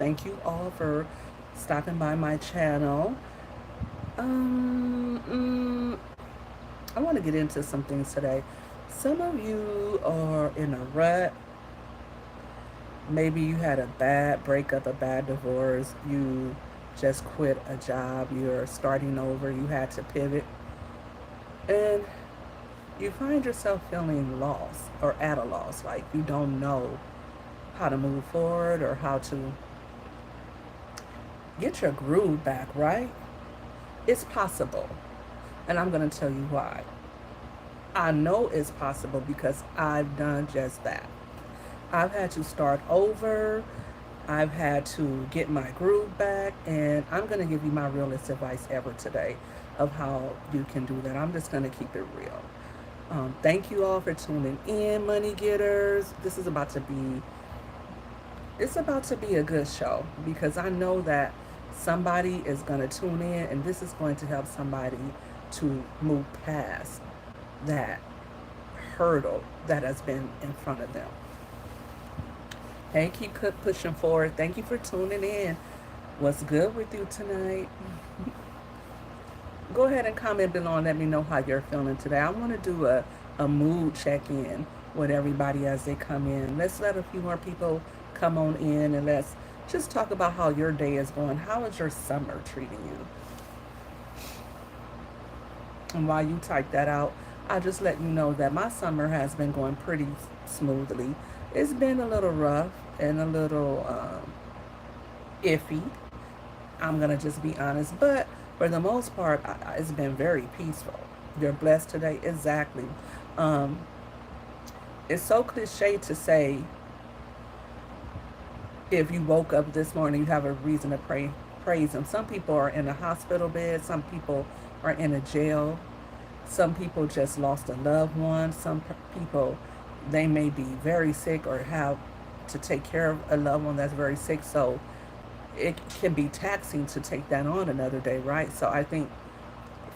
Thank you all for stopping by my channel. Um, mm, I want to get into some things today. Some of you are in a rut. Maybe you had a bad breakup, a bad divorce. You just quit a job. You're starting over. You had to pivot. And you find yourself feeling lost or at a loss. Like you don't know how to move forward or how to get your groove back, right? It's possible. And I'm going to tell you why. I know it's possible because I've done just that. I've had to start over. I've had to get my groove back. And I'm going to give you my realest advice ever today of how you can do that. I'm just going to keep it real. Thank you all for tuning in, money getters. It's about to be a good show because I know that somebody is going to tune in and this is going to help somebody to move past that hurdle that has been in front of them. Hey, keep pushing forward. Thank you for tuning in. What's good with you tonight? Go ahead and comment below and let me know how you're feeling today. I want to do a mood check in with everybody as they come in. Let's let a few more people come on in and let's just talk about how your day is going. How is your summer treating you? And while you type that out, I'll just let you know that my summer has been going pretty smoothly. It's been a little rough and a little iffy. I'm going to just be honest. But for the most part, it's been very peaceful. You're blessed today. Exactly. Um, it's so cliche to say if you woke up this morning, you have a reason to praise Him. Some people are in a hospital bed. Some people are in a jail. Some people just lost a loved one. Some people, they may be very sick or have to take care of a loved one that's very sick. So it can be taxing to take that on another day, right? So I think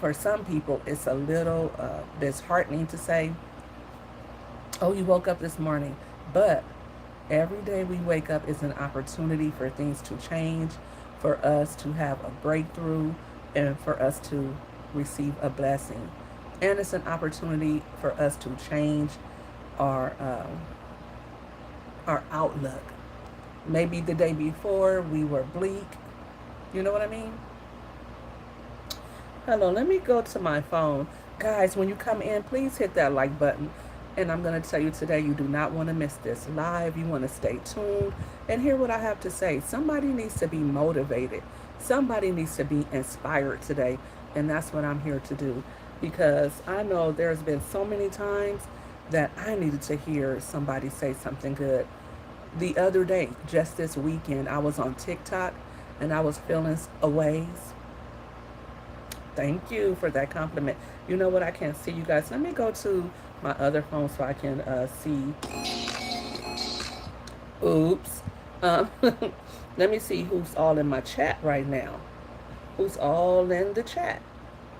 for some people, it's a little disheartening to say, oh, you woke up this morning. But every day we wake up is an opportunity for things to change, for us to have a breakthrough, and for us to receive a blessing. And it's an opportunity for us to change our our outlook. Maybe the day before we were bleak. You know what I mean? Hello, let me go to my phone. Guys, when you come in, please hit that like button. And I'm going to tell you today, you do not want to miss this live. You want to stay tuned and hear what I have to say. Somebody needs to be motivated. Somebody needs to be inspired today. And that's what I'm here to do. Because I know there's been so many times that I needed to hear somebody say something good. The other day, just this weekend, I was on TikTok and I was feeling a ways. Thank you for that compliment. You know what? I can't see you guys. Let me go to my other phone so I can see. Oops. Um, let me see who's all in my chat right now. Who's all in the chat?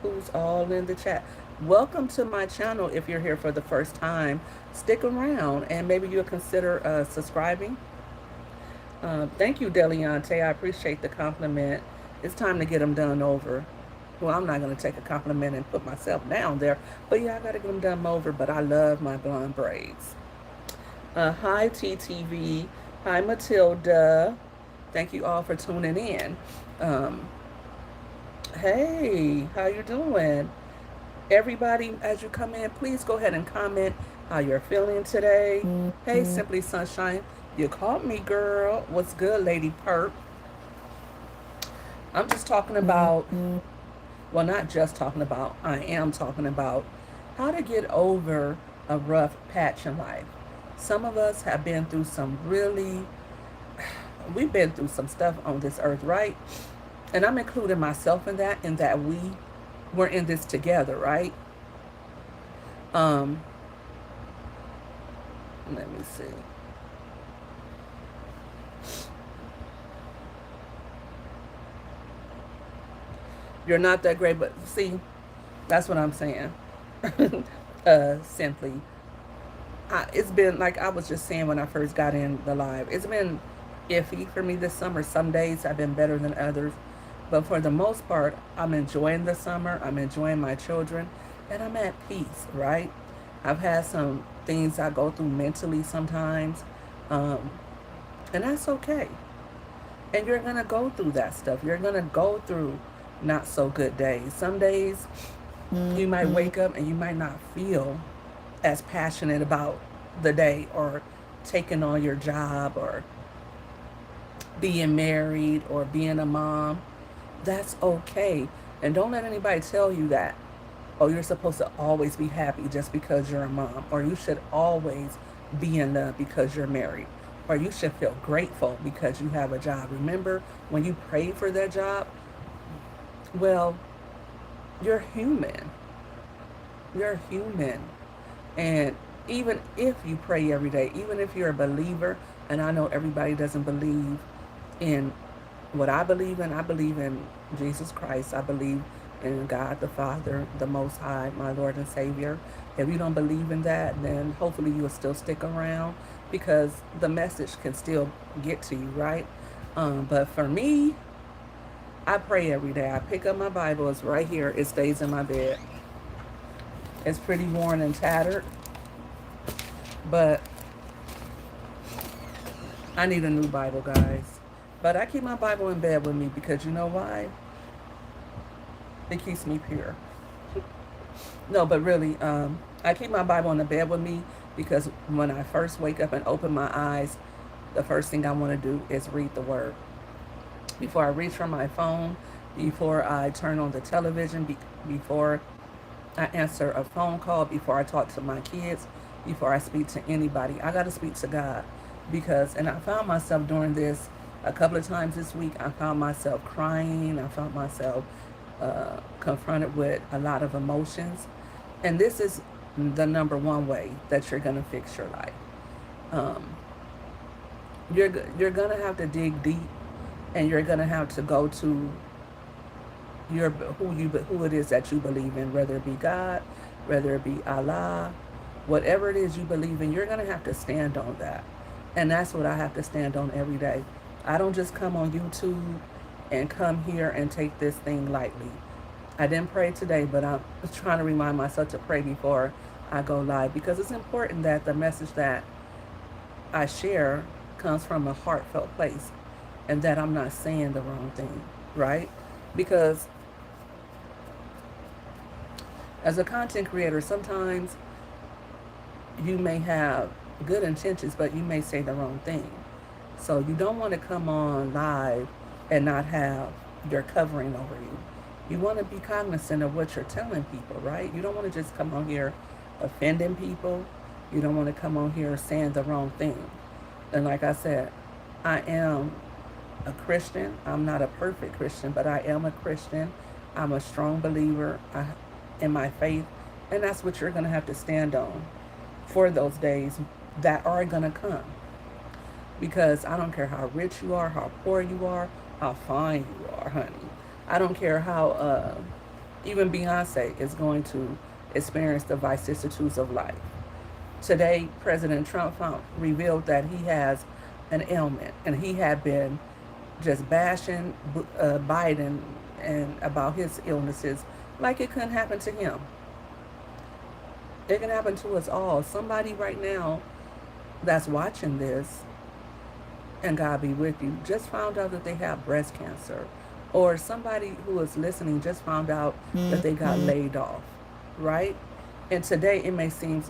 Who's all in the chat? Welcome to my channel. If you're here for the first time, stick around and maybe you'll consider subscribing. Thank you, Deliante. I appreciate the compliment. It's time to get them done over. Well, I'm not going to take a compliment and put myself down there, but yeah, I got to get them done over. But I love my blonde braids. Hi, TTV. Hi, Matilda. Thank you all for tuning in. Um, hey, how you doing? Everybody, as you come in, please go ahead and comment how you're feeling today. Hey, Simply Sunshine. You caught me, girl. What's good, Lady Perp? I'm just talking about, well, not just talking about, I am talking about how to get over a rough patch in life. Some of us have been through some really, we've been through some stuff on this earth, right? And I'm including myself in that we were in this together, right? Um, Let me see. You're not that great, but see, that's what I'm saying. Simply, it's been like I was just saying when I first got in the live. It's been iffy for me this summer. Some days have been better than others. But for the most part, I'm enjoying the summer. I'm enjoying my children. And I'm at peace, right? I've had some things I go through mentally sometimes. Um, and that's okay. And you're going to go through that stuff. You're going to go through not so good days. Some days you might Mm-hmm. wake up and you might not feel as passionate about the day or taking on your job or being married or being a mom. That's okay. And don't let anybody tell you that, oh, you're supposed to always be happy just because you're a mom, or you should always be in love because you're married, or you should feel grateful because you have a job. Remember when you prayed for that job? Well, you're human. You're human. And even if you pray every day, even if you're a believer, and I know everybody doesn't believe in what I believe in Jesus Christ. I believe in God the Father, the Most High, my Lord and Savior. If you don't believe in that, then hopefully you will still stick around because the message can still get to you, right? But for me, I pray every day. I pick up my Bible. It's right here. It stays in my bed. It's pretty worn and tattered, but I need a new Bible, guys. But I keep my Bible in bed with me because you know why? It keeps me pure. No, but really, I keep my Bible in the bed with me because when I first wake up and open my eyes, the first thing I want to do is read the Word. Before I reach for my phone, before I turn on the television, before I answer a phone call, before I talk to my kids, before I speak to anybody, I got to speak to God. Because, and I found myself doing this a couple of times this week. I found myself crying. I found myself confronted with a lot of emotions. And this is the number one way that you're going to fix your life. Um, you're going to have to dig deep, and you're going to have to go to who it is that you believe in, whether it be God, whether it be Allah, whatever it is you believe in, you're gonna have to stand on that. And that's what I have to stand on every day. I don't just come on YouTube and come here and take this thing lightly. I didn't pray today, but I'm trying to remind myself to pray before I go live because it's important that the message that I share comes from a heartfelt place and that I'm not saying the wrong thing, right? Because as a content creator, sometimes you may have good intentions, but you may say the wrong thing. So you don't want to come on live and not have your covering over you. You want to be cognizant of what you're telling people, right? You don't want to just come on here offending people. You don't want to come on here saying the wrong thing. And like I said, I am a Christian. I'm not a perfect Christian, but I am a Christian. I'm a strong believer in my faith. And that's what you're going to have to stand on for those days that are going to come. Because I don't care how rich you are, how poor you are, how fine you are, honey. I don't care how, even Beyonce is going to experience the vicissitudes of life. Today, President Trump revealed that he has an ailment, and he had been just bashing Biden and about his illnesses like it couldn't happen to him. It can happen to us all. Somebody right now that's watching this, and God be with you, just found out that they have breast cancer. Or somebody who is listening just found out that they got Mm-hmm. laid off, right? And today it may seem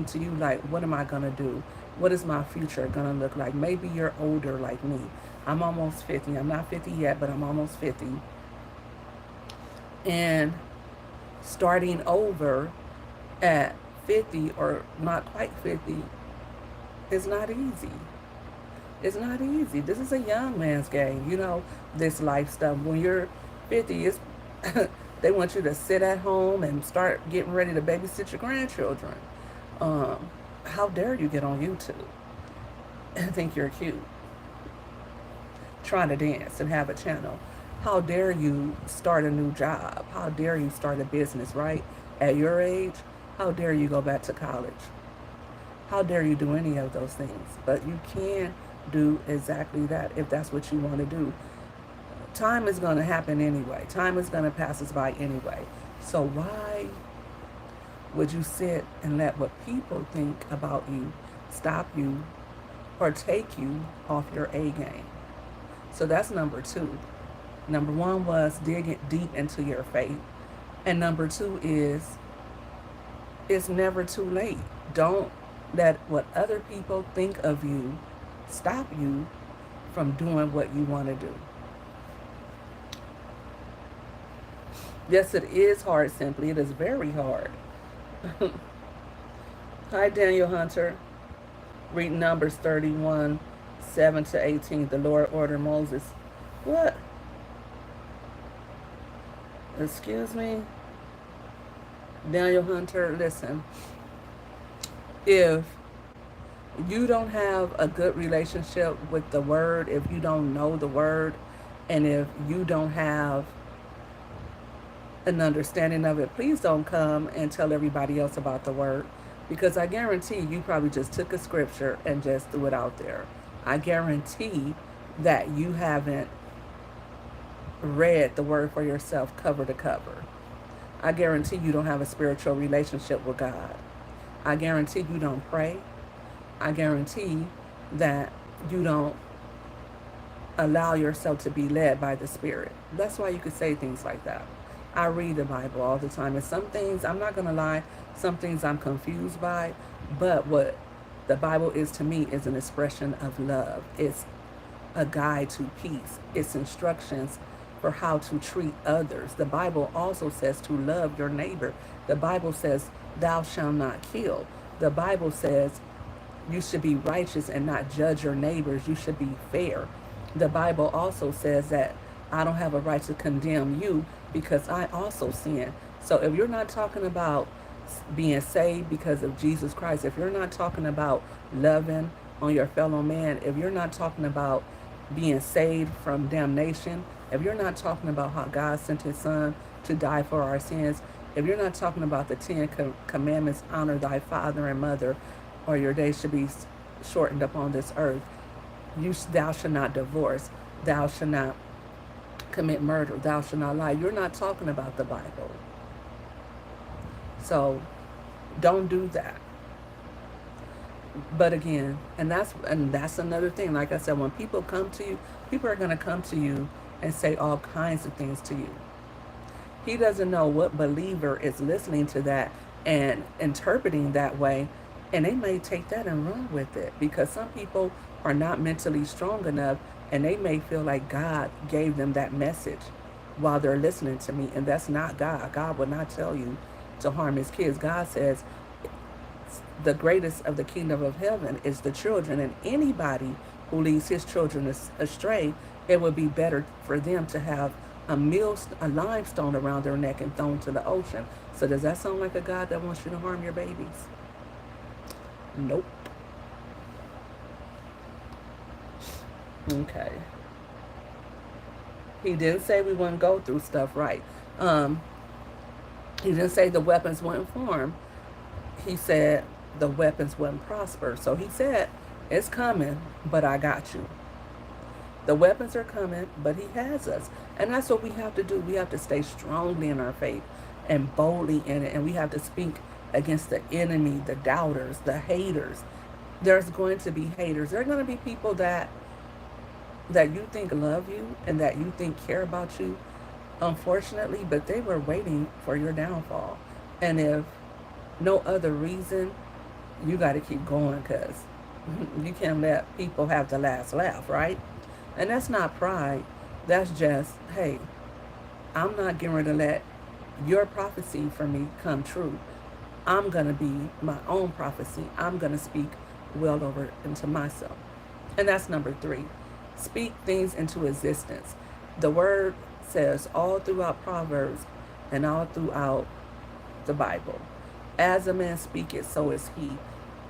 to you like, what am I gonna do? What is my future gonna look like? Maybe you're older like me. I'm almost 50. I'm not 50 yet, but I'm almost 50. And starting over at 50 or not quite 50 is not easy. It's not easy. This is a young man's game, this life stuff. When you're 50, it's they want you to sit at home and start getting ready to babysit your grandchildren. How dare you get on YouTube and think you're cute, trying to dance and have a channel? How dare you start a new job? How dare you start a business, right? At your age, how dare you go back to college? How dare you do any of those things? But you can do exactly that if that's what you want to do. Time is going to happen anyway. Time is going to pass us by anyway. So why would you sit and let what people think about you stop you or take you off your A game? So that's number two. Number one was digging deep into your faith. And number two is it's never too late. Don't let what other people think of you stop you from doing what you want to do. Yes, it is hard, simply. It is very hard. Hi, Daniel Hunter. Read Numbers 31, 7 to 18. The Lord ordered Moses. What? Excuse me? Daniel Hunter, listen. If you don't have a good relationship with the word, if you don't know the word, and if you don't have an understanding of it, please don't come and tell everybody else about the word, because I guarantee you probably just took a scripture and just threw it out there. I guarantee that you haven't read the word for yourself cover to cover. I guarantee you don't have a spiritual relationship with God. I guarantee you don't pray. I guarantee that you don't allow yourself to be led by the Spirit. That's why you could say things like that. I read the Bible all the time, and some things, I'm not going to lie, some things I'm confused by, but what the Bible is to me is an expression of love. It's a guide to peace. It's instructions for how to treat others. The Bible also says to love your neighbor. The Bible says, thou shalt not kill. The Bible says you should be righteous and not judge your neighbors. You should be fair. The Bible also says that I don't have a right to condemn you because I also sin. So if you're not talking about being saved because of Jesus Christ, if you're not talking about loving on your fellow man, if you're not talking about being saved from damnation, if you're not talking about how God sent his son to die for our sins, if you're not talking about the 10 commandments, honor thy father and mother, or your days should be shortened upon this earth, thou shalt not divorce, thou shalt not commit murder, thou shalt not lie. You're not talking about the Bible. So don't do that. But again, and that's another thing. Like I said, when people come to you, people are going to come to you and say all kinds of things to you. He doesn't know what believer is listening to that and interpreting that way, and they may take that and run with it, because some people are not mentally strong enough, and they may feel like God gave them that message while they're listening to me, and that's not God. God would not tell you to harm his kids. God says the greatest of the kingdom of heaven is the children, and anybody who leads his children astray, it would be better for them to have a limestone around their neck and thrown to the ocean. So does that sound like a God that wants you to harm your babies? Nope. Okay. He didn't say we wouldn't go through stuff, right? He didn't say the weapons wouldn't form. He said the weapons wouldn't prosper. So he said, it's coming, but I got you. The weapons are coming, but he has us. And that's what we have to do. We have to stay strongly in our faith and boldly in it. And we have to speak against the enemy, the doubters, the haters. There's going to be haters. There are going to be people that you think love you and that you think care about you, unfortunately, but they were waiting for your downfall. And if no other reason, you got to keep going, because you can't let people have the last laugh, right? And that's not pride. That's just, hey, I'm not going to let your prophecy for me come true. I'm going to be my own prophecy. I'm going to speak well over into myself. And that's number 3. Speak things into existence. The word says all throughout Proverbs and all throughout the Bible, as a man speaketh, so is he.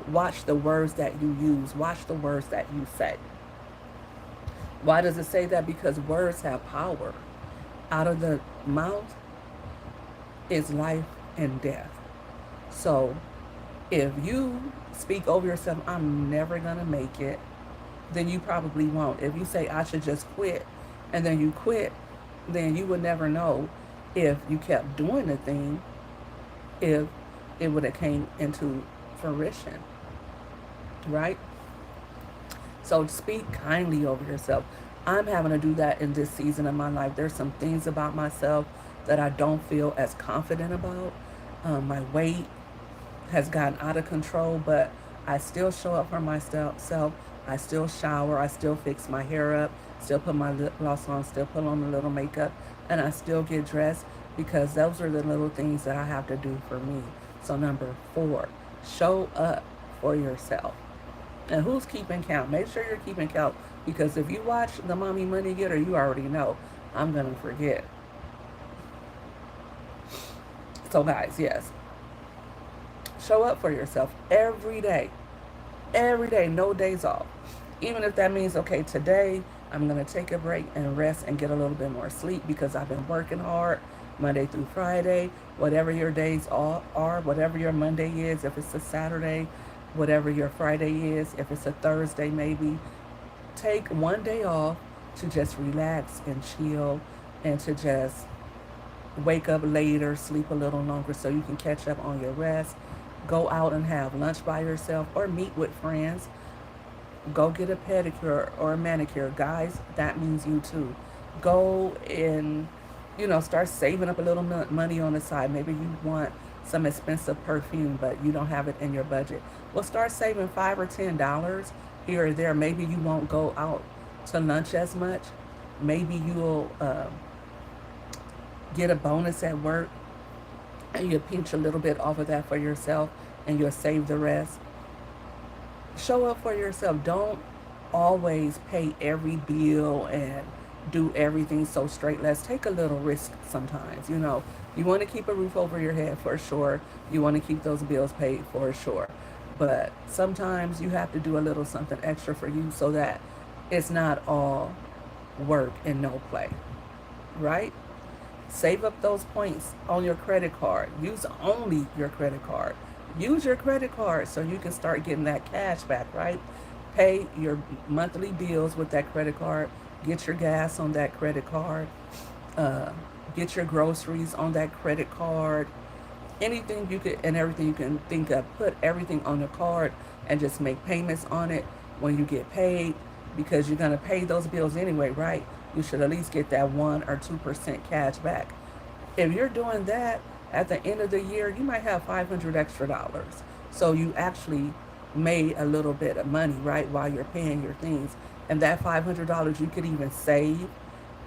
Watch the words that you use. Watch the words that you say. Why does it say that? Because words have power. Out of the mouth is life and death. So if you speak over yourself, I'm never going to make it, then you probably won't. If you say, I should just quit, and then you quit, then you would never know if you kept doing the thing, if it would have came into fruition, right? So speak kindly over yourself. I'm having to do that in this season of my life. There's some things about myself that I don't feel as confident about. My weight has gotten out of control, but I still show up for myself. I still shower. I still fix my hair up. Still put my lip gloss on. Still put on a little makeup, and I still get dressed because those are the little things that I have to do for me. So number 4, show up for yourself. And who's keeping count? Make sure you're keeping count, because if you watch the Mommy Money Getter, you already know I'm gonna forget. So guys, yes, show up for yourself every day. Every day, no days off. Even if that means, okay, today I'm going to take a break and rest and get a little bit more sleep because I've been working hard Monday through Friday. Whatever your days are, whatever your Monday is, if it's a Saturday, whatever your Friday is, if it's a Thursday maybe, take one day off to just relax and chill and to just wake up later, sleep a little longer so you can catch up on your rest. Go out and have lunch by yourself or meet with friends. Go get a pedicure or a manicure. Guys, that means you too. Go and, start saving up a little money on the side. Maybe you want some expensive perfume, but you don't have it in your budget. Well, start saving $5 or $10 here or there. Maybe you won't go out to lunch as much. Maybe you'll get a bonus at work and you'll pinch a little bit off of that for yourself and you'll save the rest. Show up for yourself. Don't always pay every bill and do everything so straight. Let's take a little risk sometimes. You want to keep a roof over your head for sure. You want to keep those bills paid for sure. But sometimes you have to do a little something extra for you so that it's not all work and no play, right? Save up those points on your credit card. Use only your credit card. Use your credit card so you can start getting that cash back, right? Pay your monthly bills with that credit card. Get your gas on that credit card. Get your groceries on that credit card. Anything you could and everything you can think of, put everything on the card and just make payments on it when you get paid, because you're going to pay those bills anyway, right? You should at least get that 1 or 2% cash back. If you're doing that at the end of the year, you might have $500 extra. So you actually made a little bit of money, right, while you're paying your things. And that $500 you could even save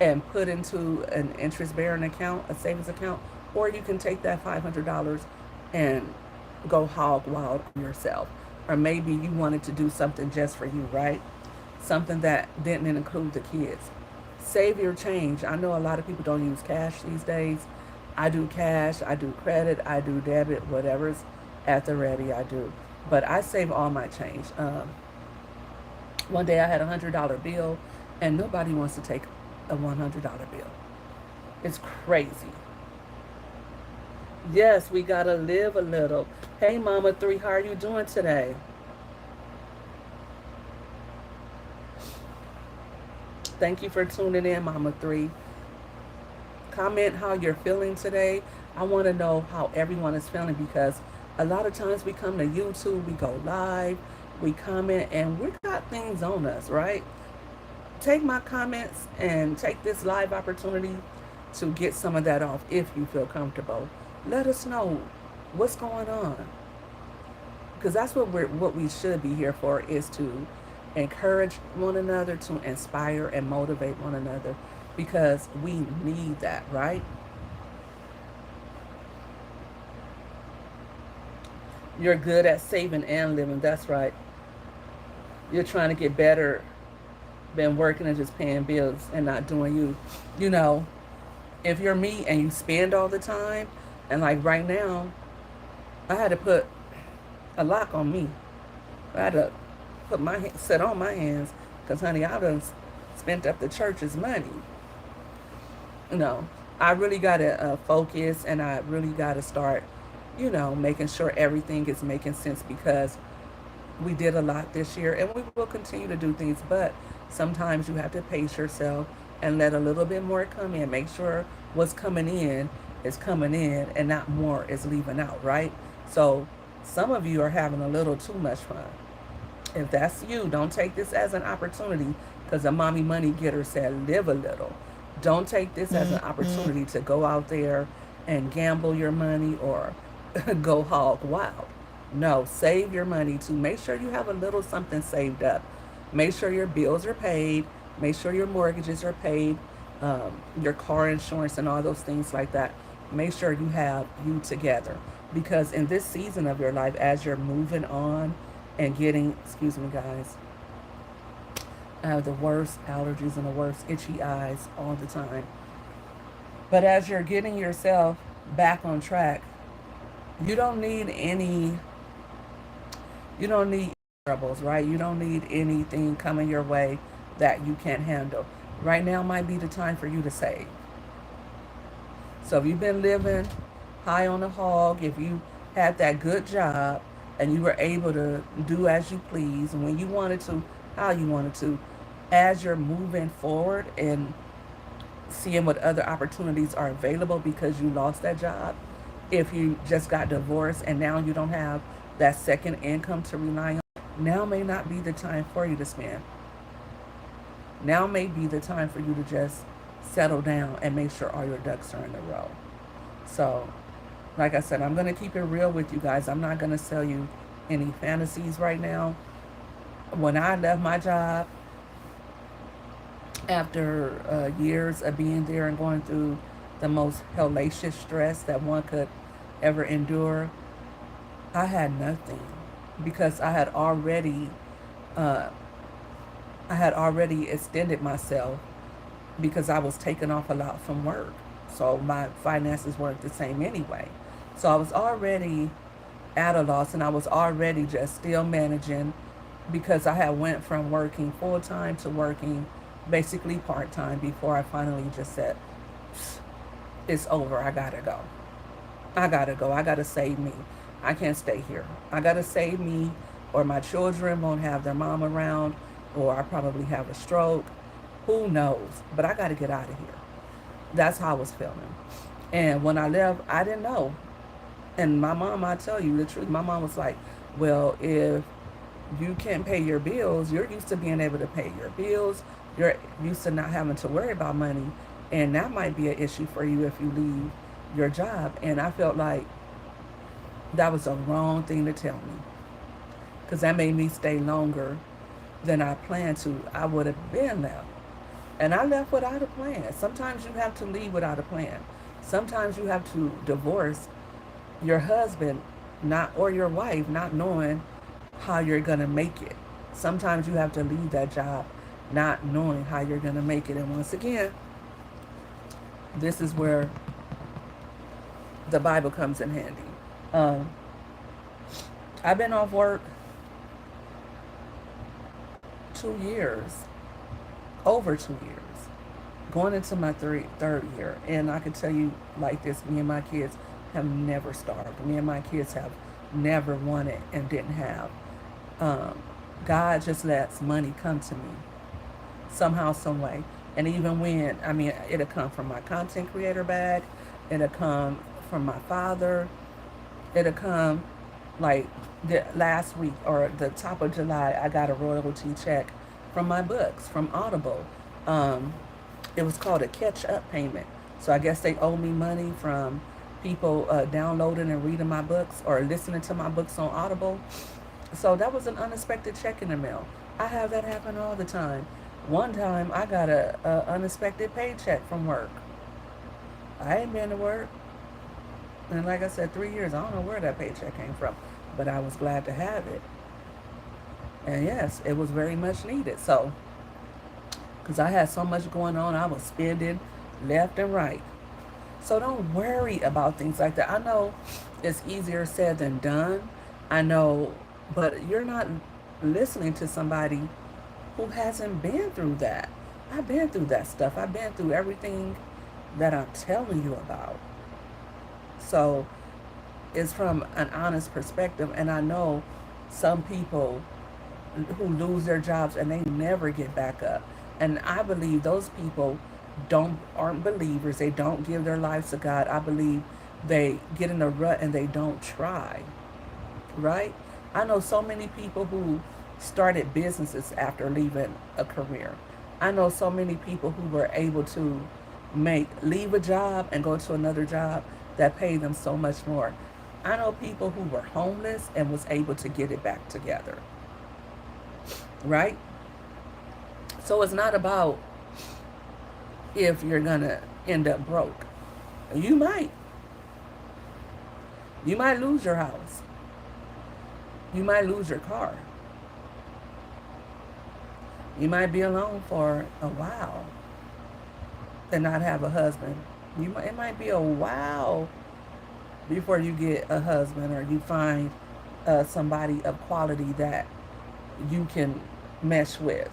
and put into an interest-bearing account, a savings account, or you can take that $500 and go hog wild on yourself. Or maybe you wanted to do something just for you, right? Something that didn't include the kids. Save your change. I know a lot of people don't use cash these days. I do cash, I do credit, I do debit, whatever's at the ready, I do. But I save all my change. One day I had $100 bill, and nobody wants to take a $100 bill. It's crazy. Yes, we gotta live a little. Hey, Mama 3, how are you doing today? Thank you for tuning in, Mama 3. Comment how you're feeling today. I want to know how everyone is feeling, because a lot of times we come to YouTube, we go live, we comment, and we got things on us, right? Take my comments and take this live opportunity to get some of that off if you feel comfortable. Let us know what's going on, because that's what we should be here for, is to encourage one another, to inspire and motivate one another, because we need that, right? You're good at saving and living. That's right. You're trying to get better than working and just paying bills and not doing you. You know, if you're me and you spend all the time, and like right now, I had to put a lock on me. I had to put set on my hands, because honey, I done spent up the church's money. I really got to focus, and I really got to start, making sure everything is making sense, because We did a lot this year, and we will continue to do things, but sometimes you have to pace yourself and let a little bit more come in. Make sure what's coming in is coming in and not more is leaving out, right? So some of you are having a little too much fun. If that's you, don't take this as an opportunity, because a mommy money getter said live a little. Don't take this as an opportunity to go out there and gamble your money or go hog wild. No, save your money to make sure you have a little something saved up. Make sure your bills are paid. Make sure your mortgages are paid, your car insurance and all those things like that. Make sure you have you together. Because in this season of your life, as you're moving on and getting, excuse me, guys, I have the worst allergies and the worst itchy eyes all the time. But as you're getting yourself back on track, you don't need any, you don't need troubles, right? You don't need anything coming your way that you can't handle. Right now might be the time for you to save. So if you've been living high on the hog, if you had that good job and you were able to do as you please and when you wanted to, how you wanted to, as you're moving forward and seeing what other opportunities are available because you lost that job, if you just got divorced and now you don't have that second income to rely on, now may not be the time for you to spend. Now may be the time for you to just settle down and make sure all your ducks are in a row. So, like I said, I'm going to keep it real with you guys. I'm not going to sell you any fantasies right now. When I left my job, after years of being there and going through the most hellacious stress that one could ever endure, I had nothing because uh, I had already extended myself because I was taking off a lot from work. So my finances weren't the same anyway. So I was already at a loss and I was already just still managing because I had went from working full time to working basically part time before I finally just said, it's over. I gotta go. I gotta go. I gotta save me. I can't stay here. I gotta save me, or my children won't have their mom around, or I probably have a stroke. Who knows? But I gotta get out of here. That's how I was feeling. And when I left, I didn't know. And my mom, I tell you the truth, my mom was like, well, if you can't pay your bills, you're used to being able to pay your bills. You're used to not having to worry about money. And that might be an issue for you if you leave your job. And I felt like that was a wrong thing to tell me because that made me stay longer than I planned to. I would have been left. And I left without a plan. Sometimes you have to leave without a plan. Sometimes you have to divorce your husband not or your wife not knowing how you're going to make it. Sometimes you have to leave that job not knowing how you're going to make it. And once again, this is where the Bible comes in handy. Um, I've been off work 2 years, over 2 years, going into my third year. And I can tell you like this, me and my kids have never starved. Me and my kids have never wanted and didn't have. Um, God just lets money come to me somehow, some way. And even when, I mean, it'll come from my content creator bag, it'll come from my father, it'll come like the last week or the top of July, I got a royalty check from my books, from Audible. Um, it was called a catch up payment. So I guess they owe me money from people downloading and reading my books or listening to my books on Audible. So that was an unexpected check in the mail. I have that happen all the time. One time I got a unexpected paycheck from work. I ain't been to work. And like I said, 3 years, I don't know where that paycheck came from, but I was glad to have it. And yes, it was very much needed. So, because I had so much going on, I was spending left and right. So don't worry about things like that. I know it's easier said than done. I know, but you're not listening to somebody who hasn't been through that. I've been through that stuff. I've been through everything that I'm telling you about. So it's from an honest perspective. And I know some people who lose their jobs and they never get back up. And I believe those people don't aren't believers. They don't give their lives to God. I believe they get in a rut and they don't try. Right? I know so many people who started businesses after leaving a career. I know so many people who were able to leave a job and go to another job that paid them so much more. I know people who were homeless and was able to get it back together. Right? So it's not about if you're gonna end up broke. You might. You might lose your house. You might lose your car. You might be alone for a while and not have a husband. It might be a while before you get a husband or you find somebody of quality that you can mesh with.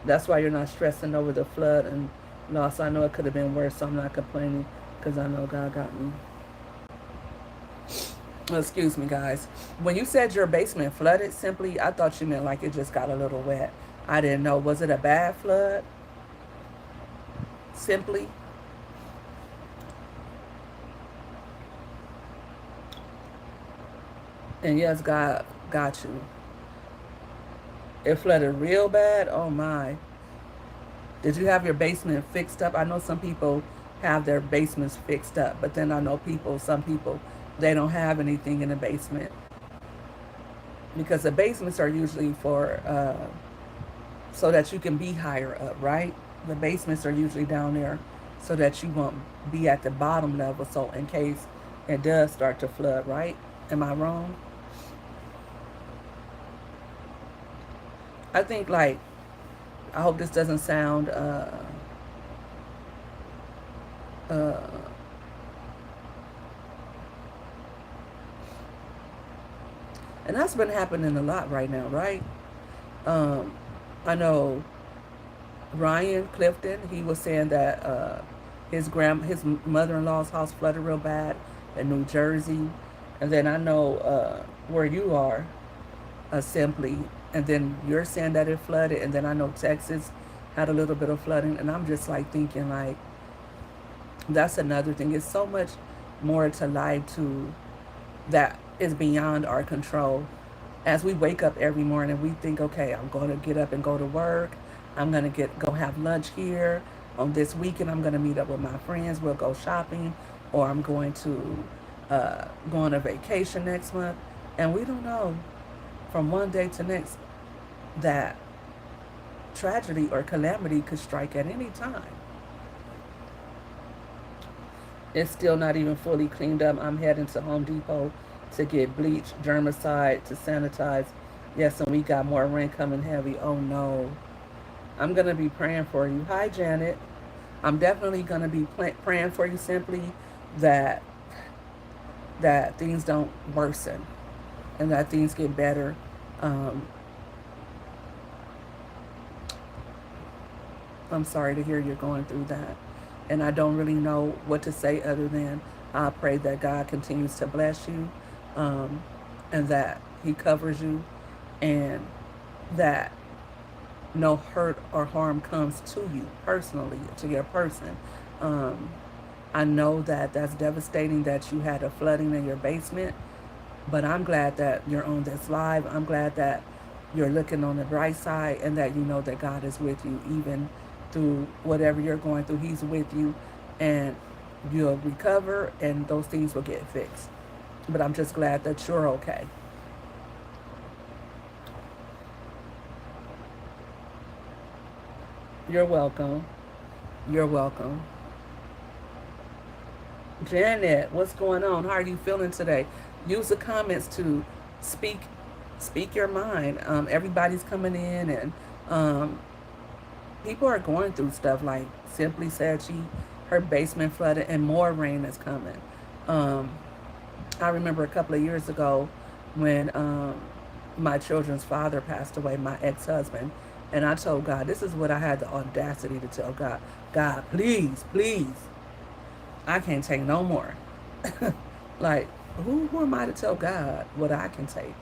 That's why you're not stressing over the flood and loss. I know it could have been worse, so I'm not complaining because I know God got me. Excuse me, guys. When you said your basement flooded, simply, I thought you meant like it just got a little wet. I didn't know. Was it a bad flood? Simply. And yes, God got you. It flooded real bad. Oh my. Did you have your basement fixed up? I know some people have their basements fixed up, but then I know some people, they don't have anything in the basement because the basements are usually for so that you can be higher up, right? The basements are usually down there so that you won't be at the bottom level. So in case it does start to flood, right? Am I wrong? I think like I hope this doesn't sound uh, and that's been happening a lot right now, right? Um, I know Ryan Clifton. He was saying that his mother-in-law's house flooded real bad in New Jersey, and then I know where you are, Simply, and then you're saying that it flooded, and then I know Texas had a little bit of flooding, and I'm just like thinking like that's another thing. It's so much more to life to that is beyond our control. As we wake up every morning, we think, okay, I'm going to get up and go to work. I'm going to go have lunch here. On this weekend, I'm going to meet up with my friends. We'll go shopping, or I'm going to go on a vacation next month. And we don't know from one day to next that tragedy or calamity could strike at any time. It's still not even fully cleaned up. I'm heading to Home Depot to get bleach, germicide, to sanitize. Yes, and we got more rain coming heavy. Oh no. I'm going to be praying for you. Hi, Janet. I'm definitely going to be praying for you, Simply, that things don't worsen and that things get better. Um, I'm sorry to hear you're going through that. And I don't really know what to say other than I pray that God continues to bless you, um, and that He covers you, and that no hurt or harm comes to you personally, to your person. Um, I know that that's devastating that you had a flooding in your basement, but I'm glad that you're on this live. I'm glad that you're looking on the bright side and that you know that God is with you even through whatever you're going through. He's with you and you'll recover and those things will get fixed. But I'm just glad that you're okay. You're welcome. You're welcome. Janet, what's going on? How are you feeling today? Use the comments to speak speak your mind. Everybody's coming in and um, people are going through stuff. Like Simply said, her basement flooded and more rain is coming. Um, I remember a couple of years ago when my children's father passed away, my ex-husband, and I told God, this is what I had the audacity to tell God. God, please, please, I can't take no more. Like, who am I to tell God what I can take?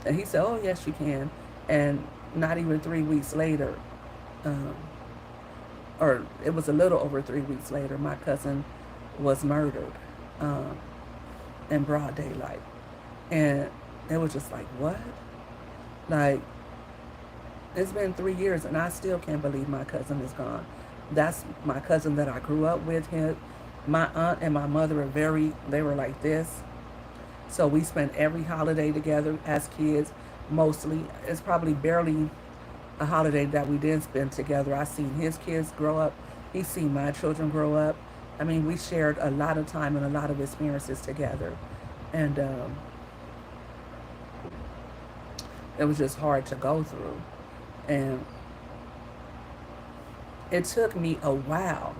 And he said, oh, yes, you can. And not even 3 weeks later, um, or it was a little over 3 weeks later, my cousin was murdered um, in broad daylight. And it was just like, what? Like, it's been 3 years and I still can't believe my cousin is gone. That's my cousin that I grew up with. Him, my aunt and my mother are they were like this. So we spent every holiday together as kids, mostly. It's probably barely a holiday that we didn't spend together. I seen his kids grow up. He's seen my children grow up. I mean, we shared a lot of time and a lot of experiences together. And it was just hard to go through. And it took me a while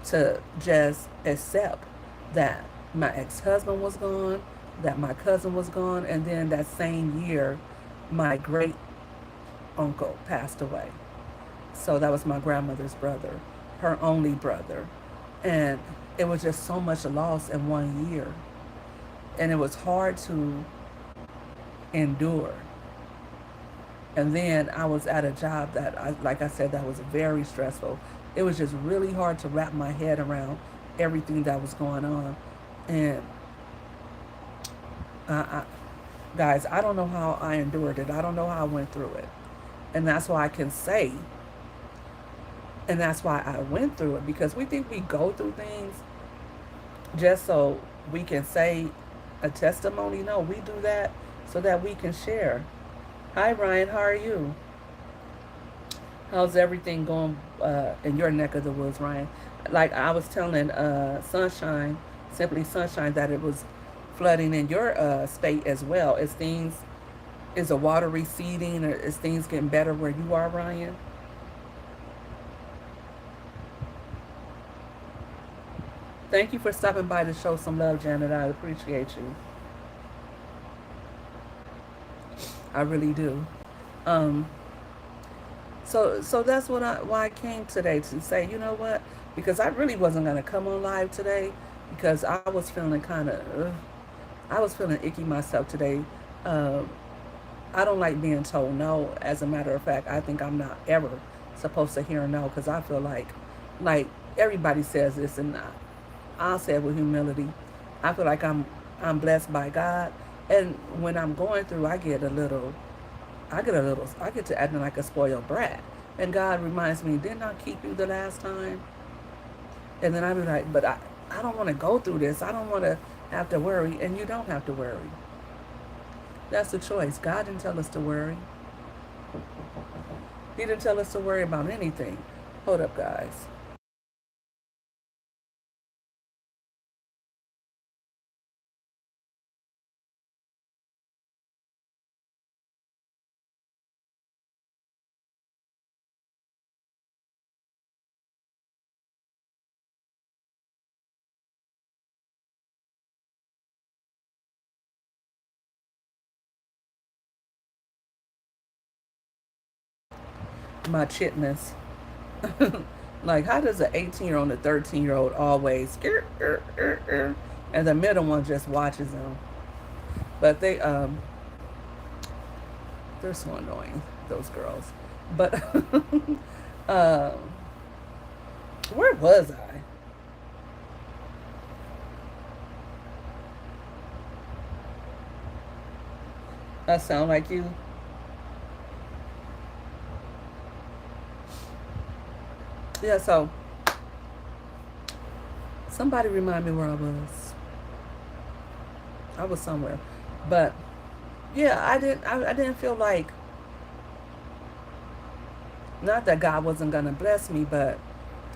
to just accept that my ex-husband was gone, that my cousin was gone, and then that same year, my great uncle passed away. So that was my grandmother's brother, her only brother. And it was just so much loss in 1 year. And it was hard to endure. And then I was at a job that, like I said, that was very stressful. It was just really hard to wrap my head around everything that was going on. And I, guys, I don't know how I endured it. I don't know how I went through it. And that's why I can say, and that's why I went through it, because we think we go through things just so we can say a testimony. No, we do that so that we can share. Hi, Ryan. How are you? How's everything going in your neck of the woods, Ryan? Like I was telling Sunshine, Simply Sunshine, that it was flooding in your state as well. Is the water receding, or is things getting better where you are, Ryan? Thank you for stopping by to show some love, Janet. I appreciate you. I really do. Um, so that's why I came today to say, you know what? Because I really wasn't gonna come on live today because I was feeling kind of, I was feeling icky myself today. Um, I don't like being told no. As a matter of fact, I think I'm not ever supposed to hear no because I feel like everybody says this, and I'll say it with humility. I feel like I'm blessed by God, and when I'm going through, I get to acting like a spoiled brat. And God reminds me, didn't I keep you the last time? And then I be like, but I don't want to go through this. I don't want to have to worry. And you don't have to worry. That's the choice. God didn't tell us to worry. He didn't tell us to worry about anything. Hold up, guys. My chitness. Like, how does an 18-year-old and a 13-year-old always, and the middle one just watches them? But they're so annoying, those girls. But um, where was I? That sound like you? Yeah. So somebody remind me where I was. I was somewhere, but yeah, I didn't feel like, not that God wasn't gonna bless me, but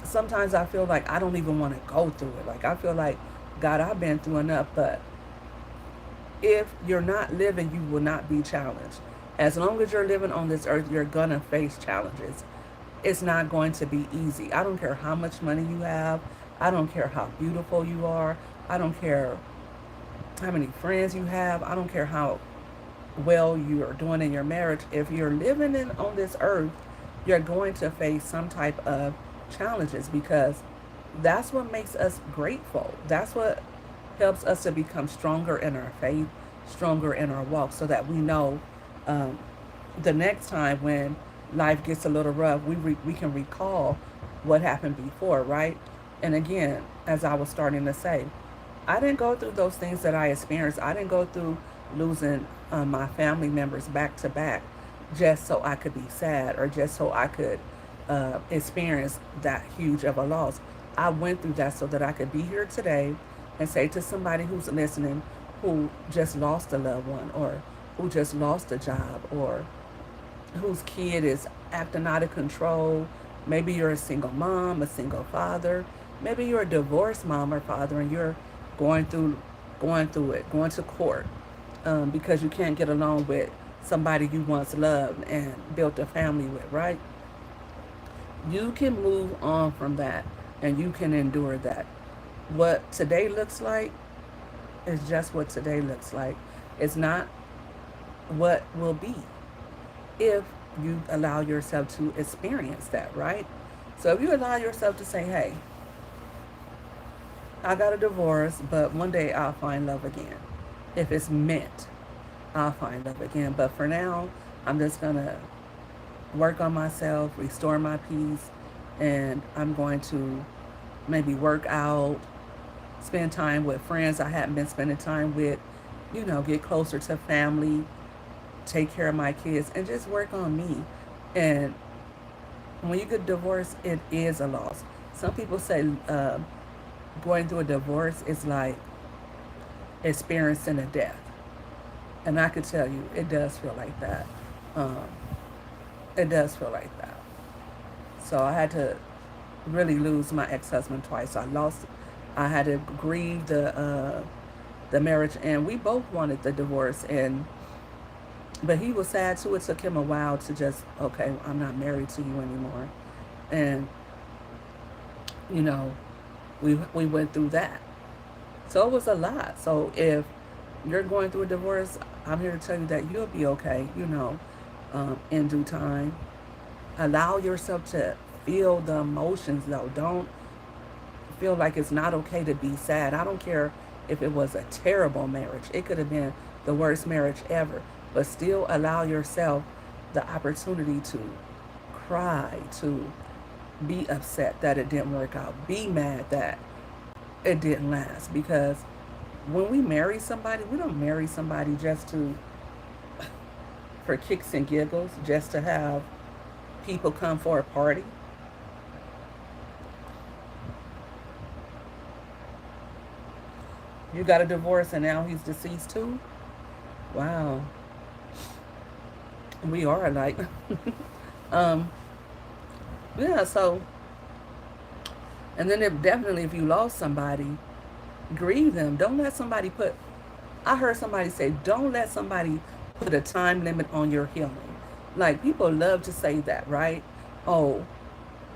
sometimes I feel like I don't even want to go through it. Like I feel like, God, I've been through enough. But if you're not living, you will not be challenged. As long as you're living on this earth, you're gonna face challenges. It's not going to be easy. I don't care how much money you have. I don't care how beautiful you are. I don't care how many friends you have. I don't care how well you are doing in your marriage. If you're living on this earth, you're going to face some type of challenges, because that's what makes us grateful. That's what helps us to become stronger in our faith, stronger in our walk, so that we know um, the next time when life gets a little rough, we can recall what happened before, right? And again, as I was starting to say, I didn't go through those things that I experienced. I didn't go through losing my family members back to back just so I could be sad or just so I could experience that huge of a loss. I went through that so that I could be here today and say to somebody who's listening who just lost a loved one or who just lost a job or whose kid is acting out of control. Maybe you're a single mom, a single father. Maybe you're a divorced mom or father, and you're going through going to court because you can't get along with somebody you once loved and built a family with, right? You can move on from that, and you can endure that. What today looks like is just what today looks like. It's not what will be if you allow yourself to experience that, right? So if you allow yourself to say, hey, I got a divorce, but one day I'll find love again. If it's meant, I'll find love again. But for now, I'm just going to work on myself, restore my peace, and I'm going to maybe work out, spend time with friends I hadn't been spending time with, get closer to family, take care of my kids, and just work on me. And when you get divorced, it is a loss. Some people say going through a divorce is like experiencing a death. And I could tell you, it does feel like that. Um, it does feel like that. So I had to really lose my ex-husband twice. I had to grieve the marriage, and we both wanted the divorce, and but he was sad too. It took him a while to just, okay, I'm not married to you anymore, and you know, we went through that. So it was a lot. So if you're going through a divorce, I'm here to tell you that you'll be okay. In due time. Allow yourself to feel the emotions, though. Don't feel like it's not okay to be sad. I don't care if it was a terrible marriage. It could have been the worst marriage ever. But still allow yourself the opportunity to cry, to be upset that it didn't work out, be mad that it didn't last. Because when we marry somebody, we don't marry somebody just to for kicks and giggles, just to have people come for a party. You got a divorce and now he's deceased too? Wow. We are alike. um, yeah, so, and then if you lost somebody, grieve them. Don't let somebody I heard somebody say, don't let somebody put a time limit on your healing. Like, people love to say that, right? Oh,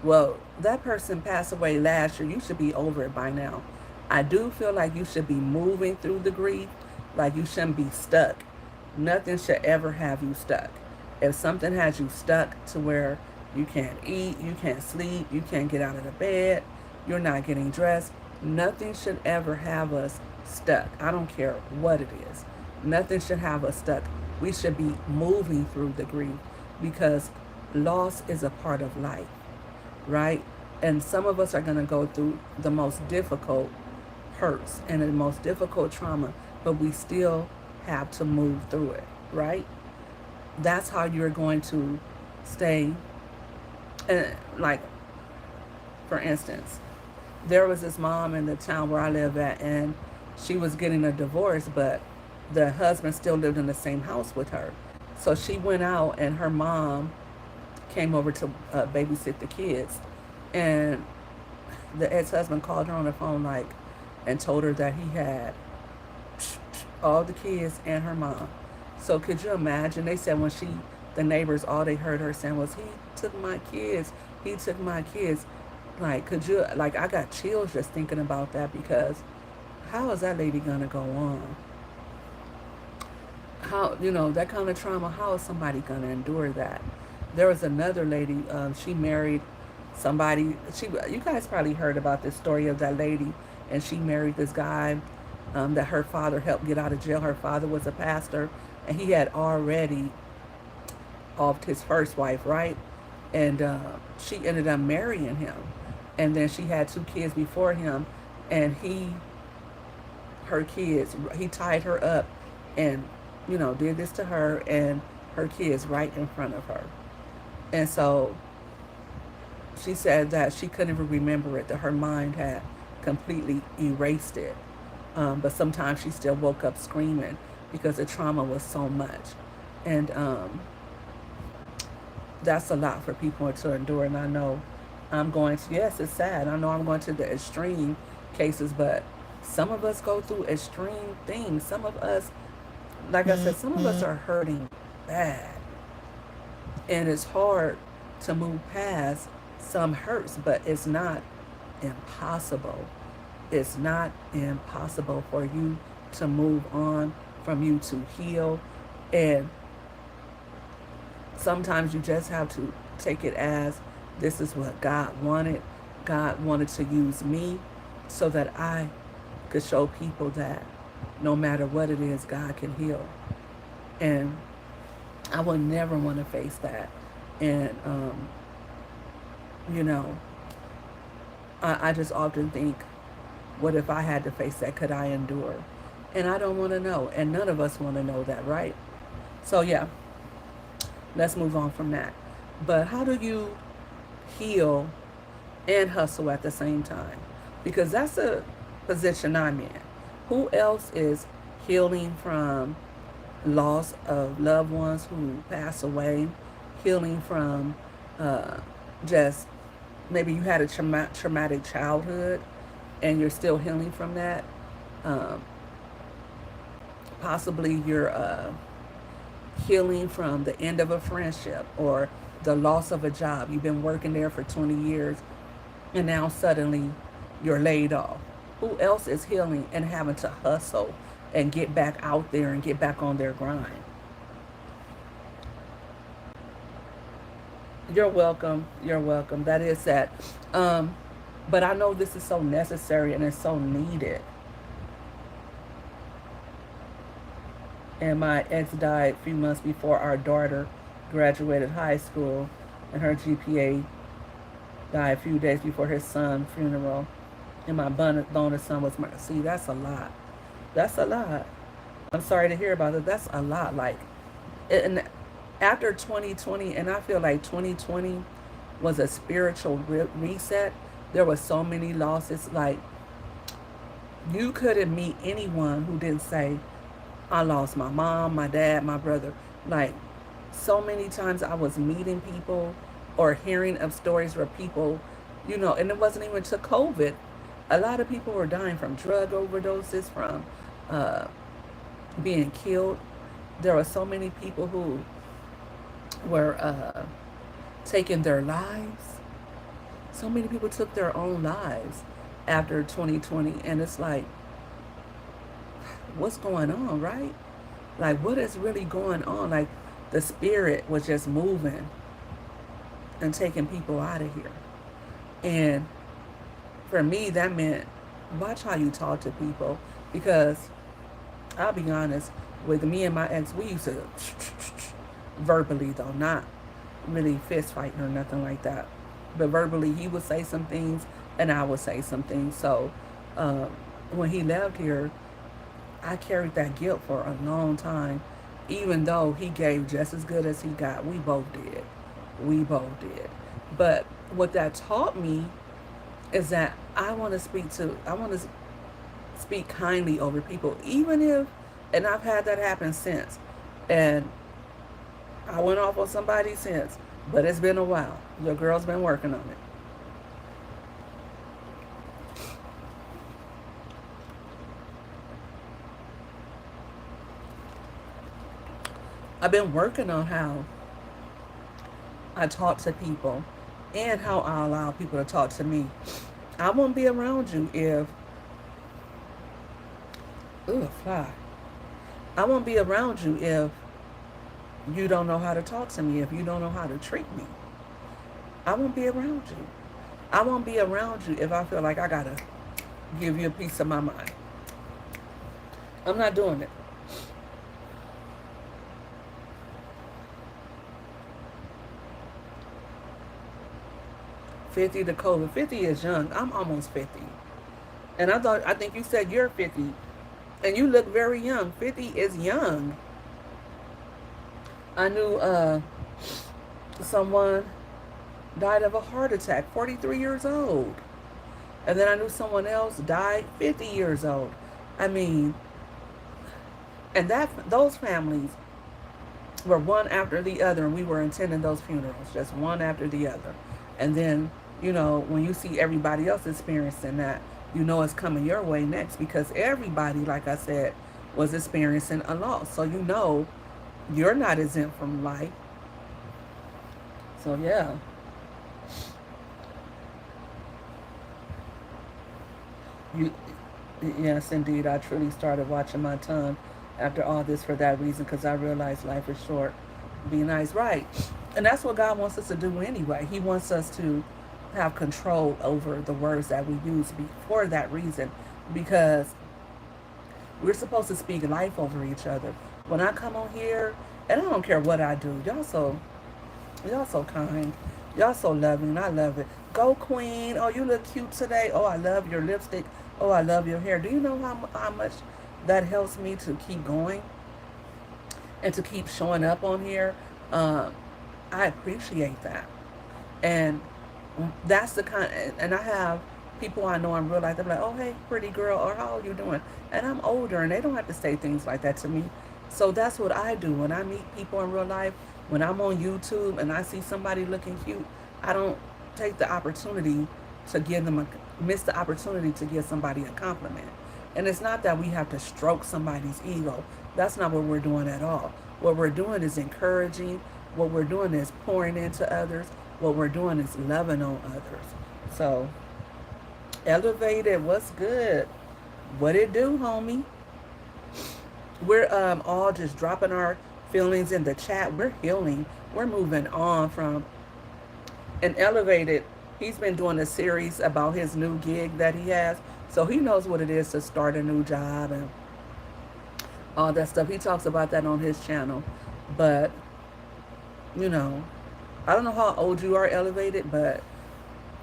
well, that person passed away last year. You should be over it by now. I do feel like you should be moving through the grief, like you shouldn't be stuck. Nothing should ever have you stuck. If something has you stuck to where you can't eat, you can't sleep, you can't get out of the bed, you're not getting dressed, nothing should ever have us stuck. I don't care what it is. Nothing should have us stuck. We should be moving through the grief because loss is a part of life, right? And some of us are going to go through the most difficult hurts and the most difficult trauma, but we still have to move through it, right? That's how you're going to stay. Like, for instance, there was this mom in the town where I live at, and she was getting a divorce, but the husband still lived in the same house with her. So she went out, and her mom came over to babysit the kids. And the ex-husband called her on the phone, like, and told her that he had all the kids and her mom. So could you imagine? They said the neighbors, all they heard her saying was, he took my kids. He took my kids. Like, I got chills just thinking about that, because how is that lady going to go on? How, that kind of trauma, how is somebody going to endure that? There was another lady, she married somebody, you guys probably heard about this story of that lady, and she married this guy, that her father helped get out of jail. Her father was a pastor, and he had already offed his first wife, right? And she ended up marrying him, and then she had 2 kids before him, and her kids, he tied her up, and did this to her and her kids right in front of her. And so she said that she couldn't even remember it, that her mind had completely erased it. But sometimes she still woke up screaming because the trauma was so much. And that's a lot for people to endure. And I know I'm going to, yes, it's sad. I know I'm going to the extreme cases, but some of us go through extreme things. Some of us, like I said, some of us are hurting bad. And it's hard to move past some hurts, but it's not impossible. It's not impossible for you to move on, from you to heal. And sometimes you just have to take it as this is what God wanted. God wanted to use me so that I could show people that no matter what it is, God can heal. And I would never want to face that. And, you know, I just often think, what if I had to face that? Could I endure? And I don't want to know. And none of us want to know that, right? So, yeah, let's move on from that. But how do you heal and hustle at the same time? Because that's a position I'm in. Who else is healing from loss of loved ones who pass away, healing from just maybe you had a traumatic childhood and you're still healing from that. Um, Possibly you're healing from the end of a friendship or the loss of a job. You've been working there for 20 years and now suddenly you're laid off. Who else is healing and having to hustle and get back out there and get back on their grind? You're welcome. You're welcome. That is that. But I know this is so necessary and it's so needed. And my ex died a few months before our daughter graduated high school, and her GPA died a few days before his son's funeral. And my bonus son was my. See, that's a lot. That's a lot. I'm sorry to hear about it. That's a lot. Like, and after 2020, and I feel like 2020 was a spiritual reset. There were so many losses. Like, you couldn't meet anyone who didn't say, I lost my mom, my dad, my brother. Like, so many times I was meeting people or hearing of stories where people, and it wasn't even to COVID. A lot of people were dying from drug overdoses, from uh, being killed. There were so many people who were taking their lives. So many people took their own lives after 2020. And it's like, what's going on, right? Like, what is really going on? Like, the spirit was just moving and taking people out of here. And for me, that meant watch how you talk to people. Because I'll be honest, with me and my ex, we used to verbally, though, not really fist fighting or nothing like that. But verbally, he would say some things and I would say some things. So when he left here, I carried that guilt for a long time. Even though he gave just as good as he got, we both did. We both did. But what that taught me is that I want to speak kindly over people, even if, and I've had that happen since. And I went off on somebody since, but it's been a while. Your girl's been working on it. I've been working on how I talk to people and how I allow people to talk to me. I won't be around you if, ooh, fly. I won't be around you if you don't know how to talk to me, if you don't know how to treat me. I won't be around you. I won't be around you if I feel like I gotta give you a piece of my mind. I'm not doing it. 50 to COVID. 50 is young. I'm almost 50. And I think you said you're 50. And you look very young. 50 is young. I knew someone died of a heart attack, 43 years old. And then I knew someone else died 50 years old. I mean, and that those families were one after the other, and we were attending those funerals, just one after the other. And then, when you see everybody else experiencing that, it's coming your way next because everybody, like I said, was experiencing a loss. So you're not exempt from life. So yeah, you yes, indeed. I truly started watching my tongue after all this for that reason because I realized life is short. Be nice, right? And that's what God wants us to do anyway. He wants us to have control over the words that we use for that reason because we're supposed to speak life over each other. When I come on here, and I don't care what I do, y'all so kind. Y'all so loving. I love it. Go queen. Oh, you look cute today. Oh, I love your lipstick. Oh, I love your hair. Do you know how much that helps me to keep going and to keep showing up on here? Um, I appreciate that. And that's the kind, and I have people I know in real life, they're like, oh, hey, pretty girl, or how are you doing? And I'm older, and they don't have to say things like that to me. So that's what I do when I meet people in real life. When I'm on YouTube and I see somebody looking cute, I don't take the opportunity to give them miss the opportunity to give somebody a compliment. And it's not that we have to stroke somebody's ego. That's not what we're doing at all. What we're doing is encouraging. What we're doing is pouring into others. What we're doing is loving on others. So, elevated, what's good? What it do, homie? We're all just dropping our feelings in the chat. We're healing. We're moving on from an elevated. He's been doing a series about his new gig that he has. So he knows what it is to start a new job and all that stuff. He talks about that on his channel. But, you know, I don't know how old you are, elevated, but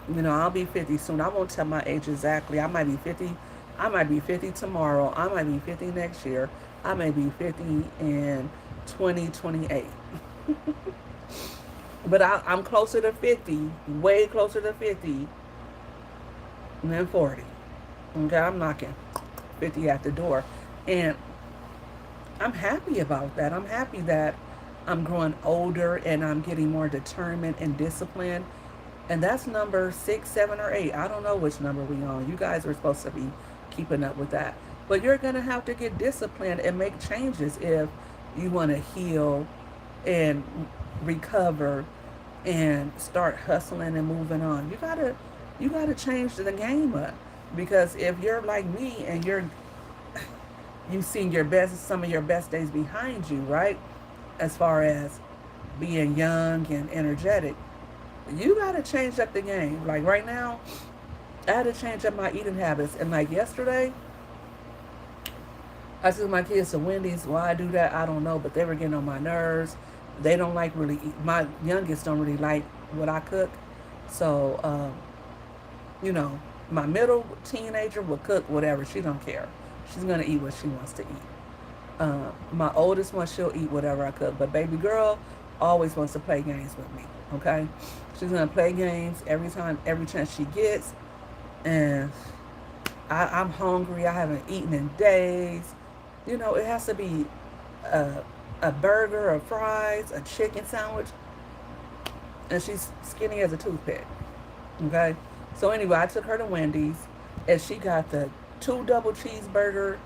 I'll be 50 soon. I won't tell my age exactly. I might be 50. I might be 50 tomorrow. I might be 50 next year. I may be 50 in 2028. But I'm closer to 50, way closer to 50 than 40. Okay, I'm knocking 50 at the door. And I'm happy about that. I'm happy that I'm growing older and I'm getting more determined and disciplined. And that's number 6, 7, or 8. I don't know which number we on. You guys are supposed to be keeping up with that. But you're going to have to get disciplined and make changes if you want to heal and recover and start hustling and moving on. You gotta change the game up because if you're like me and you've seen some of your best days behind you, right? As far as being young and energetic, you gotta change up the game. Like right now, I had to change up my eating habits. And like yesterday, I took my kids to Wendy's. Why I do that, I don't know, but they were getting on my nerves. They don't like really eat. My youngest don't really like what I cook. So, you know, my middle teenager will cook whatever. She don't care. She's going to eat what she wants to eat. My oldest one, she'll eat whatever I cook. But baby girl always wants to play games with me, okay? She's going to play games every chance she gets. And I'm hungry. I haven't eaten in days. It has to be a burger, a fries, a chicken sandwich. And she's skinny as a toothpick, okay? So anyway, I took her to Wendy's, and she got the 2 double cheeseburger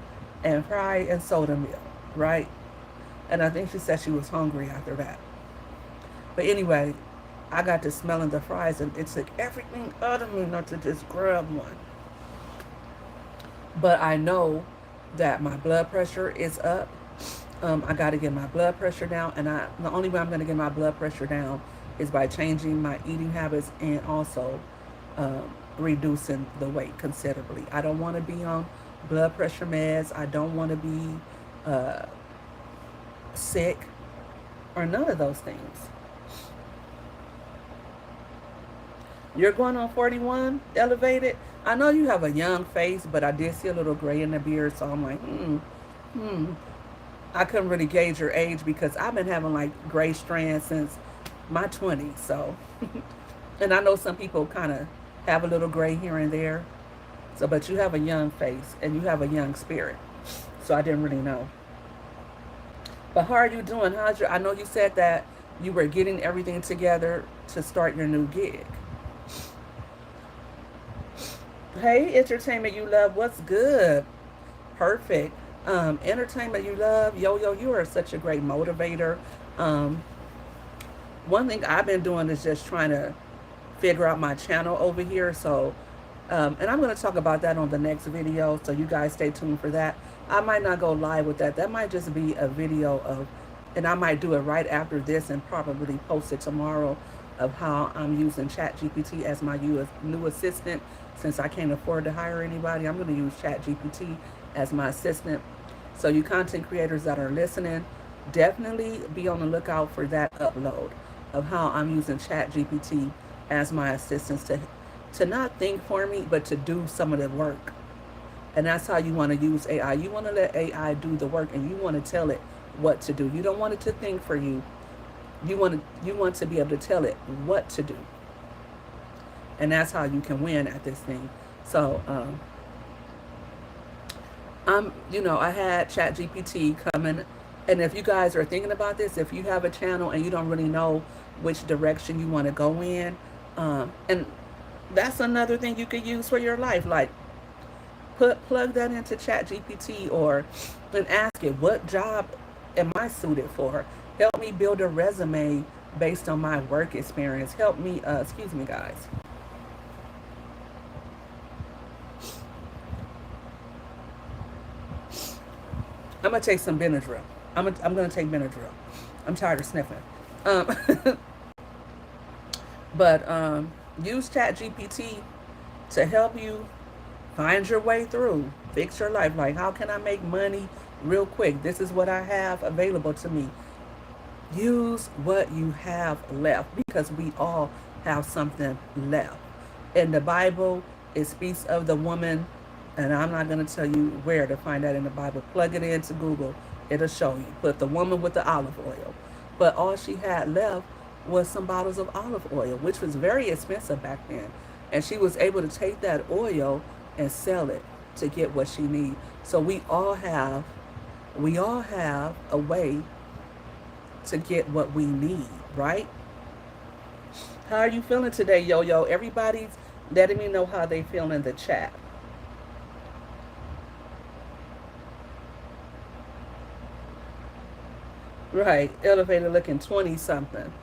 and fry and soda meal, right? And I think she said she was hungry after that. But anyway, I got to smelling the fries, and it took everything out of me not to just grab one. But I know that my blood pressure is up. I got to get my blood pressure down, and the only way I'm going to get my blood pressure down is by changing my eating habits and also reducing the weight considerably. I don't want to be on blood pressure meds. I don't want to be uh, sick or none of those things. You're going on 41, elevated. I know you have a young face, but I did see a little gray in the beard, so I'm like, hmm. I couldn't really gauge your age because I've been having like gray strands since my 20s. So, and I know some people kind of have a little gray here and there. So, but you have a young face and you have a young spirit. So I didn't really know. But how are you doing? How's your? I know you said that you were getting everything together to start your new gig. Hey, entertainment you love. What's good? Perfect. Entertainment you love. Yo, yo, you are such a great motivator. Um, One thing I've been doing is just trying to figure out my channel over here. So, and I'm going to talk about that on the next video. So you guys stay tuned for that. I might not go live with that. That might just be a video of, and I might do it right after this and probably post it tomorrow of how I'm using ChatGPT as my new assistant. Since I can't afford to hire anybody, I'm going to use ChatGPT as my assistant. So you content creators that are listening, definitely be on the lookout for that upload of how I'm using ChatGPT as my assistant to not think for me, but to do some of the work. And that's how you want to use AI. You want to let AI do the work, and you want to tell it what to do. You don't want it to think for you. You want to be able to tell it what to do, and that's how you can win at this thing. So I had ChatGPT coming, and if you guys are thinking about this, if you have a channel and you don't really know which direction you want to go in, and that's another thing you could use for your life. Like plug that into ChatGPT or and ask it, what job am I suited for? Help me build a resume based on my work experience. Help me, excuse me, guys. I'm gonna take some Benadryl. I'm gonna take Benadryl. I'm tired of sniffing. Um, but use ChatGPT to help you find your way through, fix your life. Like, how can I make money real quick? This is what I have available to me. Use what you have left because we all have something left. In the Bible, it speaks of the woman, and I'm not going to tell you where to find that in the Bible. Plug it into Google, it'll show you. Put the woman with the olive oil. But all she had left was some bottles of olive oil, which was very expensive back then. And she was able to take that oil and sell it to get what she needs. So we all have a way to get what we need, right? How are you feeling today, Yo Yo? Everybody's letting me know how they feel in the chat. Right, elevator looking 20 something.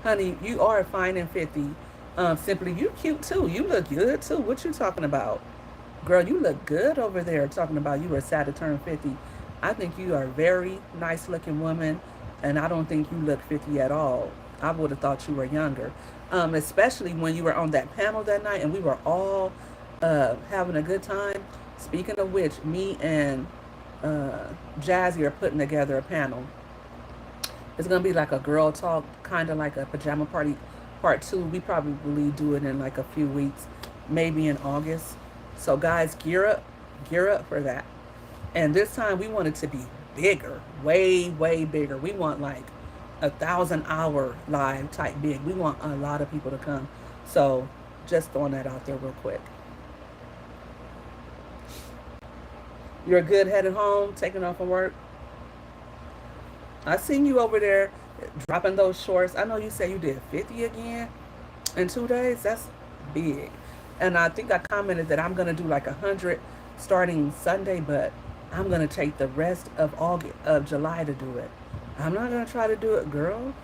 Honey, you are fine and 50. Simply, you cute too. You look good too. What you talking about? Girl, you look good over there talking about you were sad to turn 50. I think you are a very nice looking woman, and I don't think you look 50 at all. I would have thought you were younger, especially when you were on that panel that night and we were all having a good time. Speaking of which, me and uh, Jazzy are putting together a panel. It's gonna be like a girl talk, kind of like a pajama party part two. We probably do it in like a few weeks, maybe in August. So guys, gear up for that. And this time we want it to be bigger, way, way bigger. We want like 1,000 hour live type big. We want a lot of people to come. So just throwing that out there real quick. You're good headed home, taking off from work. I seen you over there dropping those shorts. I know you said you did 50 again in 2 days. That's big. And I think I commented that I'm gonna do like 100 starting Sunday, but I'm gonna take the rest of August of July to do it. I'm not gonna try to do it, girl.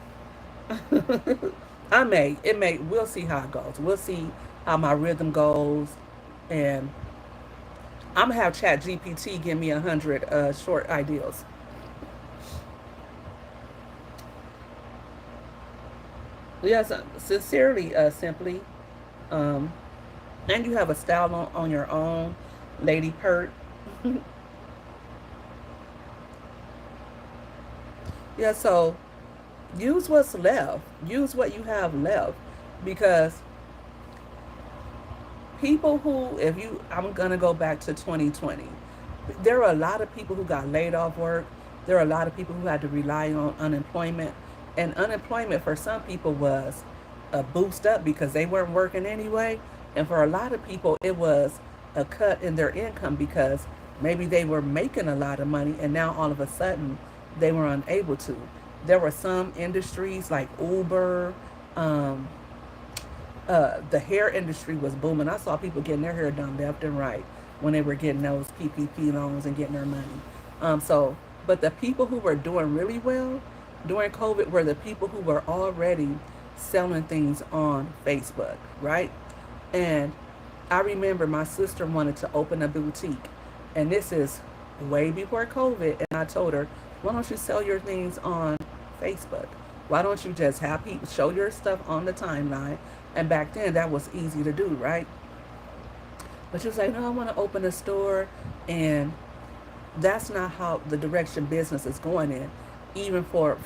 We'll see how it goes. We'll see how my rhythm goes, and I'm gonna have Chat GPT give me 100 short ideas. Yes, sincerely, simply. Um, and you have a style on your own, Lady Pert. Yeah, so use what's left. Use what you have left. Because people who, if you, I'm going to go back to 2020. There are a lot of people who got laid off work. There are a lot of people who had to rely on unemployment. And unemployment for some people was a boost up because they weren't working anyway. And for a lot of people, it was a cut in their income because maybe they were making a lot of money and now all of a sudden they were unable to. There were some industries like Uber, um, the hair industry was booming. I saw people getting their hair done left and right when they were getting those PPP loans and getting their money. But the people who were doing really well during COVID were the people who were already selling things on Facebook, right? And I remember my sister wanted to open a boutique, and this is way before COVID. And I told her, why don't you sell your things on Facebook? Why don't you just have people show your stuff on the timeline? And back then, that was easy to do, right? But she was like, no, I want to open a store. And that's not how the direction business is going in. Even for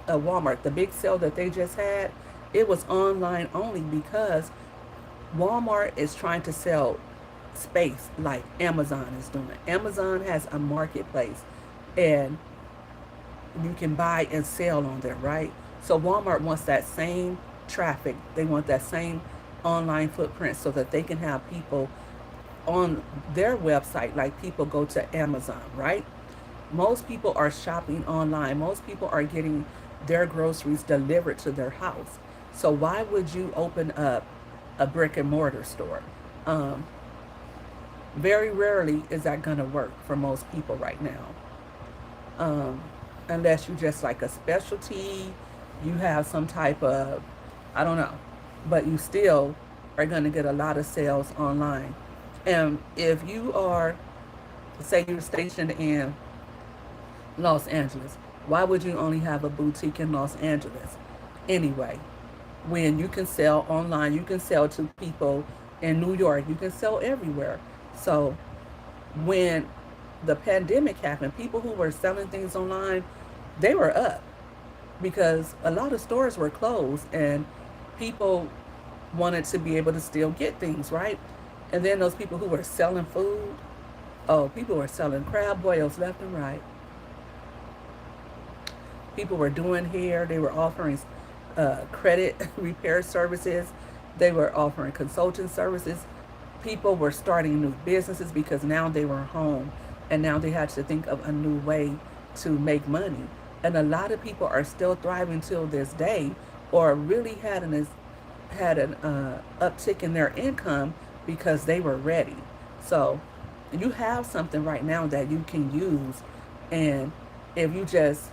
a Walmart, the big sale that they just had, it was online only because Walmart is trying to sell space like Amazon is doing. Amazon has a marketplace and you can buy and sell on there, right? So Walmart wants that same traffic. They want that same online footprint so that they can have people on their website like people go to Amazon, right? Most people are shopping online. Most people are getting their groceries delivered to their house. So why would you open up a brick and mortar store? Um, Very rarely is that going to work for most people right now. Um, Unless you just like a specialty, you have some type of, I don't know, but you still are going to get a lot of sales online. And if you are, say you're stationed in Los Angeles, why would you only have a boutique in Los Angeles anyway? When you can sell online, you can sell to people in New York, you can sell everywhere. So when the pandemic happened, people who were selling things online, they were up because a lot of stores were closed and people wanted to be able to still get things, right? And then those people who were selling food, oh, people were selling crab boils left and right. People were doing hair. They were offering credit repair services. They were offering consulting services. People were starting new businesses because now they were home and now they had to think of a new way to make money. And a lot of people are still thriving till this day or really had an uptick in their income because they were ready. So you have something right now that you can use. And if you just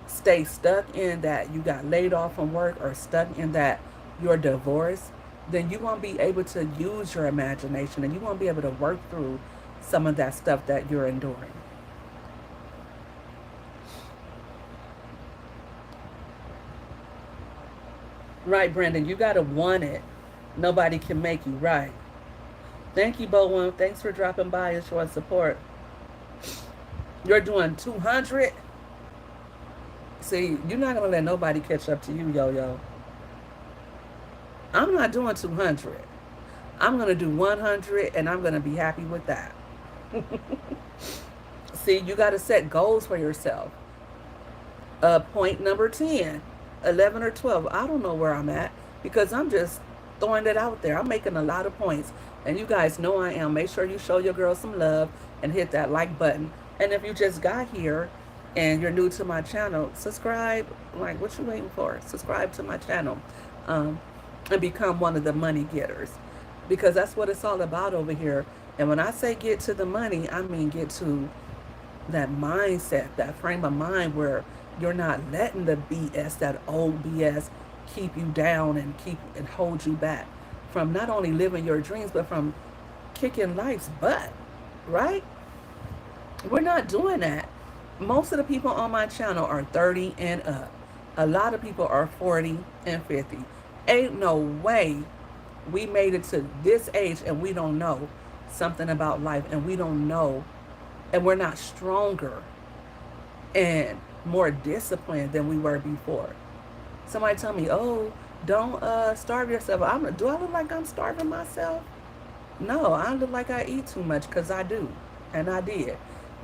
stay stuck in that you got laid off from work or stuck in that you're divorced, then you won't be able to use your imagination and you won't be able to work through some of that stuff that you're enduring. Right, Brandon, you got to want it. Nobody can make you right. Thank you, Bowen. Thanks for dropping by and showing support. You're doing 200. See, you're not going to let nobody catch up to you, yo yo. I'm not doing 200. I'm going to do 100 and I'm going to be happy with that. See, you got to set goals for yourself. Point number 10, 11 or 12. I don't know where I'm at because I'm just throwing it out there. I'm making a lot of points. And you guys know I am. Make sure you show your girl some love and hit that like button. And if you just got here and you're new to my channel, subscribe. Like, what you waiting for? Subscribe to my channel um, and become one of the money getters because that's what it's all about over here. And when I say get to the money, I mean get to that mindset, that frame of mind where you're not letting the BS, that old BS, keep you down and keep and hold you back from not only living your dreams but from kicking life's butt, right? We're not doing that. Most of the people on my channel are 30 and up. A lot of people are 40 and 50. Ain't no way we made it to this age and we don't know something about life, and we don't know, and we're not stronger and more disciplined than we were before. Somebody tell me, "Oh, don't starve yourself." Do I look like I'm starving myself? No, I look like I eat too much because I do, and I did.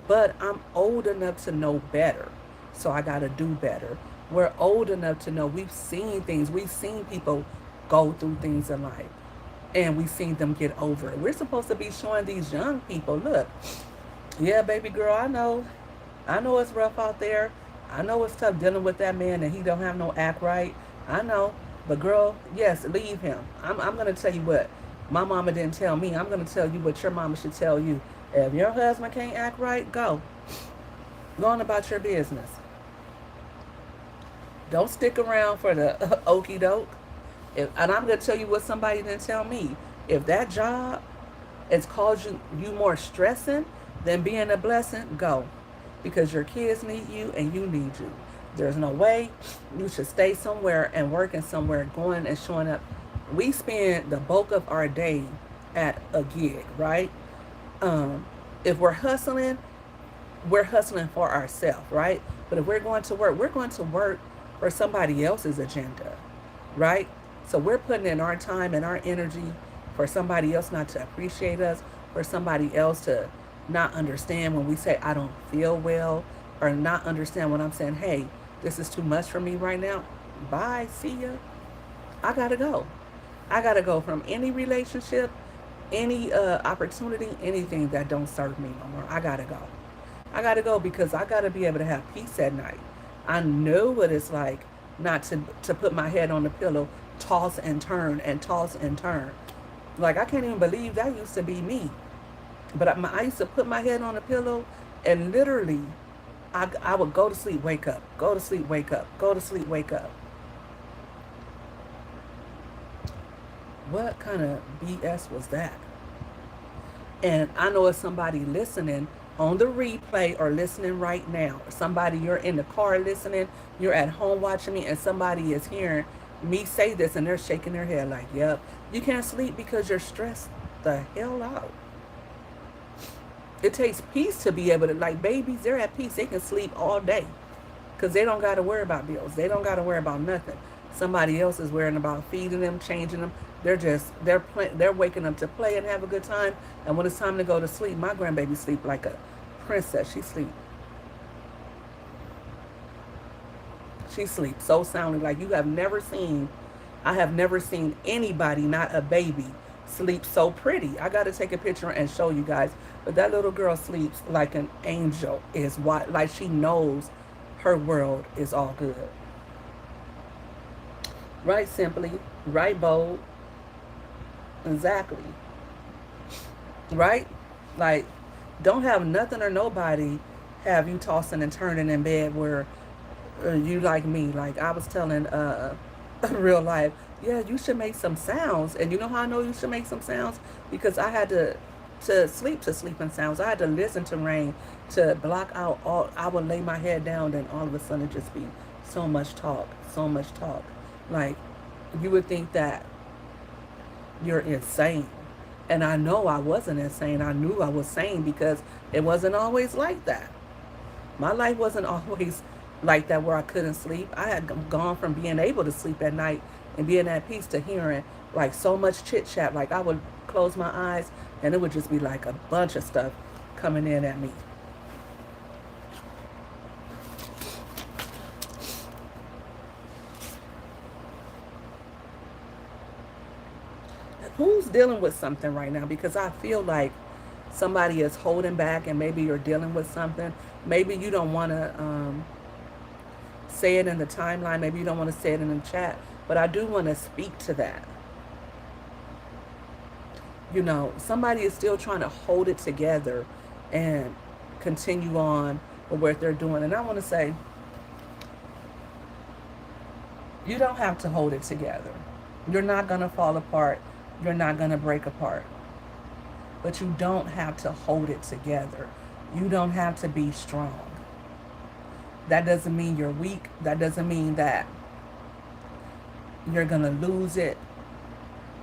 But I'm old enough to know better, so I got to do better. We're old enough to know we've seen things. We've seen people go through things in life, and we've seen them get over it. We're supposed to be showing these young people, look, yeah, baby girl, I know it's rough out there. I know it's tough dealing with that man and he don't have no act right. I know. But girl, yes, leave him. I'm going to tell you what my mama didn't tell me. I'm going to tell you what your mama should tell you. If your husband can't act right, go. Go on about your business. Don't stick around for the okey doke. And I'm going to tell you what somebody didn't tell me. If that job has caused you more stressing than being a blessing, go. Because your kids need you and you need you. There's no way you should stay somewhere and working somewhere, going and showing up. We spend the bulk of our day at a gig, right? If we're hustling for ourselves, right? But if we're going to work for somebody else's agenda, right? So we're putting in our time and our energy for somebody else not to appreciate us, for somebody else to not understand when we say, I don't feel well, or not understand when I'm saying, hey, this is too much for me right now. Bye, see ya. I gotta go. I gotta go from any relationship, any opportunity, anything that don't serve me no more. I gotta go. I gotta go because I gotta be able to have peace at night. I know what it's like not to put my head on the pillow, toss and turn and toss and turn. Like I can't even believe that used to be me. But I used to put my head on the pillow and literally I would go to sleep, wake up, go to sleep, wake up, go to sleep, wake up. What kind of BS was that? And I know if somebody listening on the replay or listening right now, somebody you're in the car listening, you're at home watching me, and somebody is hearing me say this and they're shaking their head like, yep, you can't sleep because you're stressed the hell out. It takes peace to be able to, like babies, they're at peace. They can sleep all day because they don't got to worry about bills. They don't got to worry about nothing. Somebody else is worrying about feeding them, changing them. They're waking up to play and have a good time. And when it's time to go to sleep, my grandbaby sleep like a princess. She sleeps so soundly like you have never seen. I have never seen anybody, not a baby, sleep so pretty. I got to take a picture and show you guys. But that little girl sleeps like an angel. Is what, like she knows her world is all good. Right, simply. Right, bold. Exactly. Right? Like, don't have nothing or nobody have you tossing and turning in bed where you like me. Like I was telling real life, yeah, you should make some sounds. And you know how I know you should make some sounds? Because I had to sleep to sleeping sounds. I had to listen to rain to block out all. I would lay my head down and all of a sudden just be so much talk, so much talk. Like you would think that you're insane. And I know I wasn't insane. I knew I was sane because it wasn't always like that. My life wasn't always like that where I couldn't sleep. I had gone from being able to sleep at night and being at peace to hearing like so much chit chat. Like I would close my eyes and it would just be like a bunch of stuff coming in at me. Who's dealing with something right now? Because I feel like somebody is holding back and maybe you're dealing with something. Maybe you don't want to say it in the timeline. Maybe you don't want to say it in the chat. But I do want to speak to that. You know, somebody is still trying to hold it together and continue on with what they're doing. And I want to say, you don't have to hold it together. You're not going to fall apart. You're not going to break apart. But you don't have to hold it together. You don't have to be strong. That doesn't mean you're weak. That doesn't mean that you're going to lose it.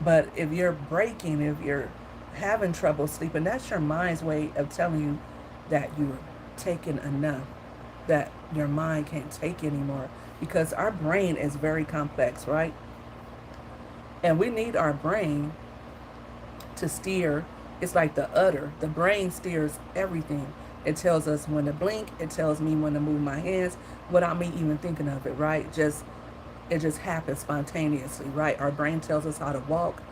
But if you're breaking, if you're having trouble sleeping, that's your mind's way of telling you that you're taking enough, that your mind can't take anymore. Because our brain is very complex, right? And we need our brain to steer. It's like the udder. The brain steers everything. It tells us when to blink. It tells me when to move my hands without me even thinking of it, right? It just happens spontaneously, right? Our brain tells us how to walk.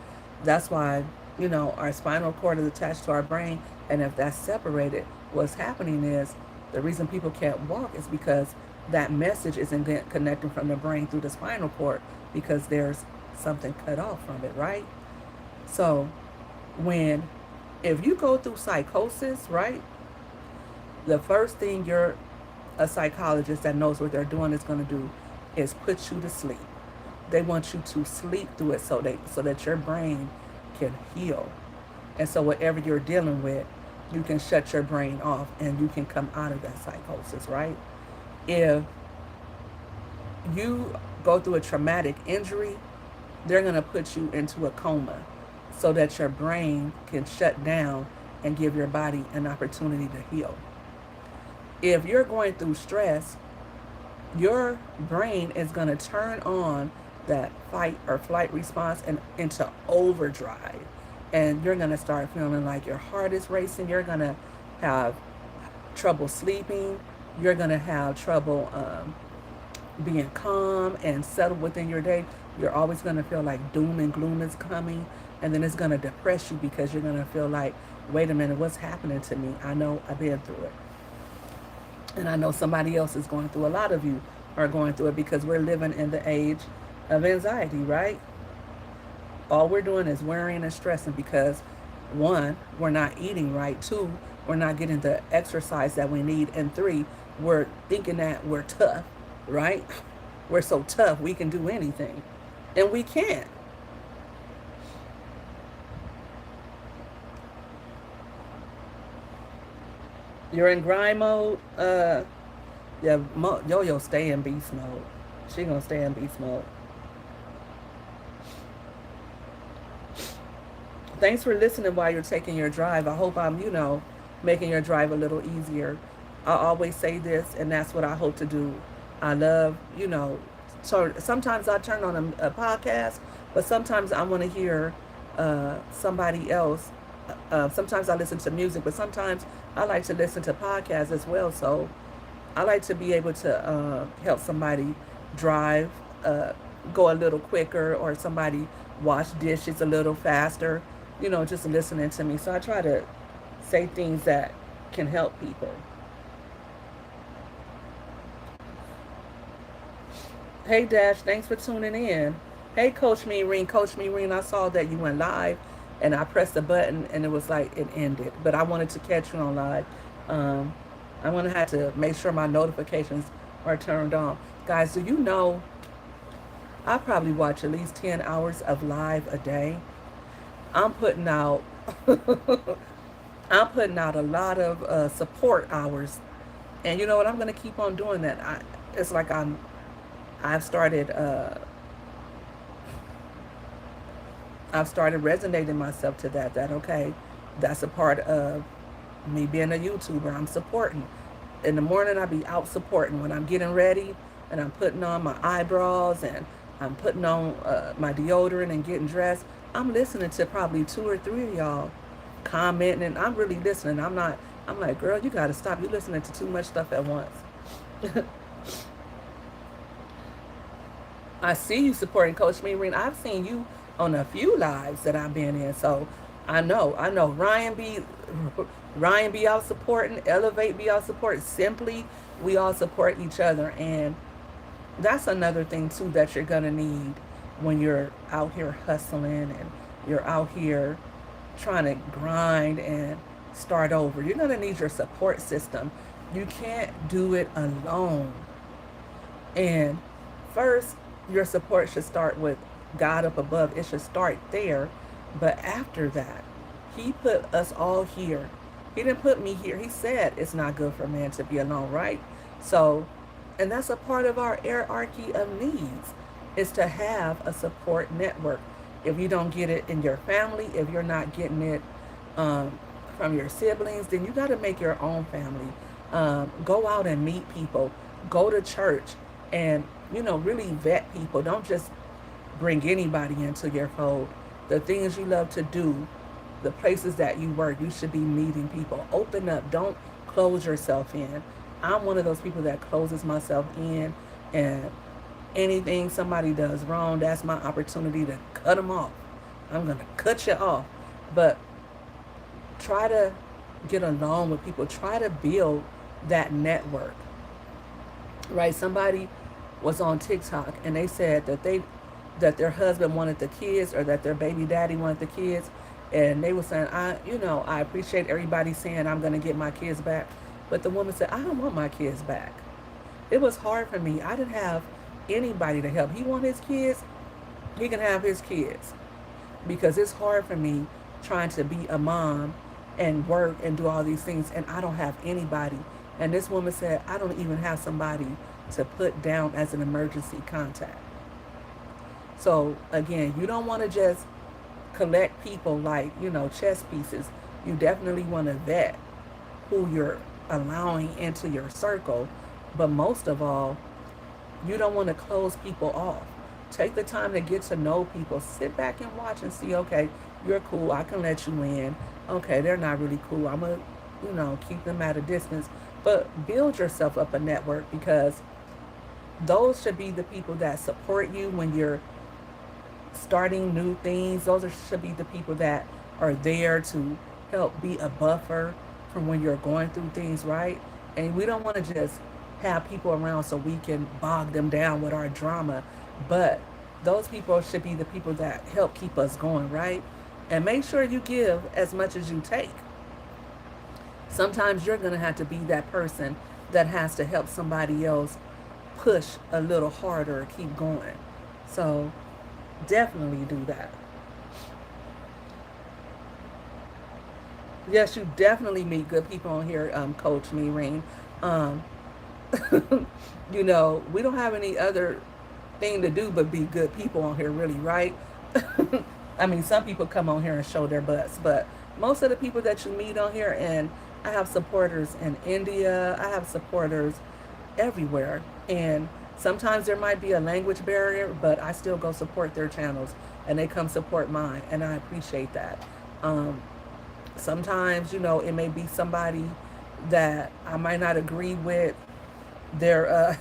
That's why, our spinal cord is attached to our brain. And if that's separated, what's happening is the reason people can't walk is because that message isn't connecting from the brain through the spinal cord because there's something cut off from it, right? So when if you go through psychosis, right, the first thing a psychologist that knows what they're doing is going to do is put you to sleep. They want you to sleep through it so that your brain can heal. And so whatever you're dealing with, you can shut your brain off and you can come out of that psychosis, right? If you go through a traumatic injury, they're going to put you into a coma so that your brain can shut down and give your body an opportunity to heal. If you're going through stress, your brain is going to turn on that fight or flight response and into overdrive. And you're going to start feeling like your heart is racing. You're going to have trouble sleeping. You're going to have trouble being calm and settled within your day. You're always going to feel like doom and gloom is coming. And then it's going to depress you because you're going to feel like, wait a minute, what's happening to me? I know I've been through it. And I know somebody else is going through. A lot of you are going through it because we're living in the age of anxiety, right? All we're doing is worrying and stressing because, one, we're not eating right. Two, we're not getting the exercise that we need. And three, we're thinking that we're tough, right? We're so tough, we can do anything. And we can't. You're in grind mode. Yeah, Yo-Yo stay in beast mode. She gonna stay in beast mode. Thanks for listening while you're taking your drive. I hope I'm, making your drive a little easier. I always say this, and that's what I hope to do. I love, so sometimes I turn on a podcast, but sometimes I want to hear somebody else. Sometimes I listen to music, but sometimes I like to listen to podcasts as well. So I like to be able to help somebody drive, go a little quicker, or somebody wash dishes a little faster, just listening to me. So I try to say things that can help people. Hey Dash, thanks for tuning in. Hey Coach Mean Coach Mean, I saw that you went live and I pressed the button and it was like it ended. But I wanted to catch you on live. Um, I'm gonna have to make sure my notifications are turned on. Guys, do you know I probably watch at least 10 hours of live a day? I'm putting out I'm putting out a lot of support hours. And you know what? I'm gonna keep on doing that. It's like I've started I've started resonating myself to that okay, that's a part of me being a YouTuber. I'm supporting. In the morning I be out supporting when I'm getting ready and I'm putting on my eyebrows and I'm putting on my deodorant and getting dressed. I'm listening to probably two or three of y'all commenting and I'm really listening. I'm like, girl, you gotta stop. You're listening to too much stuff at once. I see you supporting Coach Mean. I've seen you on a few lives that I've been in. So I know Ryan be out supporting, Elevate be out supporting, Simply we all support each other. And that's another thing too that you're gonna need when you're out here hustling and you're out here trying to grind and start over. You're gonna need your support system. You can't do it alone. And first, your support should start with God up above. It should start there. But after that, He put us all here. He didn't put me here. He said it's not good for man to be alone, right? So And that's a part of our hierarchy of needs, is to have a support network. If you don't get it in your family, if you're not getting it um, from your siblings, then you got to make your own family. Go out and meet people. Go to church and, really vet people. Don't just bring anybody into your fold. The things you love to do, the places that you work, you should be meeting people. Open up. Don't close yourself in. I'm one of those people that closes myself in, and anything somebody does wrong, that's my opportunity to cut them off. I'm going to cut you off. But try to get along with people. Try to build that network, right? Somebody was on TikTok and they said that their husband wanted the kids, or that their baby daddy wanted the kids, and they were saying, I appreciate everybody saying I'm going to get my kids back, but the woman said, I don't want my kids back. It was hard for me. I didn't have anybody to help. He want his kids, he can have his kids, because it's hard for me trying to be a mom and work and do all these things, and I don't have anybody. And this woman said, I don't even have somebody to put down as an emergency contact. So again, you don't want to just collect people like, chess pieces. You definitely want to vet who you're allowing into your circle. But most of all, you don't want to close people off. Take the time to get to know people. Sit back and watch and see, okay, you're cool. I can let you in. Okay, they're not really cool. I'm going to, keep them at a distance. But build yourself up a network, because those should be the people that support you when you're starting new things. Should be the people that are there to help be a buffer from when you're going through things, right? And we don't want to just have people around so we can bog them down with our drama, but those people should be the people that help keep us going, right? And make sure you give as much as you take. Sometimes you're going to have to be that person that has to help somebody else push a little harder, keep going. So definitely do that. Yes, you definitely meet good people on here, Coach Meereen. Um, we don't have any other thing to do but be good people on here, really, right? I mean, some people come on here and show their butts, but most of the people that you meet on here, and I have supporters in India, I have supporters everywhere, and sometimes there might be a language barrier, but I still go support their channels, and they come support mine, and I appreciate that. Um, Sometimes, it may be somebody that I might not agree with their,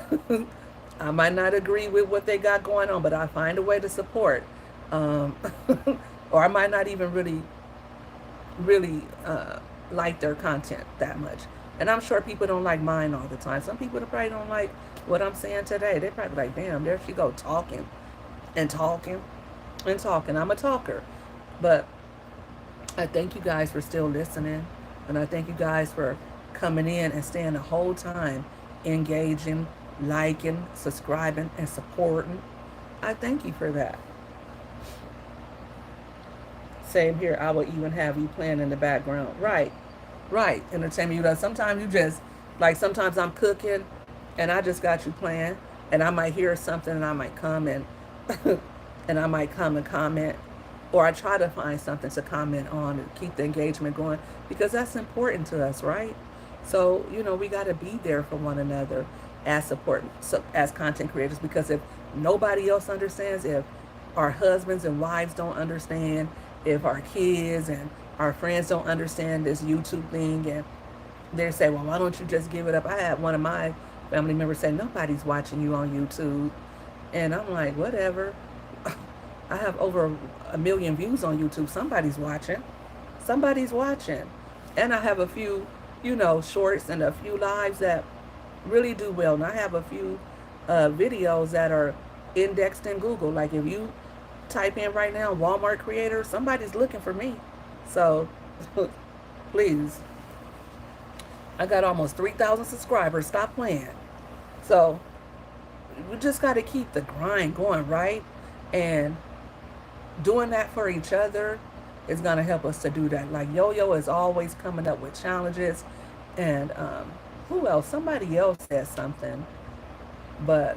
I might not agree with what they got going on, but I find a way to support. Um, or I might not even really like their content that much. And I'm sure people don't like mine all the time. Some people probably don't like what I'm saying today. They probably like, damn, there she go talking and talking and talking. I'm a talker. But I thank you guys for still listening. And I thank you guys for coming in and staying the whole time, engaging, liking, subscribing, and supporting. I thank you for that. Same here. I will even have you playing in the background. Right. Right. Entertainment. Sometimes you just, like, sometimes I'm cooking and I just got you playing, and I might hear something and I might come and, and I might come and comment, or I try to find something to comment on and keep the engagement going, because that's important to us, right? So, we got to be there for one another as support, so, as content creators, because if nobody else understands, if our husbands and wives don't understand, if our kids and our friends don't understand this YouTube thing, and they say, well, why don't you just give it up? I had one of my family members say, nobody's watching you on YouTube. And I'm like, whatever. I have over 1 million views on YouTube. Somebody's watching. Somebody's watching. And I have a few, shorts and a few lives that really do well. And I have a few videos that are indexed in Google. Like if you type in right now Walmart creator, somebody's looking for me. So please, I got almost 3,000 subscribers. Stop playing. So we just got to keep the grind going, right? And doing that for each other is going to help us to do that. Like Yo-Yo is always coming up with challenges. And who else? Somebody else said something. But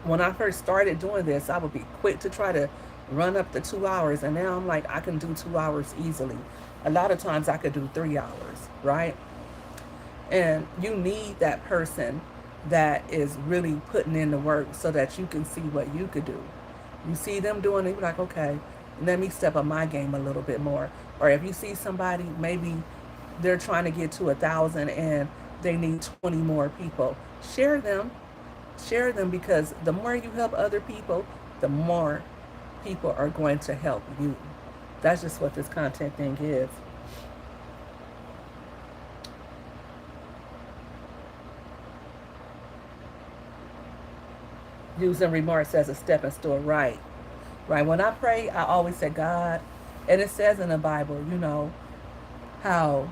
when I first started doing this, I would be quick to try to run up to 2 hours. And now I'm like, I can do 2 hours easily. A lot of times I could do 3 hours, right? And you need that person that is really putting in the work so that you can see what you could do. You see them doing it, you're like, okay, let me step up my game a little bit more. Or if you see somebody, maybe they're trying to get to 1,000 and they need 20 more people, share them. Share them, because the more you help other people, the more people are going to help you. That's just what this content thing is. Using remarks as a stepping stone, right? Right. When I pray, I always say, God, and it says in the Bible, how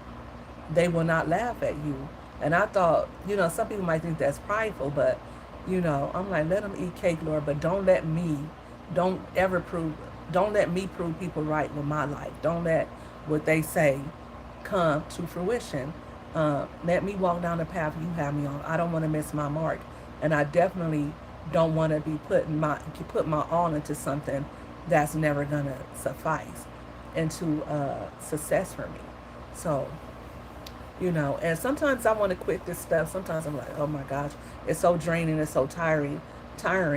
they will not laugh at you. And I thought, some people might think that's prideful, but, I'm like, let them eat cake, Lord, but don't ever prove, don't let me prove people right with my life. Don't let what they say come to fruition. Let me walk down the path you have me on. I don't want to miss my mark. And I definitely don't want to be put my all into something that's never gonna suffice into success for me. So, and sometimes I want to quit this stuff. Sometimes I'm like, oh my gosh, it's so draining, it's so tiring,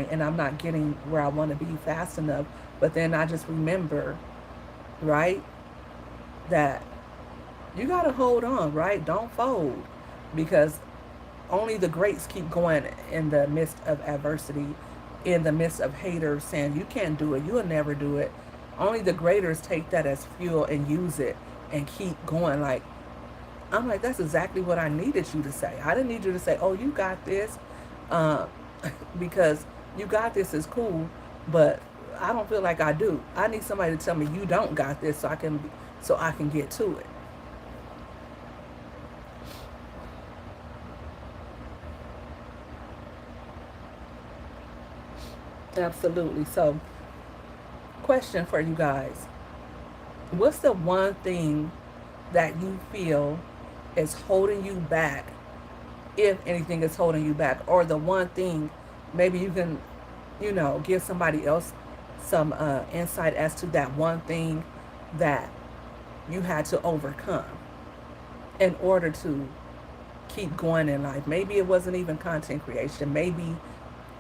and I'm not getting where I want to be fast enough. But then I just remember, right, that you got to hold on, right? Don't fold, because only the greats keep going in the midst of adversity, in the midst of haters saying you can't do it, you'll never do it. Only the greaters take that as fuel and use it and keep going. Like, I'm like, that's exactly what I needed you to say. I didn't need you to say, oh, you got this, uh, because you got this is cool, but I don't feel like I do. I need somebody to tell me you don't got this, so I can get to it. Absolutely. So, question for you guys: what's the one thing that you feel is holding you back, if anything is holding you back, or the one thing maybe you can, give somebody else some insight as to that one thing that you had to overcome in order to keep going in life. Maybe it wasn't even content creation. Maybe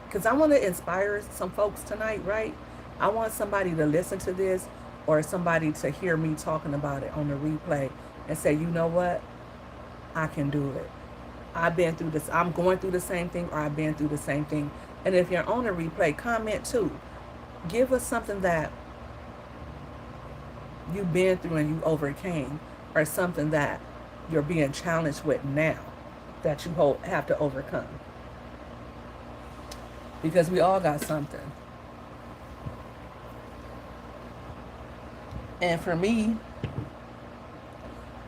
because I want to inspire some folks tonight, right? I want somebody to listen to this, or somebody to hear me talking about it on the replay and say, you know what? I can do it. I've been through this. I'm going through the same thing, or I've been through the same thing. And if you're on a replay, comment too. Give us something that you've been through and you overcame, or something that you're being challenged with now that you have to overcome. Because we all got something. And for me,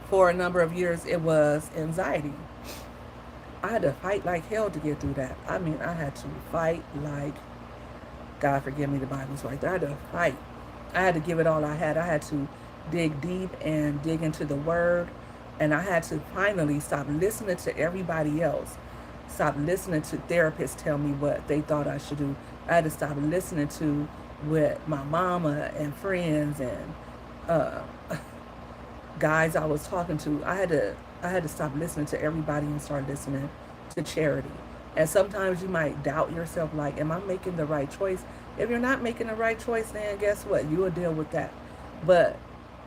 for a number of years, it was anxiety. I had to fight like hell to get through that. I mean, I had to fight like, God forgive me, the Bible's right there. I had to fight. I had to give it all I had. I had to dig deep and dig into the Word. And I had to finally stop listening to everybody else. Stop listening to therapists tell me what they thought I should do. I had to stop listening to what my mama and friends and uh, guys I was talking to. I had to stop listening to everybody and start listening to charity. And sometimes you might doubt yourself, like, am I making the right choice? If you're not making the right choice, then guess what? You will deal with that. But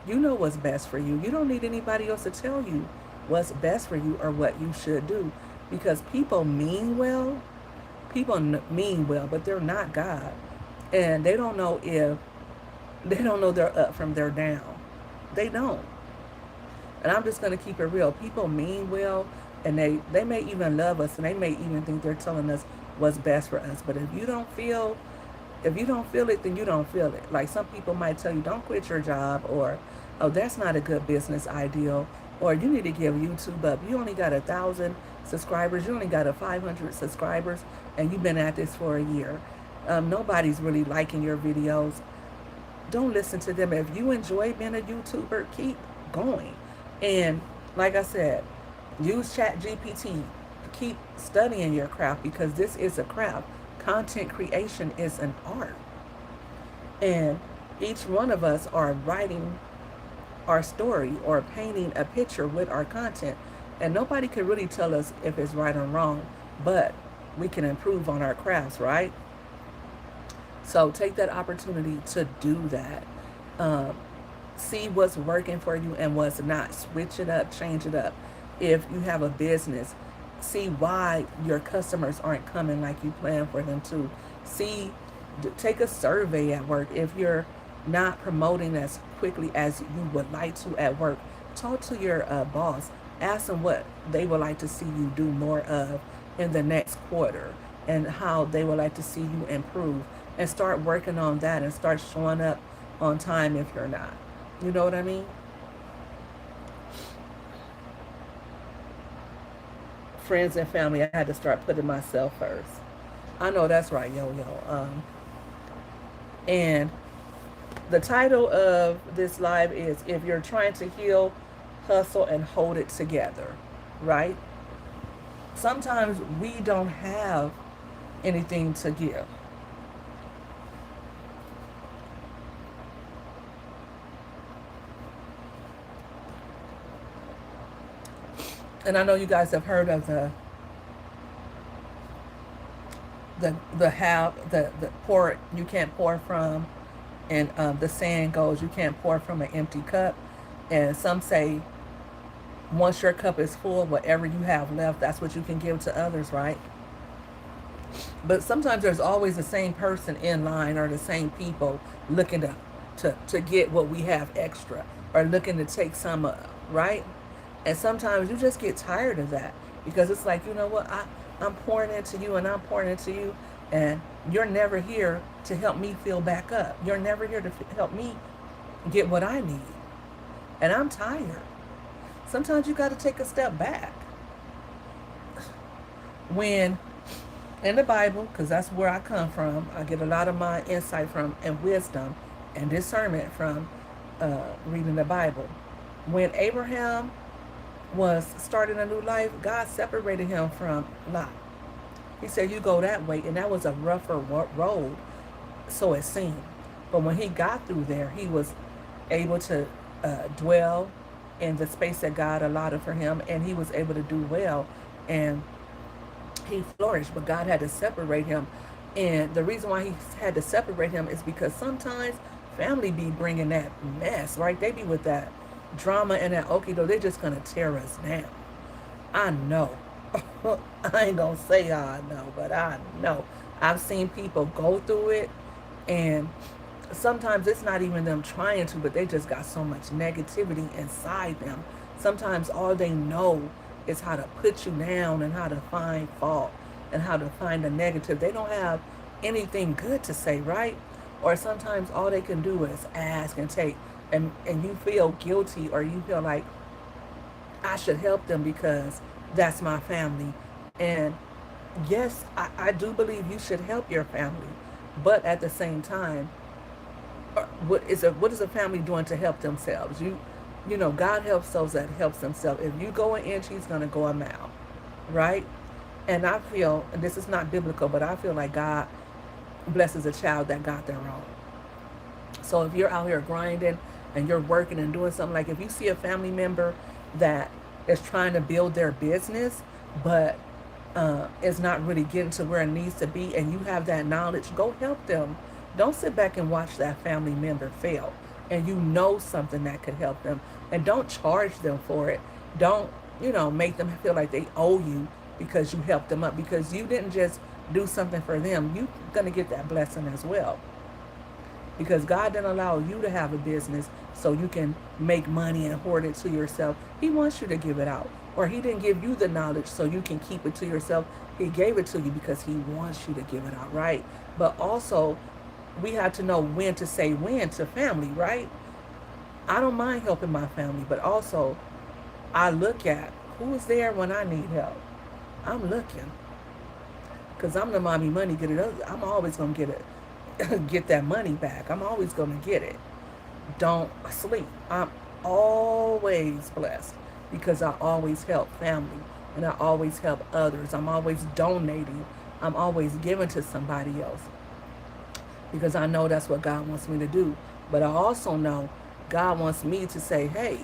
you know what's best for you. You don't need anybody else to tell you what's best for you or what you should do. Because people mean well. Mean well, but they're not God. And they don't know they're up from their down. They don't. And I'm just going to keep it real. People mean well, and they may even love us, and they may even think they're telling us what's best for us. But if you don't feel it, then you don't feel it. Like, some people might tell you, don't quit your job, or, oh, that's not a good business ideal, or you need to give YouTube up. You only got 1,000 subscribers. You only got 500 subscribers, and you've been at this for a year. Nobody's really liking your videos. Don't listen to them. If you enjoy being a YouTuber, keep going. And like I said, use Chat GPT. keep studying your craft, because this is a craft. Content creation is an art. And each one of us are writing our story or painting a picture with our content. And nobody can really tell us if it's right or wrong, but we can improve on our crafts, right? So take that opportunity to do that. Um, See what's working for you and what's not. Switch it up, change it up. If you have a business, see why your customers aren't coming like you planned for them to. See, take a survey at work. If you're not promoting as quickly as you would like to at work, talk to your boss. Ask them what they would like to see you do more of in the next quarter, and how they would like to see you improve, and start working on that, and start showing up on time if you're not. You know what I mean? Friends and family, I had to start putting myself first. I know that's right, yo, yo. And the title of this live is If You're Trying to Heal, Hustle, and Hold It Together, right? Sometimes we don't have anything to give. And I know you guys have heard of the how the pour, you can't pour from, and the saying goes, you can't pour from an empty cup. And some say, once your cup is full, whatever you have left, that's what you can give to others, right? But sometimes there's always the same person in line, or the same people looking to get what we have extra, or looking to take some of, right? And sometimes you just get tired of that, because it's like, you know what, I'm pouring into you and I'm pouring into you, and you're never here to help me fill back up. You're never here to help me get what I need. And I'm tired. Sometimes you got to take a step back. When in the Bible, because that's where I come from, I get a lot of my insight from, and wisdom and discernment from reading the Bible. When Abraham was starting a new life, God separated him from Lot. He said, you go that way. And that was a rougher road, so it seemed. But when he got through there, he was able to dwell in the space that God allotted for him, and he was able to do well, and he flourished. But God had to separate him. And the reason why he had to separate him is because sometimes family be bringing that mess, right? They be with that drama and that okie doke. They're just going to tear us down. I know. I ain't going to say I know, but I know. I've seen people go through it, and sometimes it's not even them trying to, but they just got so much negativity inside them. Sometimes all they know is how to put you down, and how to find fault, and how to find the negative. They don't have anything good to say, right? Or sometimes all they can do is ask and take, and you feel guilty, or you feel like, I should help them because that's my family. And yes, I do believe you should help your family, but at the same time, what is a family doing to help themselves? You know, God helps those that helps themselves. If you go an inch, he's gonna go a mile, right? And I feel, and this is not biblical, but I feel like God blesses a child that got their own. So if you're out here grinding and you're working and doing something, like if you see a family member that is trying to build their business, but is not really getting to where it needs to be, and you have that knowledge, go help them. Don't sit back and watch that family member fail, and you know something that could help them, and don't charge them for it. Don't, make them feel like they owe you because you helped them up, because you didn't just do something for them. You're going to get that blessing as well, because God didn't allow you to have a business so you can make money and hoard it to yourself. He wants you to give it out. Or he didn't give you the knowledge so you can keep it to yourself. He gave it to you because he wants you to give it out, right? But also, we have to know when to say when to family, right? I don't mind helping my family, but also I look at who's there when I need help. I'm looking, because I'm the mommy money getter. I'm always going to get it. Get that money back. I'm always going to get it. Don't sleep. I'm always blessed because I always help family. and I always help others. I'm always donating. I'm always giving to somebody else because I know that's what God wants me to do. But I also know God wants me to say, hey,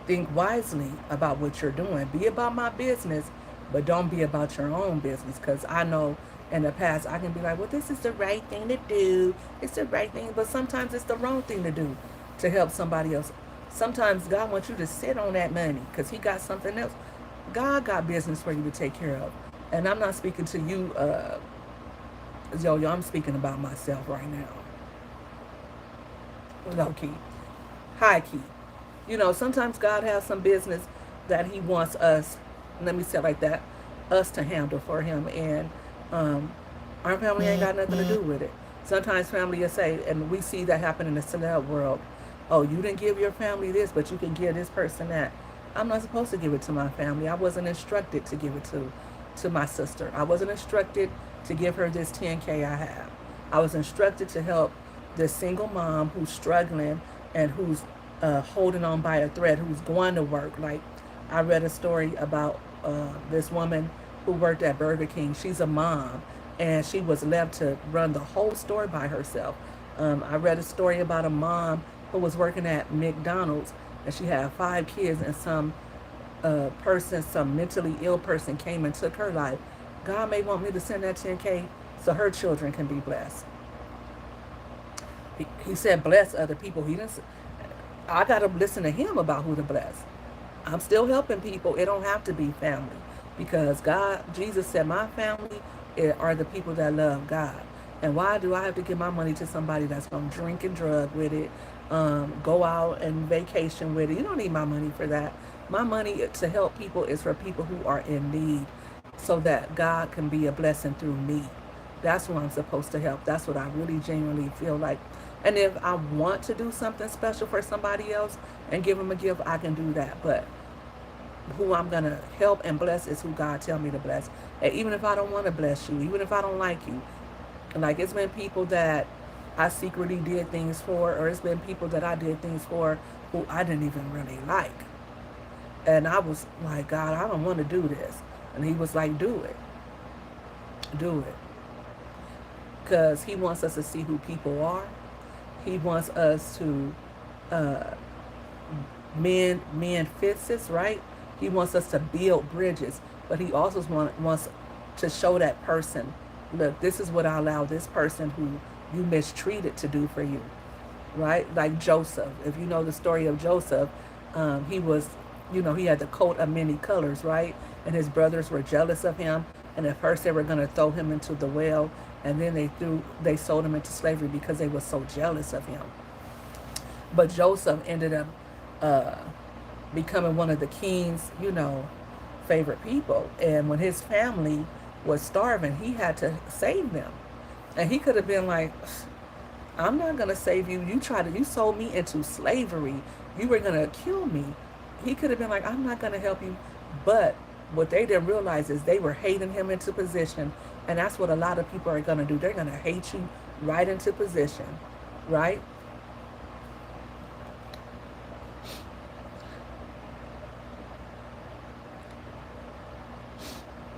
think wisely about what you're doing. Be about my business, but don't be about your own business. Because I know in the past I can be like, well, this is the right thing to do. It's the right thing. But sometimes it's the wrong thing to do to help somebody else. Sometimes God wants you to sit on that money because He got something else. God got business for you to take care of. And I'm not speaking to you, yo, I'm speaking about myself right now. Low key, high key. Sometimes God has some business that He wants us, let me say it like that, us to handle for Him. And um, our family ain't got nothing to do with it. Sometimes family will say, and we see that happen in the celeb world, oh, you didn't give your family this, but you can give this person that. I'm not supposed to give it to my family. I wasn't instructed to give it to my sister. I wasn't instructed to give her this 10K I have. I was instructed to help this single mom who's struggling and who's holding on by a thread, who's going to work. Like, I read a story about this woman who worked at Burger King. She's a mom, and she was left to run the whole store by herself. I read a story about a mom who was working at McDonald's, and she had 5 kids, and some mentally ill person came and took her life. God may want me to send that 10K so her children can be blessed. He said bless other people. He didn't. I got to listen to Him about who to bless. I'm still helping people. It don't have to be family, because Jesus said, my family are the people that love God. And why do I have to give my money to somebody that's going to drink and drug with it, go out and vacation with it? You don't need my money for that. My money to help people is for people who are in need, so that God can be a blessing through me. That's who I'm supposed to help. That's what I really genuinely feel like. And if I want to do something special for somebody else and give them a gift, I can do that. But who I'm going to help and bless is who God tell me to bless. And even if I don't want to bless you, even if I don't like you, like, it's been people that I secretly did things for, or it's been people that I did things for who I didn't even really like. And I was like, God, I don't want to do this. And He was like, do it. Do it. Because He wants us to see who people are. He wants us to uh, mend fences, right? He wants us to build bridges. But He also wants to show that person, look, this is what I allow this person who you mistreated to do for you, right? Like Joseph. If you know the story of Joseph, he was, he had the coat of many colors, right? And his brothers were jealous of him. And at first they were going to throw him into the well, and then they sold him into slavery because they were so jealous of him. But Joseph ended up uh, becoming one of the king's, favorite people. And when his family was starving, he had to save them. And he could have been like, I'm not going to save you. You sold me into slavery. You were going to kill me. He could have been like, I'm not going to help you. But what they didn't realize is they were hating him into position. And that's what a lot of people are going to do. They're going to hate you right into position, right?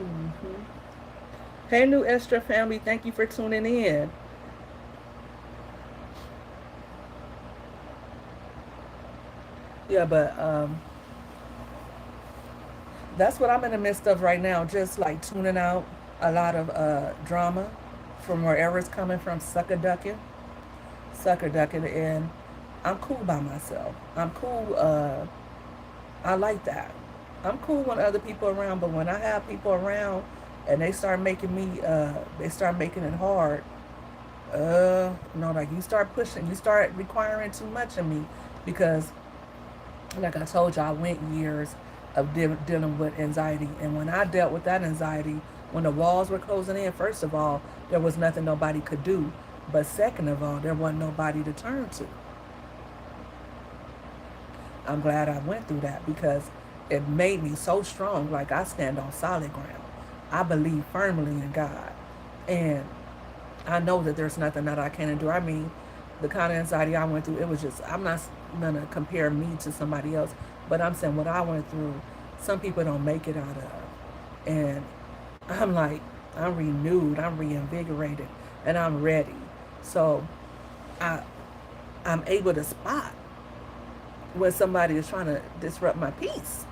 Mm-hmm. Hey, New Extra family, thank you for tuning in. Yeah, but that's what I'm in the midst of right now. Just like tuning out a lot of drama from wherever it's coming from, sucker ducking, and I'm cool by myself. I'm cool. I like that. I'm cool when other people are around, but when I have people around and they start making it hard. Like, you start pushing, you start requiring too much of me, because like I told you, I went years of dealing with anxiety. And when I dealt with that anxiety, when the walls were closing in, first of all, there was nothing nobody could do. But second of all, there wasn't nobody to turn to. I'm glad I went through that, because it made me so strong. Like, I stand on solid ground. I believe firmly in God. And I know that there's nothing that I can endure. I mean, the kind of anxiety I went through, it was just, I'm not going to compare me to somebody else, but I'm saying what I went through, some people don't make it out of. And I'm like, I'm renewed, I'm reinvigorated, and I'm ready. So I, I'm able to spot when somebody is trying to disrupt my peace.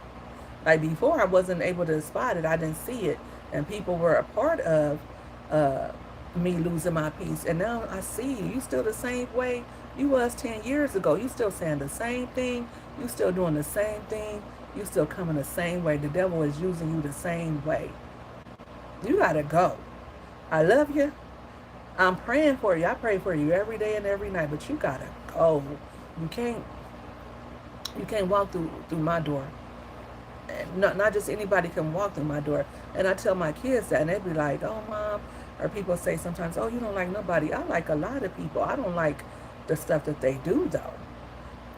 Like before, I wasn't able to spot it. I didn't see it, and people were a part of uh, me losing my peace. And now I see you. You still the same way you was 10 years ago. You still saying the same thing. You still doing the same thing. You still coming the same way. The devil is using you the same way. You gotta go. I love you. I'm praying for you. I pray for you every day and every night. But you gotta go. You can't. You can't walk through my door. Not just anybody can walk through my door. And I tell my kids that, and they be like, "Oh, mom," or people say sometimes, "Oh, you don't like nobody." I like a lot of people. I don't like the stuff that they do though.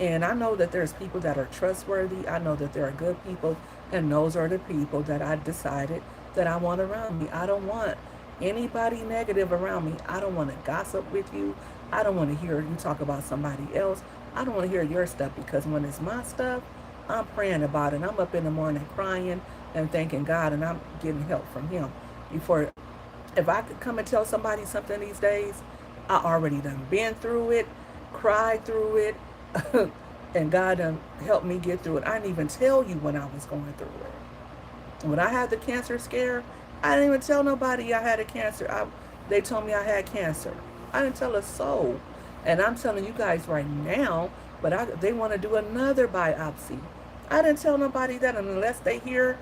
And I know that there's people that are trustworthy. I know that there are good people, and those are the people that I decided that I want around me. I don't want anybody negative around me. I don't want to gossip with you. I don't want to hear you talk about somebody else. I don't want to hear your stuff, because when it's my stuff, I'm praying about it. I'm up in the morning crying and thanking God, and I'm getting help from Him. Before, if I could come and tell somebody something these days, I already done been through it, cried through it, and God done helped me get through it. I didn't even tell you when I was going through it. When I had the cancer scare, I didn't even tell nobody I had a cancer. They told me I had cancer. I didn't tell a soul. And I'm telling you guys right now, but they want to do another biopsy. I didn't tell nobody that, and unless they hear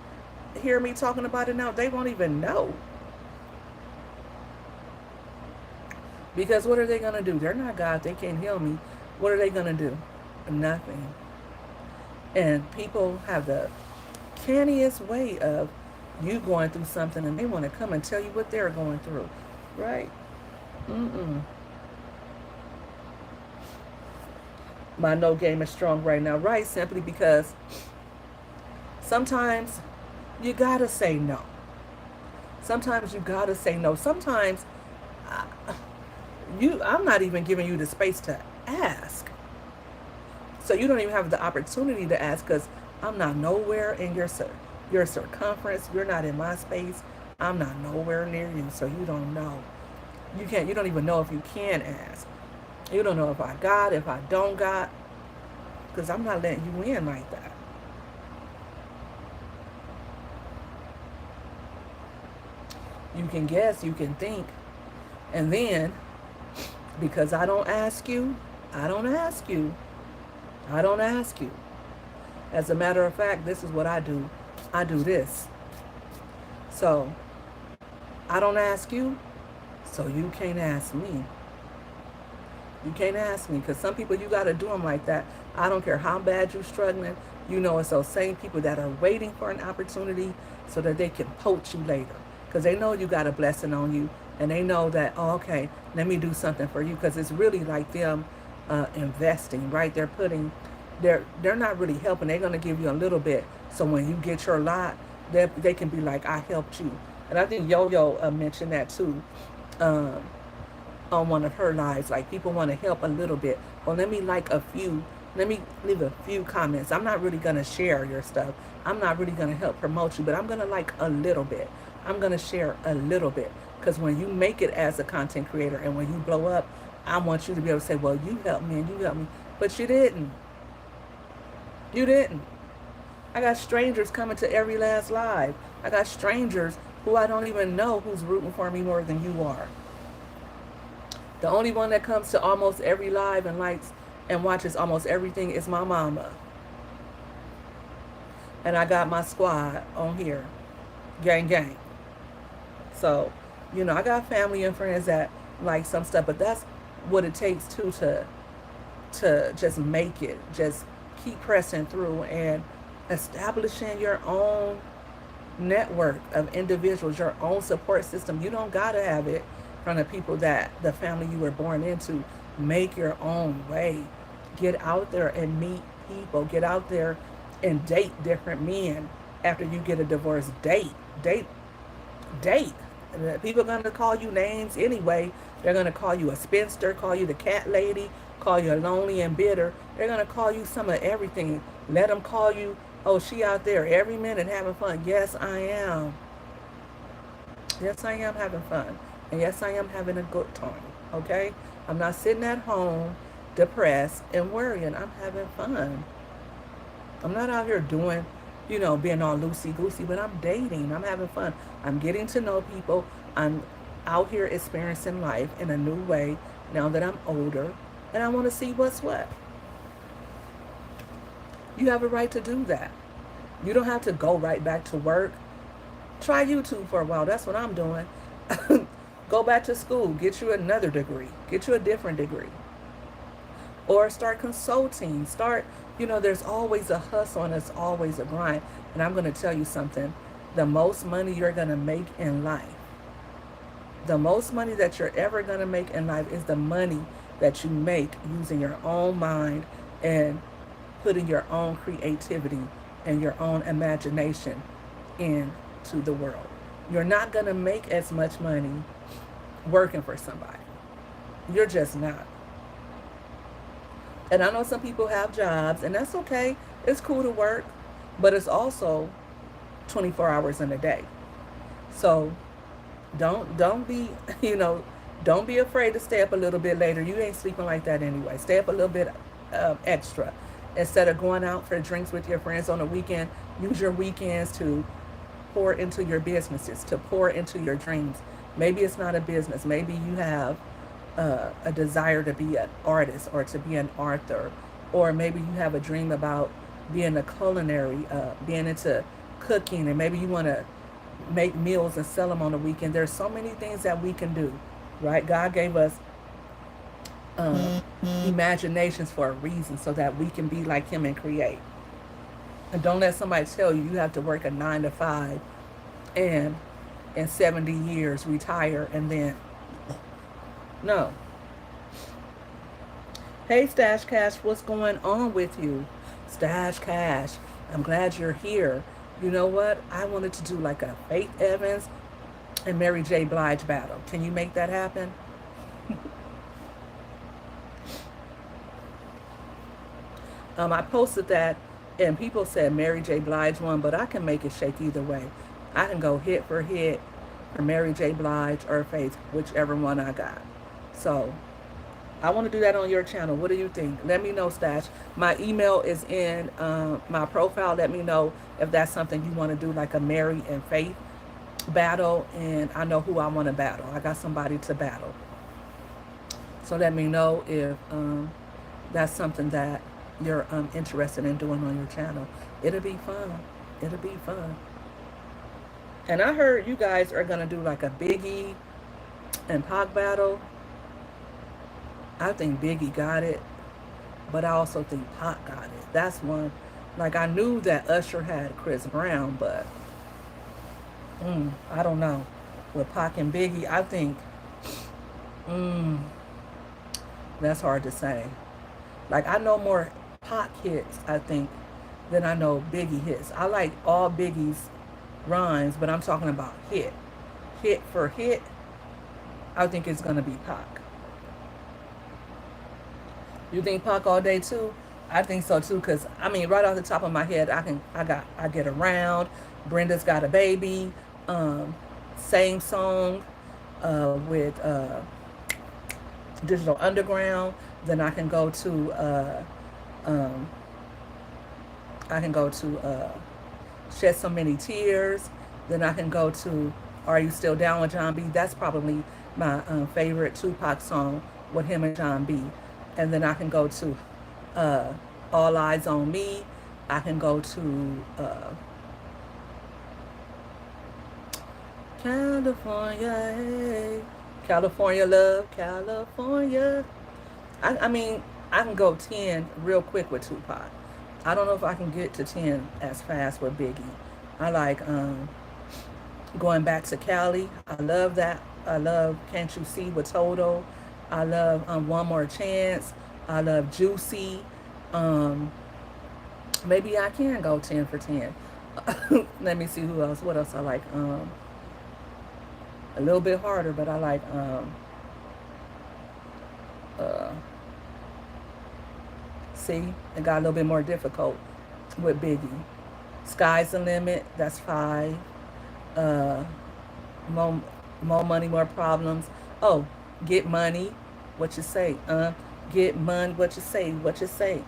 me talking about it now, they won't even know. Because what are they going to do? They're not God. They can't heal me. What are they going to do? Nothing. And people have the canniest way of you going through something, and they want to come and tell you what they're going through. Right? Mm-mm. My no game is strong right now. Right? Simply because sometimes you got to say no. Sometimes you got to say no. Sometimes I'm not even giving you the space to ask. So you don't even have the opportunity to ask, because I'm not nowhere in your circumference. You're not in my space. I'm not nowhere near you, so you don't know. You don't even know if you can ask. You don't know if I got, if I don't got, because I'm not letting you in like that. You can guess, you can think, and then because I don't ask you, I don't ask you. I don't ask you. As a matter of fact, this is what I do. I do this. So I don't ask you, so you can't ask me. You can't ask me, because some people, you got to do them like that. I don't care how bad you're struggling. You know, it's those same people that are waiting for an opportunity so that they can poach you later, because they know you got a blessing on you, and they know that, oh, okay, let me do something for you, because it's really like them investing, right? They're not really helping. They're going to give you a little bit, so when you get your lot, they can be like, I helped you. And I think Yo-Yo mentioned that too. Um, on one of her lives. Like, people want to help a little bit. Well, let me leave a few comments. I'm not really going to share your stuff. I'm not really going to help promote you, but I'm going to like a little bit. I'm going to share a little bit. Because when you make it as a content creator and when you blow up, I want you to be able to say, well, you helped me and you helped me. But you didn't. You didn't. I got strangers coming to every last live. I got strangers who I don't even know who's rooting for me more than you are. The only one that comes to almost every live and likes and watches almost everything is my mama. And I got my squad on here. Gang, gang. So, I got family and friends that like some stuff, but that's what it takes too to just make it. Just keep pressing through and establishing your own network of individuals, your own support system. You don't gotta have it from the people that the family you were born into. Make your own way. Get out there and meet people. Get out there and date different men after you get a divorce. Date. People are going to call you names anyway. They're going to call you a spinster, call you the cat lady, call you lonely and bitter. They're going to call you some of everything. Let them call you Oh, she out there every minute having fun. Yes, I am. Yes, I am having fun. And yes, I am having a good time. Okay? I'm not sitting at home depressed and worrying. I'm having fun. I'm not out here doing, being all loosey goosey, but I'm dating. I'm having fun. I'm getting to know people. I'm out here experiencing life in a new way now that I'm older. And I want to see what's what. You have a right to do that. You don't have to go right back to work. Try YouTube for a while. That's what I'm doing. Go back to school. Get you another degree. Get you a different degree. Or start consulting. There's always a hustle and there's always a grind. And I'm going to tell you something. The most money you're going to make in life, the most money that you're ever going to make in life is the money that you make using your own mind and putting your own creativity and your own imagination into the world. You're not going to make as much money working for somebody. You're just not. And I know some people have jobs, and that's okay. It's cool to work, but it's also 24 hours in a day. So don't be, don't be afraid to stay up a little bit later. You ain't sleeping like that anyway. Stay up a little bit extra. Instead of going out for drinks with your friends on the weekend, use your weekends to pour into your businesses, to pour into your dreams. Maybe it's not a business. Maybe you have a desire to be an artist or to be an author, or maybe you have a dream about being a culinary, being into cooking, and maybe you want to make meals and sell them on the weekend. There's so many things that we can do, right? God gave us imaginations for a reason so that we can be like Him and create. And don't let somebody tell you have to work a 9 to 5 and in 70 years retire and then no. Hey, Stash Cash, what's going on with you? Stash Cash, I'm glad you're here. You know what? I wanted to do like a Faith Evans and Mary J. Blige battle. Can you make that happen? I posted that and people said Mary J. Blige won, but I can make it shake either way. I can go hit for hit for Mary J. Blige or Faith, whichever one I got. So I want to do that on your channel. What do you think? Let me know, Stash. My email is in my profile. Let me know if that's something you want to do, like a Mary and Faith battle. And I know who I want to battle. I got somebody to battle. So let me know if that's something that you're interested in doing on your channel. It'll be fun. It'll be fun. And I heard you guys are going to do like a Biggie and Pac battle. I think Biggie got it, but I also think Pac got it. That's one. Like, I knew that Usher had Chris Brown, but I don't know. With Pac and Biggie, I think that's hard to say. Like, I know more Pac hits, I think, than I know Biggie hits. I like all Biggie's rhymes, but I'm talking about hit. Hit for hit, I think it's going to be Pac. You think Pac all day too? I think so too, cause I mean, right off the top of my head, I get around. Brenda's got a baby. Same song with Digital Underground. Then I can go to Shed So Many Tears. Then I can go to Are You Still Down with John B? That's probably my favorite Tupac song with him and John B. And then I can go to All Eyes on Me. I can go to California, hey. California Love, California. I mean, I can go 10 real quick with Tupac. I don't know if I can get to 10 as fast with Biggie. I like Going Back to Cali. I love that. I love Can't You See with Toto. I love One More Chance. I love Juicy. Maybe I can go 10 for 10. Let me see who else. What else I like? A little bit harder, but I like see, it got a little bit more difficult with Biggie. Sky's the limit. That's five. Uh, more, more money, more problems. Oh, get money. What you say? Get money. What you say? What you say?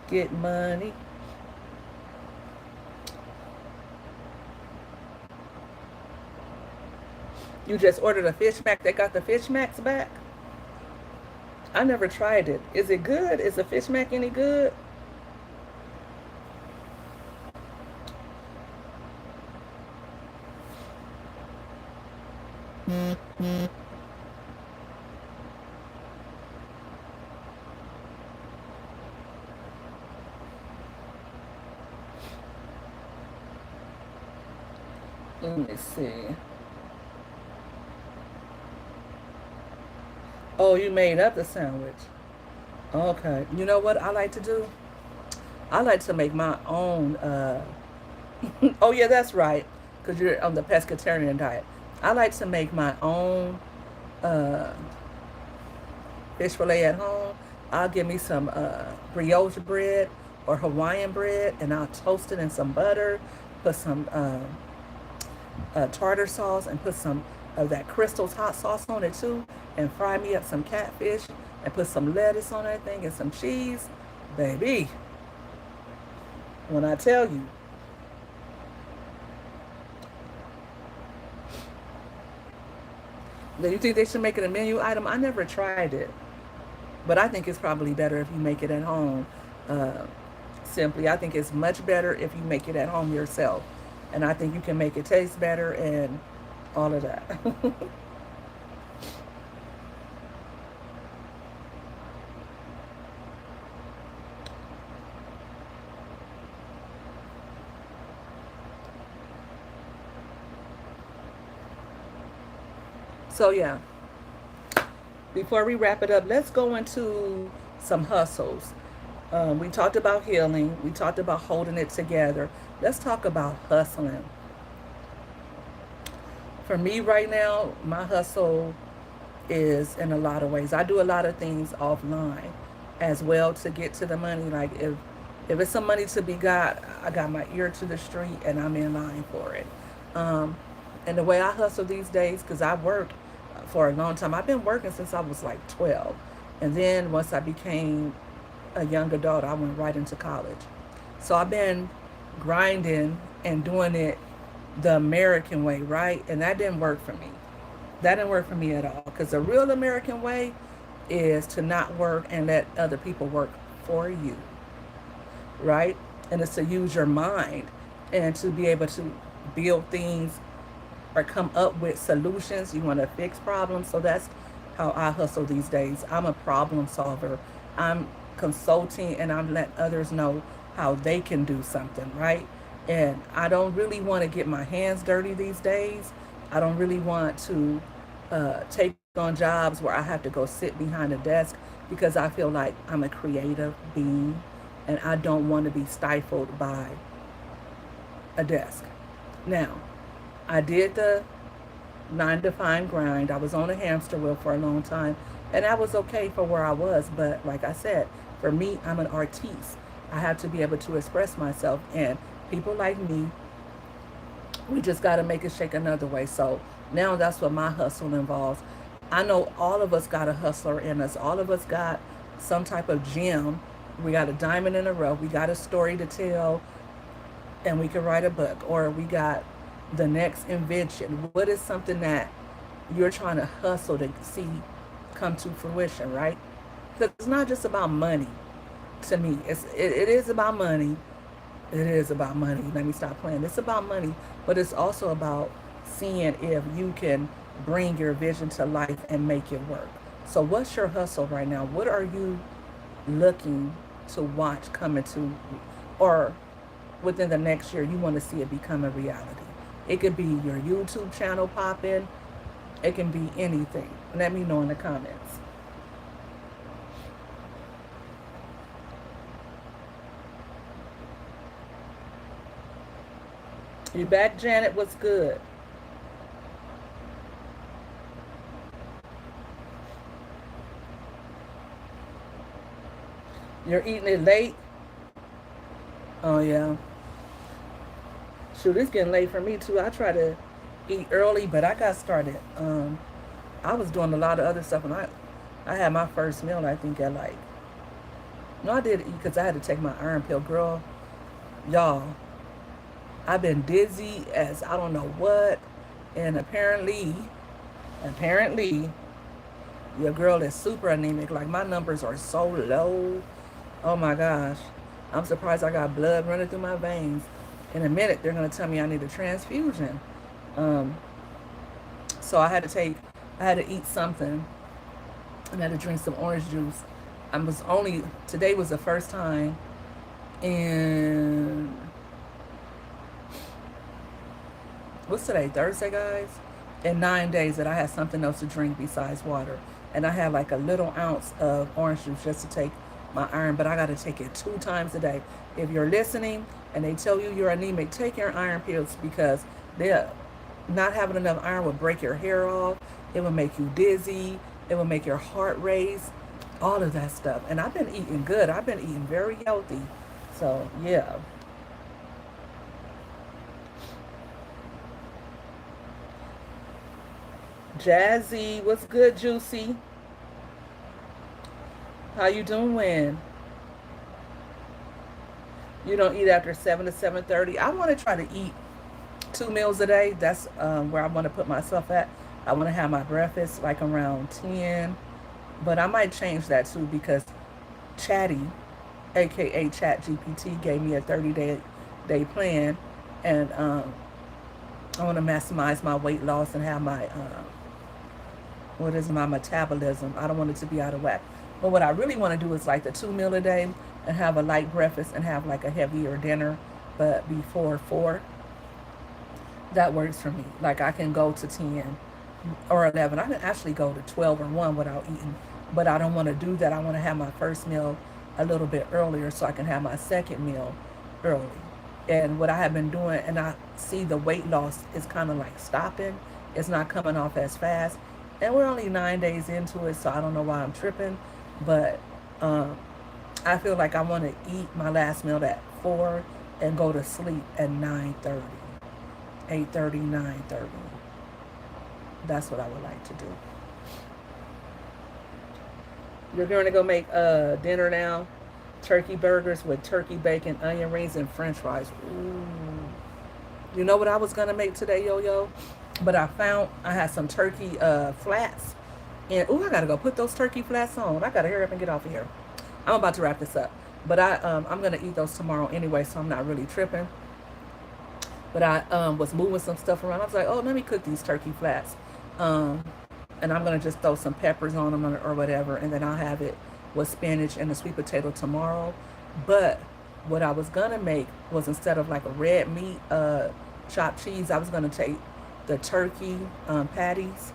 Get money. You just ordered a fish mac. They got the fish macs back. I never tried it. Is it good? Is the fish mac any good? Let me see. Oh, you made up the sandwich. Okay. You know what I like to do? I like to make my own. Oh yeah, that's right. Because you're on the pescatarian diet. I like to make my own uh, fish fillet at home. I'll give me some brioche bread or Hawaiian bread, and I'll toast it in some butter. Put some tartar sauce, and put some of that Crystal's hot sauce on it too, and fry me up some catfish, and put some lettuce on that thing and some cheese, baby. When I tell you, do you think they should make it a menu item? I never tried it, but I think it's probably better if you make it at home. Uh, Simply, I think it's much better if you make it at home yourself, and I think you can make it taste better and all of that. So yeah, before we wrap it up, let's go into some hustles. We talked about healing. We talked about holding it together. Let's talk about hustling. For me right now, my hustle is in a lot of ways. I do a lot of things offline as well to get to the money. Like if it's some money to be got, I got my ear to the street and I'm in line for it. Um, and the way I hustle these days, because I worked for a long time. I've been working since I was like 12, and then once I became a young adult, I went right into college. So I've been grinding and doing it the American way, right? And that didn't work for me. That didn't work for me at all. Because the real American way is to not work and let other people work for you, right? And it's to use your mind and to be able to build things or come up with solutions. You want to fix problems. So that's how I hustle these days. I'm a problem solver. I'm consulting and I'm letting others know how they can do something, right? And I don't really want to get my hands dirty these days. I don't really want to take on jobs where I have to go sit behind a desk because I feel like I'm a creative being and I don't want to be stifled by a desk. Now, I did the 9 to 5 grind. I was on a hamster wheel for a long time, and that was okay for where I was. But like I said, for me, I'm an artiste. I have to be able to express myself, and people like me, we just got to make it shake another way. So now that's what my hustle involves. I know all of us got a hustler in us. All of us got some type of gem. We got a diamond in the rough. We got a story to tell, and we can write a book, or we got the next invention. What is something that you're trying to hustle to see come to fruition, right? Because it's not just about money. To me, it is about money. It is about money. Let me stop playing. It's about money, but it's also about seeing if you can bring your vision to life and make it work. So what's your hustle right now? What are you looking to watch coming to, or within the next year, you want to see it become a reality? It could be your YouTube channel popping. It can be anything. Let me know in the comments. You back, Janet? What's good? You're eating it late? Oh, yeah. Shoot, it's getting late for me too. I try to eat early, but I got started. I was doing a lot of other stuff, and I had my first meal. I think at like no, I did eat because I had to take my iron pill, girl. Y'all, I've been dizzy as I don't know what, and apparently, your girl is super anemic. Like my numbers are so low. Oh my gosh, I'm surprised I got blood running through my veins. In a minute, they're gonna tell me I need a transfusion. Um, so I had to eat something, and I had to drink some orange juice. I was only today was the first time in what's today, Thursday, guys? In 9 days that I had something else to drink besides water. And I had like a little ounce of orange juice just to take my iron, but I got to take it 2 times a day. If you're listening and they tell you you're anemic, take your iron pills because they're not having enough iron will break your hair off. It will make you dizzy. It will make your heart race. All of that stuff. And I've been eating good. I've been eating very healthy. So, yeah. Jazzy, what's good, Juicy? How you doing? You don't eat after 7 to 7:30. I want to try to eat 2 meals a day. That's where I want to put myself at. I want to have my breakfast like around 10, but I might change that too because Chatty, aka Chat GPT, gave me a 30-day plan, and I want to maximize my weight loss and have my what is my metabolism. I don't want it to be out of whack. But what I really want to do is like the 2 meal a day and have a light breakfast and have like a heavier dinner, but before 4. That works for me. Like I can go to 10 or 11. I can actually go to 12 or 1 without eating, but I don't want to do that. I want to have my first meal a little bit earlier so I can have my second meal early. And what I have been doing, and I see the weight loss is kind of like stopping. It's not coming off as fast. And we're only 9 days into it, so I don't know why I'm tripping. But um, I feel like I want to eat my last meal at 4 and go to sleep at 9:30, 8:30, 9:30. That's what I would like to do. You're going to go make dinner now. Turkey burgers with turkey bacon, onion rings, and French fries. Ooh. You know what I was gonna make today, yo? But I found I had some turkey flats, and ooh, I gotta go put those turkey flats on. I gotta hurry up and get off of here. I'm about to wrap this up, but I'm gonna eat those tomorrow anyway, so I'm not really tripping. But I was moving some stuff around. I was like, oh, let me cook these turkey flats. Um, and I'm gonna just throw some peppers on them or whatever, and then I'll have it with spinach and a sweet potato tomorrow. But what I was gonna make was instead of like a red meat chopped cheese, I was gonna take the turkey patties,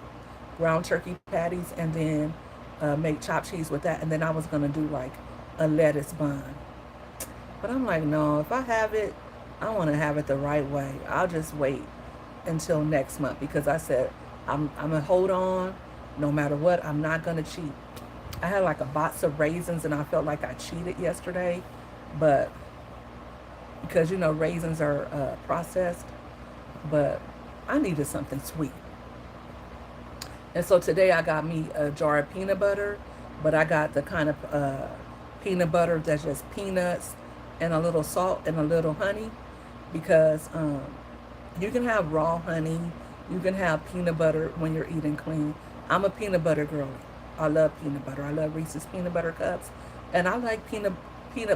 ground turkey patties, and then make chopped cheese with that, and then I was gonna do like a lettuce bun. But I'm like, no, if I have it, I want to have it the right way. I'll just wait until next month because I said I'm gonna hold on no matter what. I'm not gonna cheat. I had like a box of raisins and I felt like I cheated yesterday, but because raisins are processed, but I needed something sweet. And so today I got me a jar of peanut butter, but I got the kind of peanut butter that's just peanuts and a little salt and a little honey because you can have raw honey, you can have peanut butter when you're eating clean. I'm a peanut butter girl. I love peanut butter. I love Reese's peanut butter cups, and I like peanut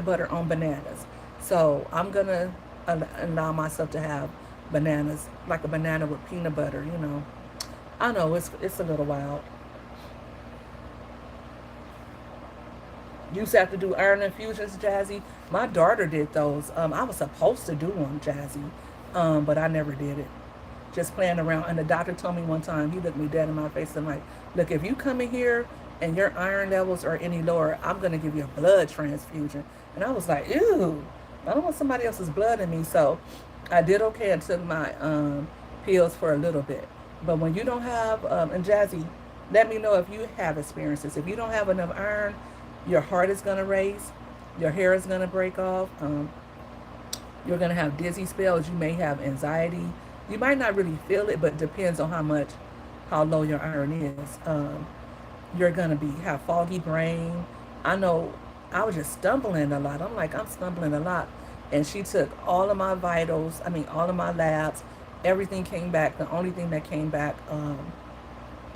butter on bananas. So I'm gonna allow myself to have bananas, like a banana with peanut butter. I know it's a little wild. You used to have to do iron infusions, Jazzy. My daughter did those. I was supposed to do one, Jazzy, but I never did it. Just playing around. And the doctor told me one time, he looked me dead in my face and like, look, if you come in here and your iron levels are any lower, I'm gonna give you a blood transfusion. And I was like, ew, I don't want somebody else's blood in me. So I did okay and took my pills for a little bit. But when you don't have, and Jazzy, let me know if you have experiences. If you don't have enough iron, your heart is gonna race, your hair is gonna break off. You're going to have dizzy spells. You may have anxiety. You might not really feel it, but it depends on how low your iron is. You're going to be have foggy brain. I know I was just stumbling a lot. I'm stumbling a lot. And she took all of my vitals, all of my labs. Everything came back. The only thing that came back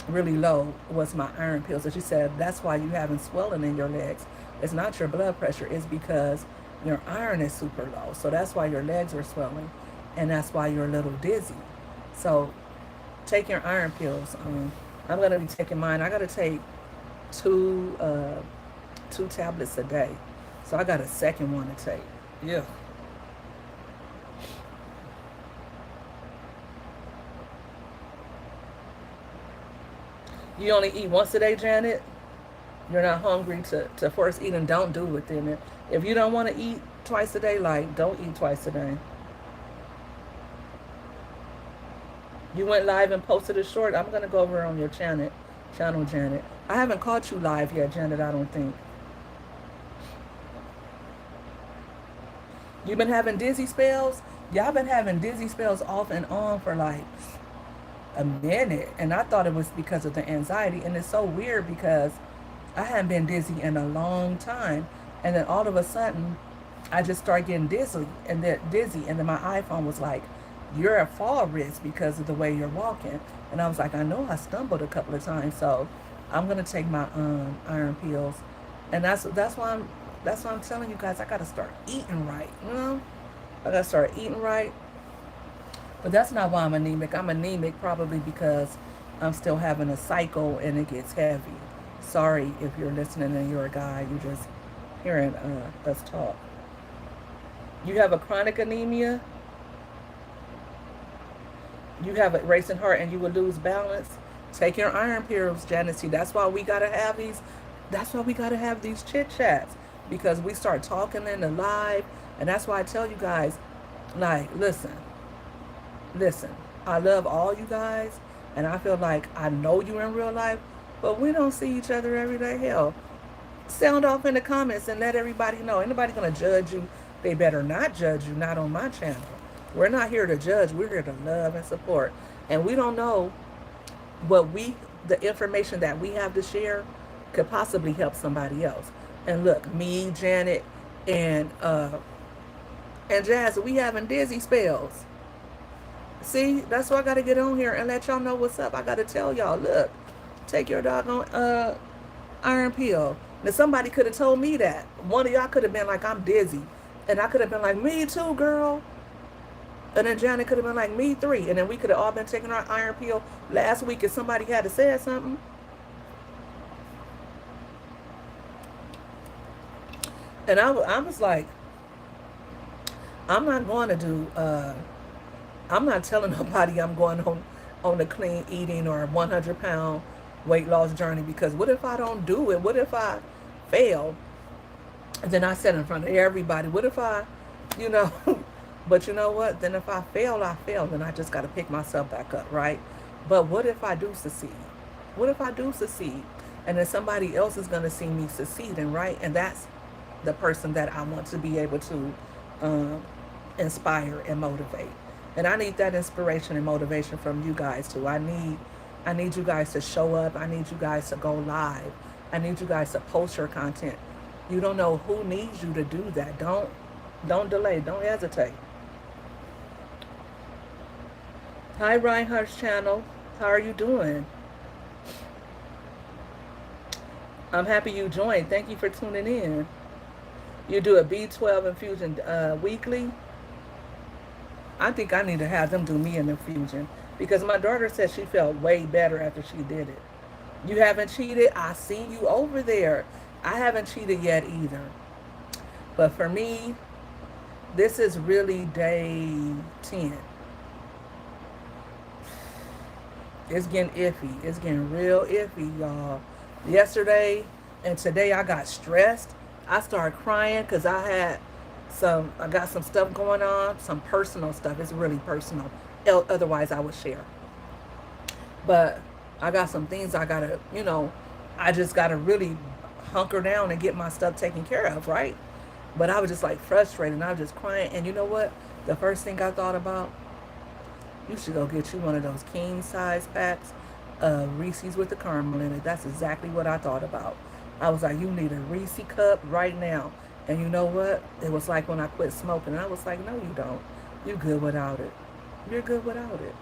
really low was my iron pills. And she said, that's why you having swelling in your legs. It's not your blood pressure, it's because your iron is super low. So that's why your legs are swelling. And that's why you're a little dizzy. So take your iron pills. I'm going to be taking mine. I got to take two, uh, 2 tablets a day. So I got a second one to take. Yeah. You only eat once a day, Janet? You're not hungry to force eat, and don't do it then. If you don't want to eat twice a day, like, don't eat twice a day. You went live and posted a short. I'm going to go over on your channel, Janet. I haven't caught you live yet, Janet, I don't think. You've been having dizzy spells? Y'all been having dizzy spells off and on for like a minute. And I thought it was because of the anxiety. And it's so weird because I hadn't been dizzy in a long time. And then all of a sudden, I just started getting dizzy. And then my iPhone was like, you're at fall risk because of the way you're walking. And I was like, I know I stumbled a couple of times. So I'm going to take my iron pills. And that's why I'm telling you guys, I got to start eating right. I got to start eating right. But that's not why I'm anemic. I'm anemic probably because I'm still having a cycle and it gets heavy. Sorry if you're listening and you're a guy, you're just hearing us talk. You have a chronic anemia, you have a racing heart, and you will lose balance. Take your iron pills, Janet. See, that's why we gotta have these. That's why we gotta have these chit chats because we start talking in the live, and that's why I tell you guys, like, listen. I love all you guys, and I feel like I know you in real life, but we don't see each other every day. Hell, sound off in the comments and let everybody know. Anybody gonna judge you? They better not judge you. Not on my channel. We're not here to judge. We're here to love and support. And we don't know the information that we have to share could possibly help somebody else. And look, me, Janet, and Jazz, we having dizzy spells. See, that's why I gotta get on here and let y'all know what's up. I gotta tell y'all, look, take your doggone iron pill. Now somebody could have told me that. One of y'all could have been like, I'm dizzy. And I could have been like, me too, girl. And then Janet could have been like, me three. And then we could have all been taking our iron pill last week if somebody had to say something. And I was like, I'm not going to do, I'm not telling nobody I'm going on a clean eating or a 100-pound weight loss journey because what if I don't do it? What if I fail? And then I said in front of everybody, what if you know, but you know what? Then if I fail, I fail. Then I just got to pick myself back up, right? But what if I do succeed? What if I do succeed? And then somebody else is going to see me succeeding, right? And that's the person that I want to be able to um, inspire and motivate. And I need that inspiration and motivation from you guys too. I need you guys to show up. I need you guys to go live. I need you guys to post your content. You don't know who needs you to do that. Don't delay. Don't hesitate. Hi, Reinhardt's channel. How are you doing? I'm happy you joined. Thank you for tuning in. You do a B12 infusion weekly. I think I need to have them do me an infusion because my daughter said she felt way better after she did it. You haven't cheated? I seen you over there. I haven't cheated yet either. But for me, this is really day 10. It's getting iffy. It's getting real iffy, y'all. Yesterday and today I got stressed. I started crying because I got some stuff going on, some personal stuff. It's really personal. Otherwise, I would share. But I got some things I gotta, I just gotta really hunker down and get my stuff taken care of, right? But I was just like frustrated and I was just crying. And you know what? The first thing I thought about, you should go get you one of those king size packs of Reese's with the caramel in it. That's exactly what I thought about. I was like, you need a Reese cup right now. And you know what? It was like when I quit smoking. And I was like, no, you don't. You're good without it. You're good without it.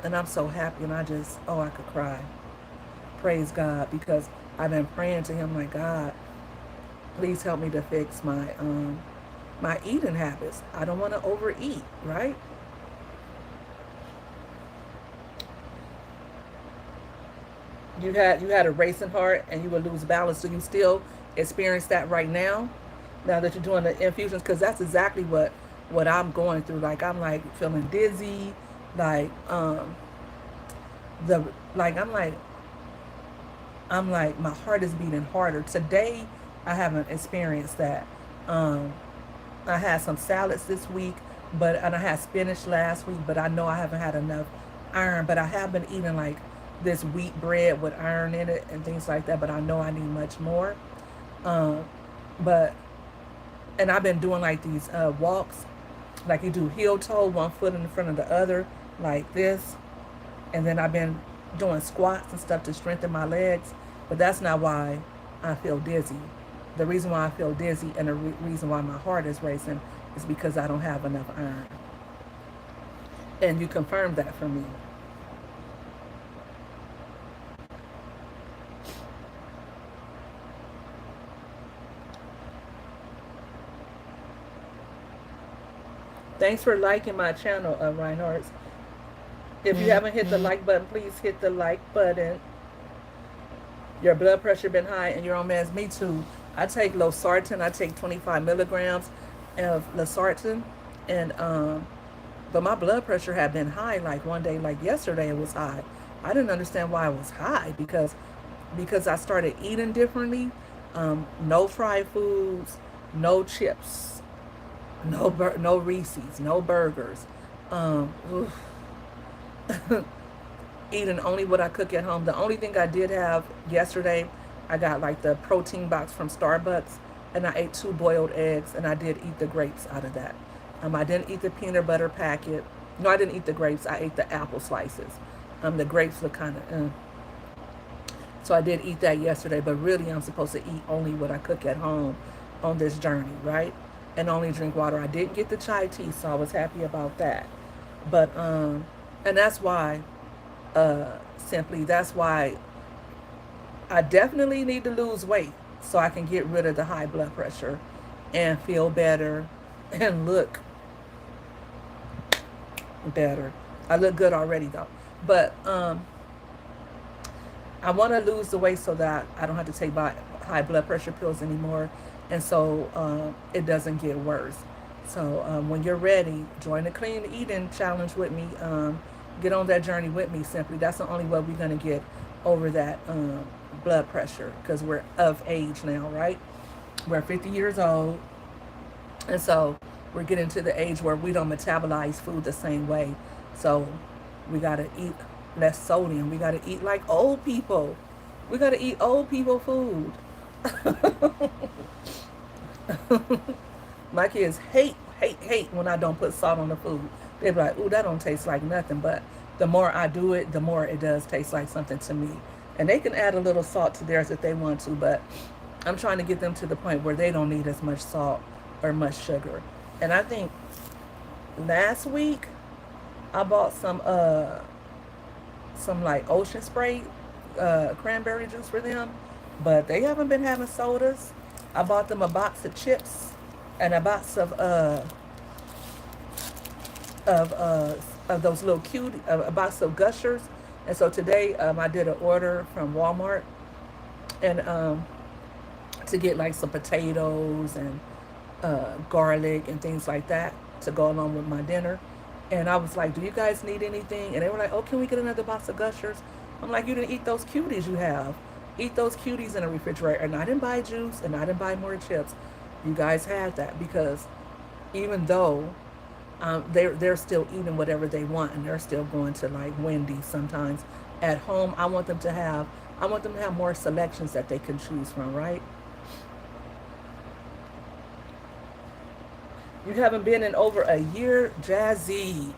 And I'm so happy. And I just, oh, I could cry. Praise God. Because I've been praying to him like, God, please help me to fix my eating habits. I don't want to overeat, right? You had a racing heart and you would lose balance. Do you still experience that right now? Now that you're doing the infusions, because that's exactly what I'm going through. Like I'm like feeling dizzy, like the like I'm like my heart is beating harder. Today I haven't experienced that. Um, I had some salads this week, and I had spinach last week, but I know I haven't had enough iron. But I have been eating like this wheat bread with iron in it and things like that. But I know I need much more. Um, but and I've been doing like these walks, like you do heel toe, one foot in front of the other, like this, and then I've been doing squats and stuff to strengthen my legs. But that's not why I feel dizzy. The reason why I feel dizzy and the reason why my heart is racing is because I don't have enough iron. And you confirmed that for me. Thanks for liking my channel, Reinhardt. If you haven't hit the like button, please hit the like button. Your blood pressure been high and you're on meds. Me too. I take losartan. I take 25 milligrams of losartan, and but my blood pressure had been high. Like one day, like yesterday, it was high. I didn't understand why it was high because I started eating differently. No fried foods, no chips, no Reese's, no burgers. Um, Eating only what I cook at home. The only thing I did have yesterday, I got like the protein box from Starbucks, and I ate 2 boiled eggs, and I did eat the grapes out of that. I didn't eat the peanut butter packet. No, I didn't eat the grapes. I ate the apple slices. The grapes look kind of. So I did eat that yesterday, but really I'm supposed to eat only what I cook at home on this journey, right? And only drink water. I didn't get the chai tea, so I was happy about that. But and that's why simply that's why I definitely need to lose weight so I can get rid of the high blood pressure and feel better and look better. I look good already though. But I want to lose the weight so that I don't have to take my high blood pressure pills anymore, and so it doesn't get worse. So when you're ready, join the clean eating challenge with me. Get on that journey with me. Simply, that's the only way we're gonna get over that blood pressure because we're of age now, right? We're 50 years old, and so we're getting to the age where we don't metabolize food the same way. So we gotta eat less sodium. We gotta eat like old people. We gotta eat old people food. My kids hate when I don't put salt on the food. They be like, ooh, that don't taste like nothing. But the more I do it, the more it does taste like something to me. And they can add a little salt to theirs if they want to, but I'm trying to get them to the point where they don't need as much salt or much sugar. And I think last week I bought some like ocean spray cranberry juice for them, but they haven't been having sodas. I bought them a box of chips and a box of uh, of those little cute a box of gushers. And so today I did an order from Walmart and to get like some potatoes and garlic and things like that to go along with my dinner. And I was like, do you guys need anything? And they were like, oh, can we get another box of gushers? I'm like, you didn't eat those cuties you have. Eat those cuties in the refrigerator. And I didn't buy juice and I didn't buy more chips. You guys had that because even though they're still eating whatever they want and they're still going to like Wendy's sometimes at home, I want them to have more selections that they can choose from, right? You haven't been in over a year, Jazzy.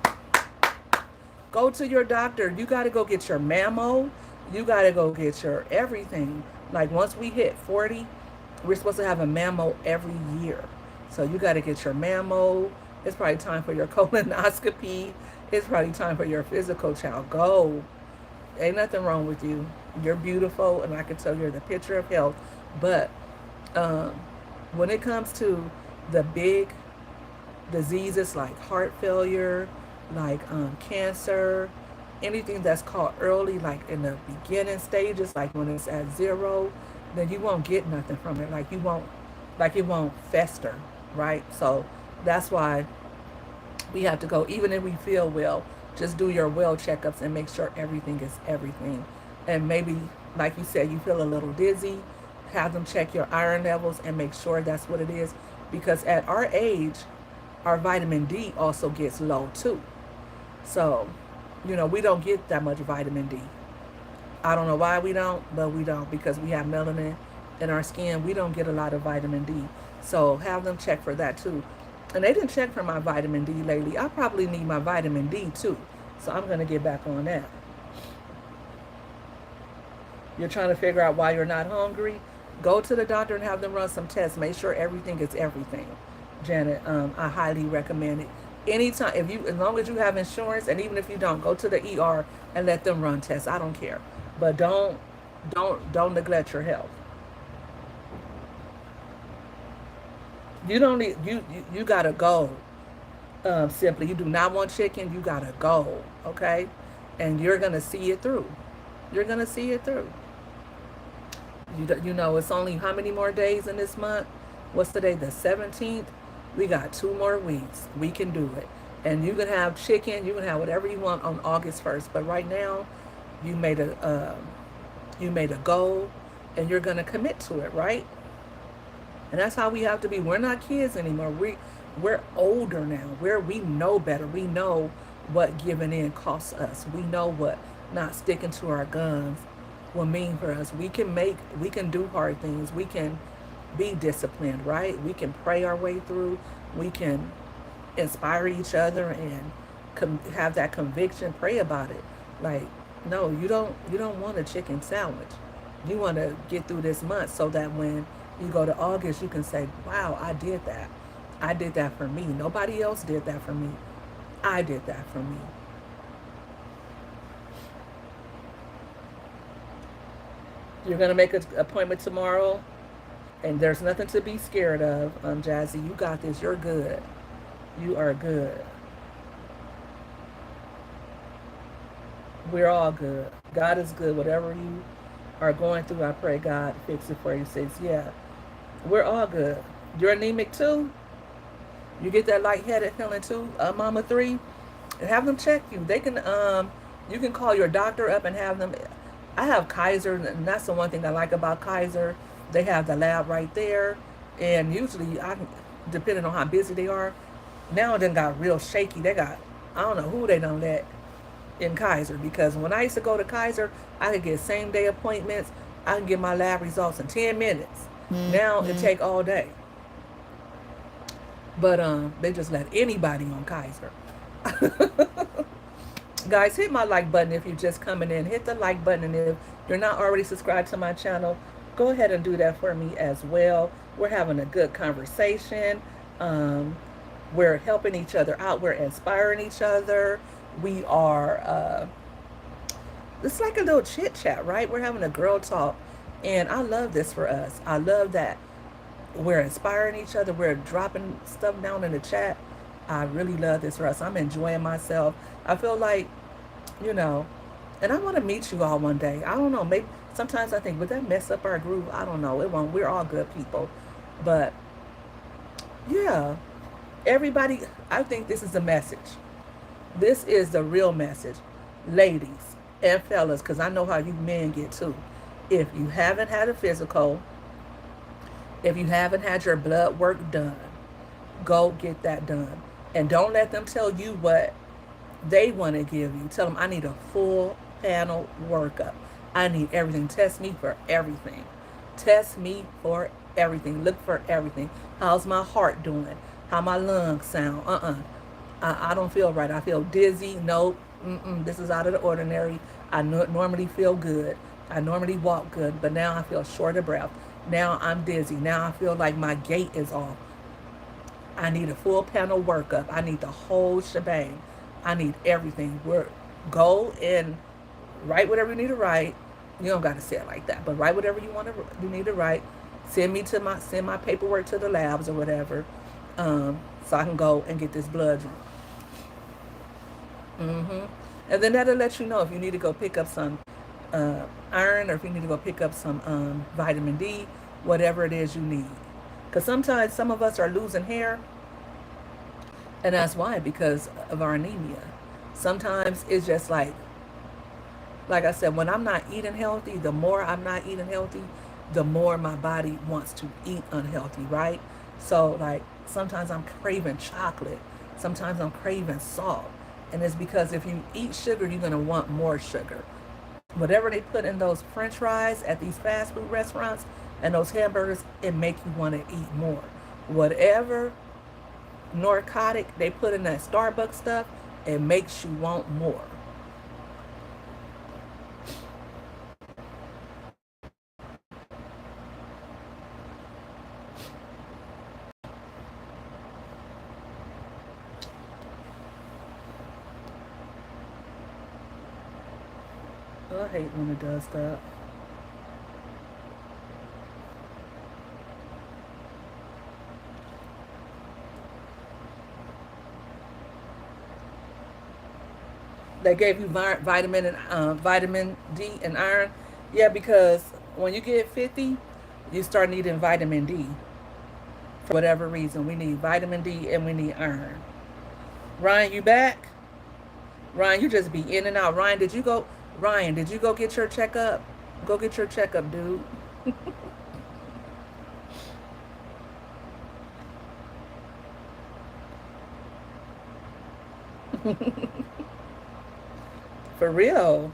Go to your doctor. You got to go get your mammo. You got to go get your everything. Like once we hit 40, we're supposed to have a mammo every year. So you got to get your mammo. It's probably time for your colonoscopy. It's probably time for your physical, child. Go. Ain't nothing wrong with you. You're beautiful, and I can tell you're the picture of health. But um, when it comes to the big diseases like heart failure, like cancer, anything that's caught early, like in the beginning stages, like when it's at zero, then you won't get nothing from it. Like it won't fester, right? So that's why we have to go, even if we feel well, just do your well checkups and make sure everything is everything. And maybe, like you said, you feel a little dizzy, have them check your iron levels and make sure that's what it is. Because at our age, our vitamin D also gets low too. So, we don't get that much vitamin D. I don't know why we don't, but we don't because we have melanin in our skin. We don't get a lot of vitamin D. So have them check for that too. And they didn't check for my vitamin D lately. I probably need my vitamin D too. So I'm going to get back on that. You're trying to figure out why you're not hungry? Go to the doctor and have them run some tests. Make sure everything is everything. Janet, I highly recommend it. Anytime, as long as you have insurance, and even if you don't, go to the ER and let them run tests. I don't care, but don't neglect your health. You don't need you gotta go. Simply, you do not want chicken. You gotta go. Okay, and you're gonna see it through. You're gonna see it through. It's only how many more days in this month? What's today? The 17th. We got 2 more weeks. We can do it. And you can have chicken. You can have whatever you want on August 1st. But right now, you made a goal, and you're gonna commit to it, right? And that's how we have to be. We're not kids anymore. We're older now. We know better. We know what giving in costs us. We know what not sticking to our guns will mean for us. We can do hard things. We can be disciplined, right? We can pray our way through. We can inspire each other and have that conviction. Pray about it. Like, no, you don't want a chicken sandwich. You want to get through this month so that when you go to August, you can say, wow, I did that. I did that for me. Nobody else did that for me. I did that for me. You're going to make an appointment tomorrow, and there's nothing to be scared of. Jazzy, you got this. You're good. You are good. We're all good. God is good. Whatever you are going through, I pray God fix it for you. Says, yeah, we're all good. You're anemic too. You get that lightheaded feeling too, Mama Three, and have them check you. You can call your doctor up and have them. I have Kaiser, and that's the one thing I like about Kaiser. They have the lab right there, and usually, depending on how busy they are, now it done got real shaky. I don't know who they don't let in Kaiser, because when I used to go to Kaiser, I could get same day appointments. I can get my lab results in 10 minutes. Now it take all day. But they just let anybody on Kaiser. Guys, hit my like button if you're just coming in. Hit the like button, and if you're not already subscribed to my channel, go ahead and do that for me as well. We're having a good conversation. We're helping each other out. We're inspiring each other. We are, it's like a little chit chat, right? We're having a girl talk. And I love this for us. I love that we're inspiring each other. We're dropping stuff down in the chat. I really love this for us. I'm enjoying myself. I feel like, you know, and I want to meet you all one day. I don't know. Maybe sometimes I think, would that mess up our groove? I don't know. It won't. We're all good people. But yeah, everybody, I think this is the message. This is the real message. Ladies and fellas, because I know how you men get too. If you haven't had a physical, if you haven't had your blood work done, go get that done. And don't let them tell you what they want to give you. Tell them, I need a full panel workup. I need everything. Test me for everything. Test me for everything. Look for everything. How's my heart doing? How my lungs sound. I don't feel right. I feel dizzy. Nope. This is out of the ordinary. I normally feel good. I normally walk good, but now I feel short of breath. Now I'm dizzy. Now I feel like my gait is off. I need a full panel workup. I need the whole shebang. I need everything. Go and write whatever you need to write. You don't got to say it like that, but write whatever you need to write. Send my paperwork to the labs or whatever, so I can go and get this blood drawn. And then that'll let you know if you need to go pick up some iron, or if you need to go pick up some vitamin D, whatever it is you need. Because sometimes some of us are losing hair, and that's why, because of our anemia. Sometimes it's just like I said, when I'm not eating healthy, the more I'm not eating healthy, the more my body wants to eat unhealthy, right? So, like, sometimes I'm craving chocolate, sometimes I'm craving salt. And it's because if you eat sugar, you're going to want more sugar. Whatever they put in those french fries at these fast food restaurants and those hamburgers, it makes you want to eat more. Whatever narcotic they put in that Starbucks stuff, it makes you want more. I hate when it does that. They gave you vitamin D and iron. Yeah, because when you get 50, you start needing vitamin D for whatever reason. We need vitamin D and we need iron. Ryan, you back? Ryan, you just be in and out. Ryan, did you go get your checkup? Go get your checkup, dude. For real.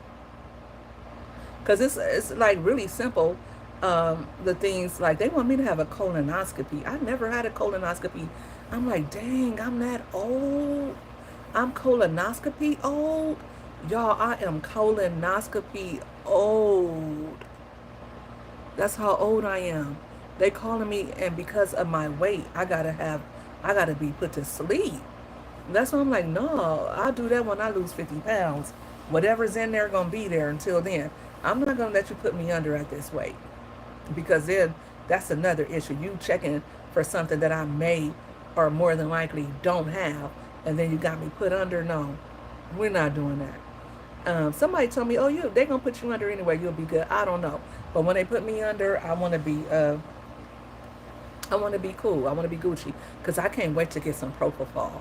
Because it's like really simple. The things like they want me to have a colonoscopy. I never had a colonoscopy. I'm like, dang, I'm that old. I'm colonoscopy old. Y'all, I am colonoscopy old. That's how old I am. They calling me, and because of my weight, I gotta be put to sleep. That's why I'm like, no, I'll do that when I lose 50 pounds. Whatever's in there gonna be there until then. I'm not gonna let you put me under at this weight, because then that's another issue. You checking for something that I may or more than likely don't have, and then you got me put under. No, we're not doing that. Somebody told me, "Oh, they're gonna put you under anyway. You'll be good." I don't know, but when they put me under, I want to be cool. I want to be Gucci, because I can't wait to get some propofol.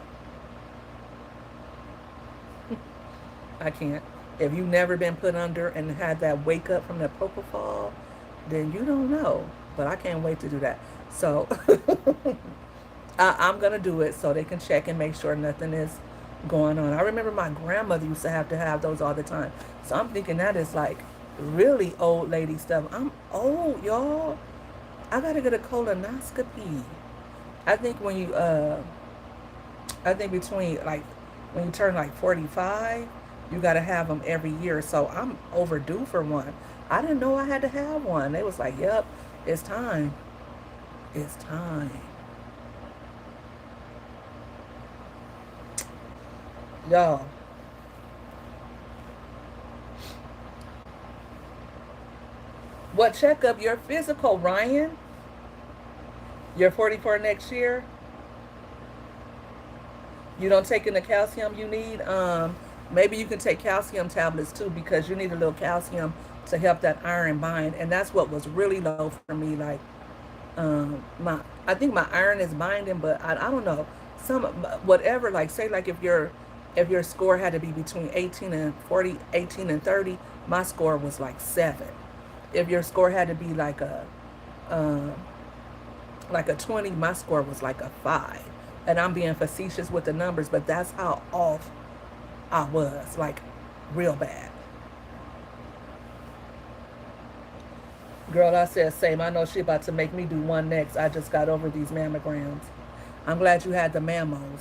I can't. If you've never been put under and had that wake up from the propofol, then you don't know. But I can't wait to do that. So I'm gonna do it so they can check and make sure nothing is going on. I remember my grandmother used to have those all the time. So I'm thinking that is like really old lady stuff. I'm old, y'all. I gotta get a colonoscopy. I think when you I think between like when you turn like 45, you gotta have them every year. So I'm overdue for one. I didn't know I had to have one. They was like, "Yep, it's time. It's time." Y'all, what checkup? Your physical, Ryan? You're 44 next year. You don't take in the calcium you need. Maybe you can take calcium tablets too, because you need a little calcium to help that iron bind. And that's what was really low for me. Like my, I think my iron is binding, but I don't know. Some whatever. Like say like if your score had to be between 18 and 40, 18 and 30, my score was like 7. If your score had to be um, like a 20, my score was like a 5. And I'm being facetious with the numbers, but that's how off I was, like real bad. Girl, I said same. I know she about to make me do one next. I just got over these mammograms. I'm glad you had the mammals.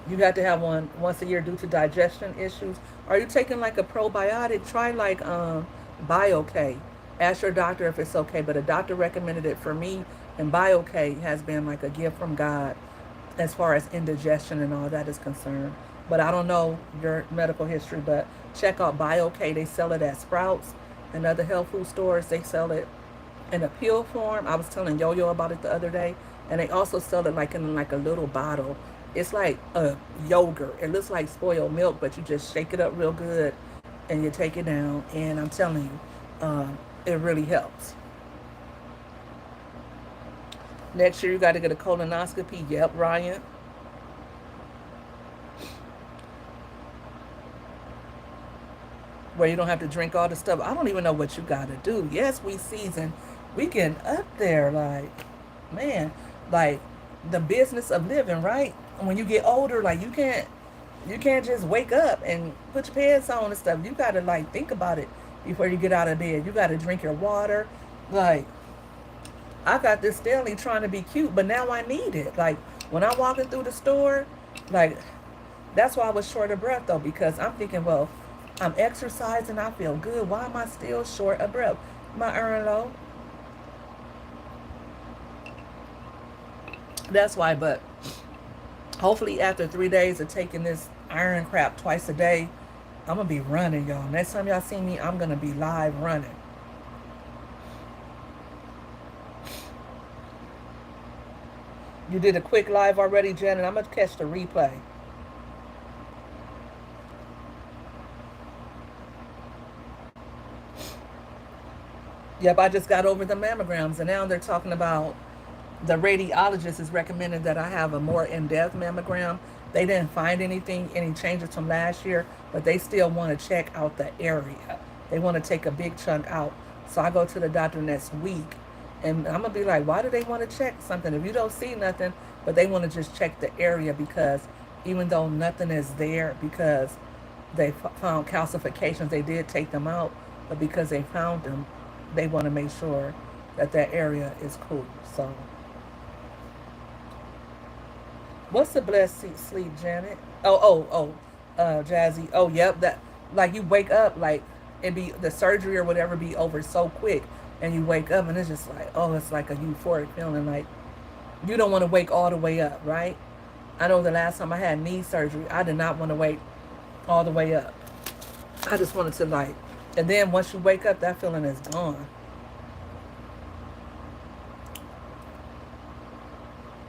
You had to have one once a year due to digestion issues. Are you taking like a probiotic? Try like BioK. Ask your doctor if it's okay, but a doctor recommended it for me, and BioK has been like a gift from God as far as indigestion and all that is concerned. But I don't know your medical history, but check out BioK. They sell it at Sprouts and other health food stores. They sell it in a pill form. I was telling Yo-Yo about it the other day, and they also sell it like in like a little bottle. It's like a yogurt. It looks like spoiled milk, but you just shake it up real good, and you take it down. And I'm telling you, it really helps. Next year, you got to get a colonoscopy. Yep, Ryan. Where you don't have to drink all the stuff. I don't even know what you got to do. Yes, we season. We getting up there, like, man, like the business of living, right? When you get older, like you can't just wake up and put your pants on and stuff. You gotta like think about it before you get out of bed. You gotta drink your water. Like I got this Stanley trying to be cute, but now I need it. Like when I'm walking through the store, like that's why I was short of breath though, because I'm thinking, well, I'm exercising, I feel good. Why am I still short of breath? My iron low. That's why, but hopefully after 3 days of taking this iron crap twice a day, I'm gonna be running, y'all. Next time y'all see me, I'm gonna be live running. You did a quick live already, Janet. I'm gonna catch the replay. Yep, I just got over the mammograms, and now they're talking about the radiologist is recommending that I have a more in-depth mammogram. They didn't find any changes from last year, but they still want to check out the area. They want to take a big chunk out. So I go to the doctor next week, and I'm gonna be like, why do they want to check something if you don't see nothing? But they want to just check the area because even though nothing is there, because they found calcifications, they did take them out, but because they found them, they want to make sure that that area is cool. So what's the blessed sleep, Janet? Jazzy. Oh, yep. That like you wake up like it be the surgery or whatever be over so quick, and you wake up and it's just like it's like a euphoric feeling. Like you don't want to wake all the way up, right? I know the last time I had knee surgery, I did not want to wake all the way up. I just wanted to like, and then once you wake up, that feeling is gone,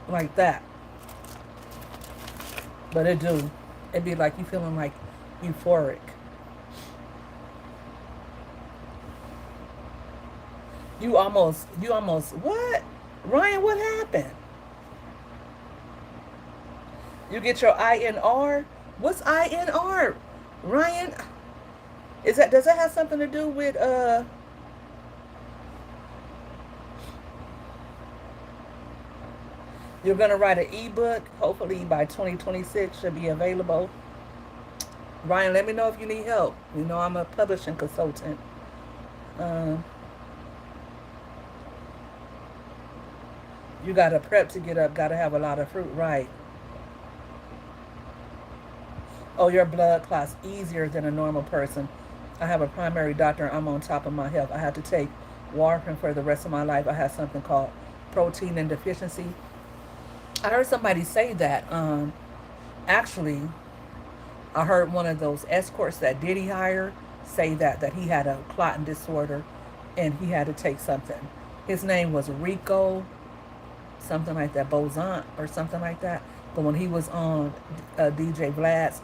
like that. But it do. It'd be like you feeling like euphoric. You almost what? Ryan, what happened? You get your INR? What's INR? Ryan, does that have something to do with you're gonna write an ebook, hopefully by 2026 should be available. Ryan, let me know if you need help. You know I'm a publishing consultant. Um, you gotta prep to get up, gotta have a lot of fruit, right? Oh, your blood clots easier than a normal person. I have a primary doctor. I'm on top of my health. I have to take warfarin for the rest of my life. I have something called protein and deficiency. I heard somebody say that. Actually, I heard one of those escorts that Diddy hired say that he had a clotting disorder, and he had to take something. His name was Rico, something like that, Bozant or something like that. But when he was on DJ Vlad's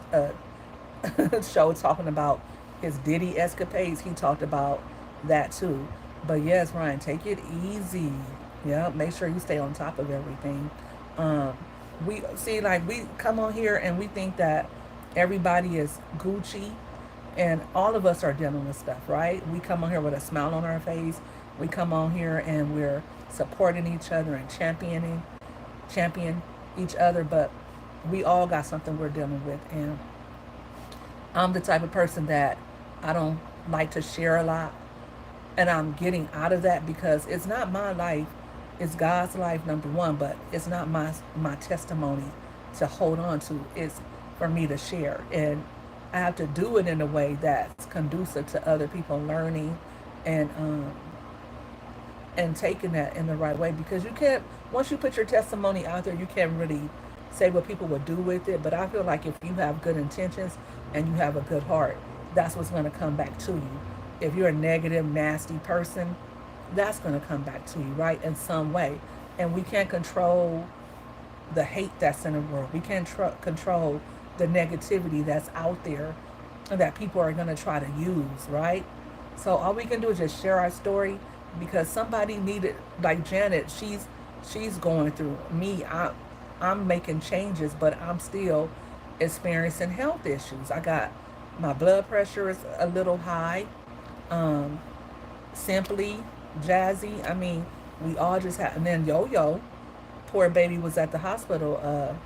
show talking about his Diddy escapades, he talked about that too. But yes, Ryan, take it easy. Yeah, make sure you stay on top of everything. Um, we see, like, we come on here and we think that everybody is Gucci, and all of us are dealing with stuff, right? We come on here with a smile on our face. We come on here and we're supporting each other and champion each other, but we all got something we're dealing with. And I'm the type of person that I don't like to share a lot, and I'm getting out of that because it's not my life. It's God's life, number one, but it's not my testimony to hold on to. It's for me to share, and I have to do it in a way that's conducive to other people learning, and taking that in the right way, because you can't, once you put your testimony out there, you can't really say what people would do with it. But I feel like if you have good intentions and you have a good heart, that's what's going to come back to you. If you're a negative, nasty person, that's going to come back to you, right, in some way. And we can't control the hate that's in the world. We can't control the negativity that's out there that people are going to try to use, right? So all we can do is just share our story, because somebody needed, like Janet, she's going through. I'm making changes, but I'm still experiencing health issues. I got, my blood pressure is a little high. Um, Simply, Jazzy. I mean, we all just had, and then Yo Yo, poor baby was at the hospital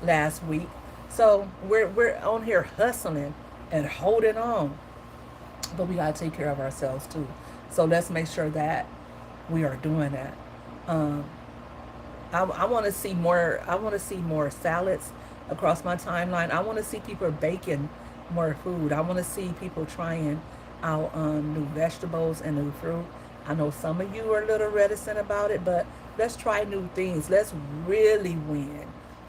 last week. So we're on here hustling and holding on, but we gotta take care of ourselves too. So let's make sure that we are doing that. Um, I want to see more. I want to see more salads across my timeline. I want to see people baking more food. I want to see people trying out new vegetables and new fruit. I know some of you are a little reticent about it, but let's try new things. Let's really win.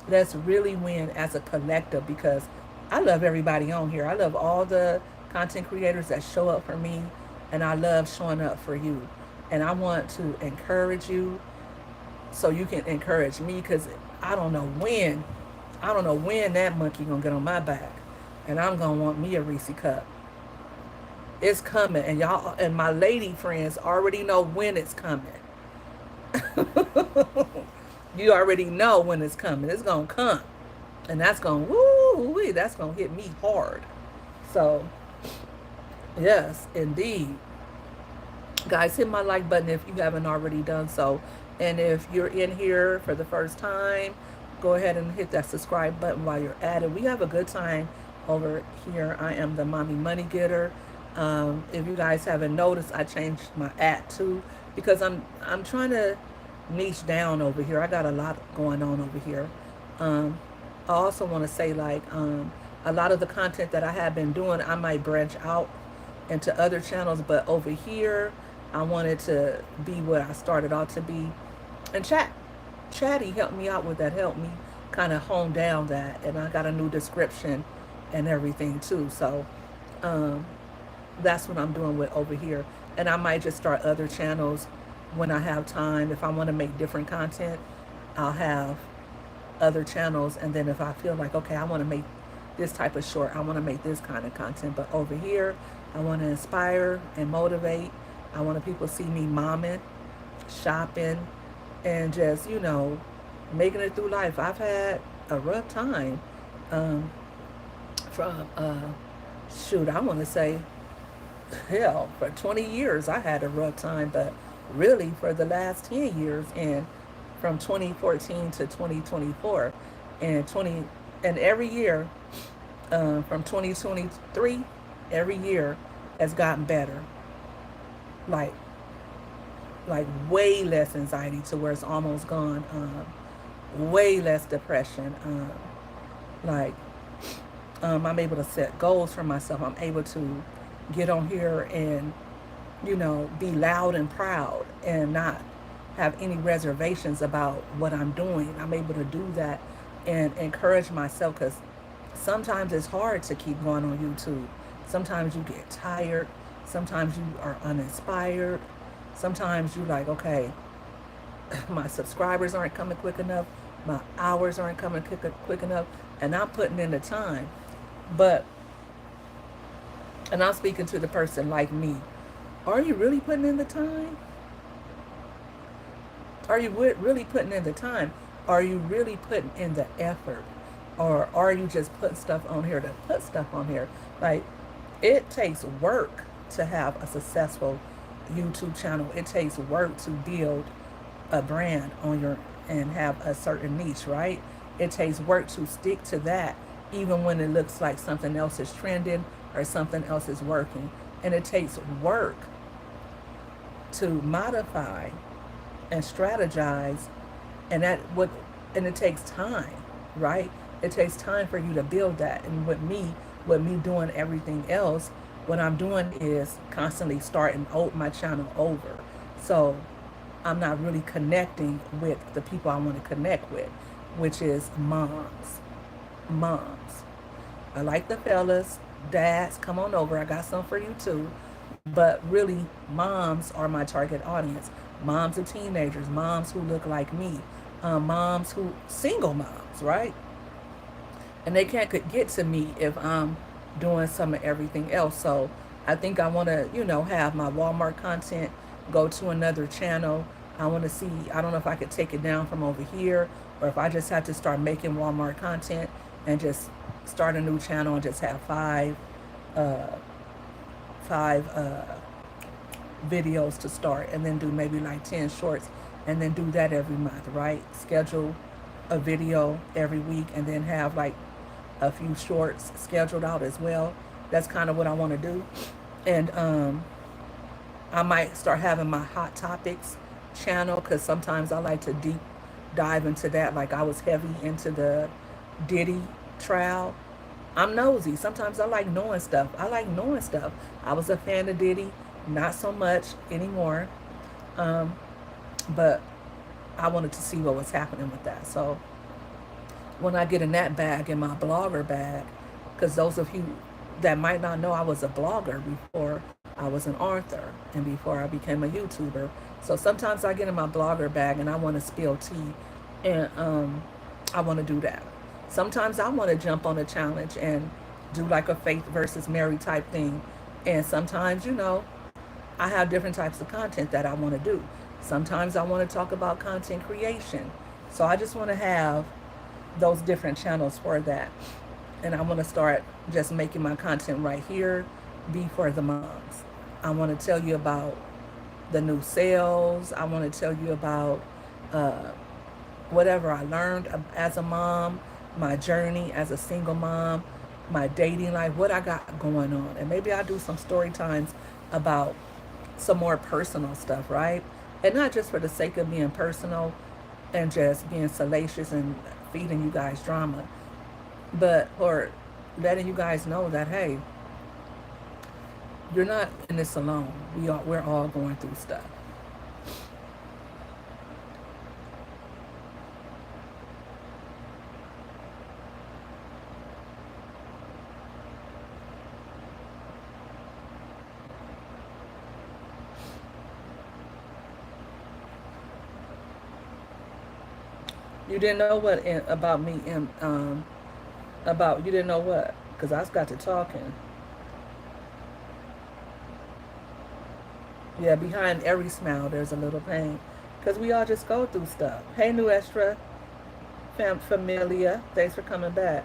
Let's really win as a collective, because I love everybody on here. I love all the content creators that show up for me, and I love showing up for you. And I want to encourage you so you can encourage me, because I don't know when, I don't know when that monkey gonna get on my back, and I'm gonna want me a Reese cup. It's coming, and y'all and my lady friends already know when it's coming. You already know when it's coming. It's gonna come, and that's gonna woo, that's gonna hit me hard. So yes, indeed. Guys, hit my like button if you haven't already done so. And if you're in here for the first time, go ahead and hit that subscribe button while you're at it. We have a good time over here. I am the Mommy Money Getter. If you guys haven't noticed, I changed my at too, because I'm trying to niche down over here. I got a lot going on over here. Um, I also want to say, like, a lot of the content that I have been doing, I might branch out into other channels, but over here, I wanted to be what I started out to be. And Chatty helped me out with that, helped me kind of hone down that, and I got a new description and everything too. So um, that's what I'm doing with over here. And I might just start other channels when I have time. If I want to make different content, I'll have other channels. And then if I feel like, okay, I want to make this type of short, I want to make this kind of content. But over here, I want to inspire and motivate. I want people to see me momming, shopping, and just, making it through life. I've had a rough time um, from, shoot, I want to say, hell, for 20 years I had a rough time, but really for the last 10 years, and from 2014 to 2024, and 20, and every year from 2023, every year has gotten better. Like, way less anxiety to where it's almost gone. Way less depression. Like, I'm able to set goals for myself. I'm able to get on here and, be loud and proud and not have any reservations about what I'm doing. I'm able to do that and encourage myself, because sometimes it's hard to keep going on YouTube. Sometimes you get tired. Sometimes you are uninspired. Sometimes you're like, okay, my subscribers aren't coming quick enough. My hours aren't coming quick enough. And I'm putting in the time. But, and I'm speaking to the person like me. Are you really putting in the time? Are you really putting in the time? Are you really putting in the effort? Or are you just putting stuff on here to put stuff on here? Like, it takes work to have a successful YouTube channel. It takes work to build a brand on your, and have a certain niche, right? It takes work to stick to that, even when it looks like something else is trending or something else is working. And it takes work to modify and strategize, and that what and it takes time, right? It takes time for you to build that. And with me doing everything else, what I'm doing is constantly starting my channel over. So I'm not really connecting with the people I want to connect with, which is moms. Moms. I like the fellas, dads, come on over. I got some for you too. But really, moms are my target audience. Moms of teenagers, moms who look like me, moms who, single moms, right? And they can't get to me if I'm doing some of everything else. So I think I want to, have my Walmart content go to another channel. I want to see, I don't know if I could take it down from over here, or if I just have to start making Walmart content and just start a new channel and just have uh, five videos to start, and then do maybe like 10 shorts, and then do that every month, right? Schedule a video every week, and then have like a few shorts scheduled out as well. That's kind of what I want to do. And I might start having my hot topics channel, because sometimes I like to deep dive into that. Like I was heavy into the Diddy trial. I'm nosy. Sometimes I like knowing stuff. I was a fan of Diddy, not so much anymore. Um, but I wanted to see what was happening with that. So when I get in that bag, in my blogger bag, because those of you that might not know, I was a blogger before I was an author and before I became a YouTuber. So sometimes I get in my blogger bag and I want to spill tea, and I want to do that. Sometimes I want to jump on a challenge and do like a Faith versus Mary type thing. And sometimes, I have different types of content that I want to do. Sometimes I want to talk about content creation. So I just want to have those different channels for that. And I want to start just making my content right here be for the moms. I want to tell you about the new sales. I want to tell you about uh, whatever I learned as a mom, my journey as a single mom, my dating life, what I got going on. And maybe I'll do some story times about some more personal stuff, right? And not just for the sake of being personal and just being salacious and feeding you guys drama, but for letting you guys know that, hey, you're not in this alone. We're all going through stuff. You didn't know what about me, and about, you didn't know what, because I got to talking. Yeah, behind every smile there's a little pain, because we all just go through stuff. Hey, New Extra Familia, thanks for coming back.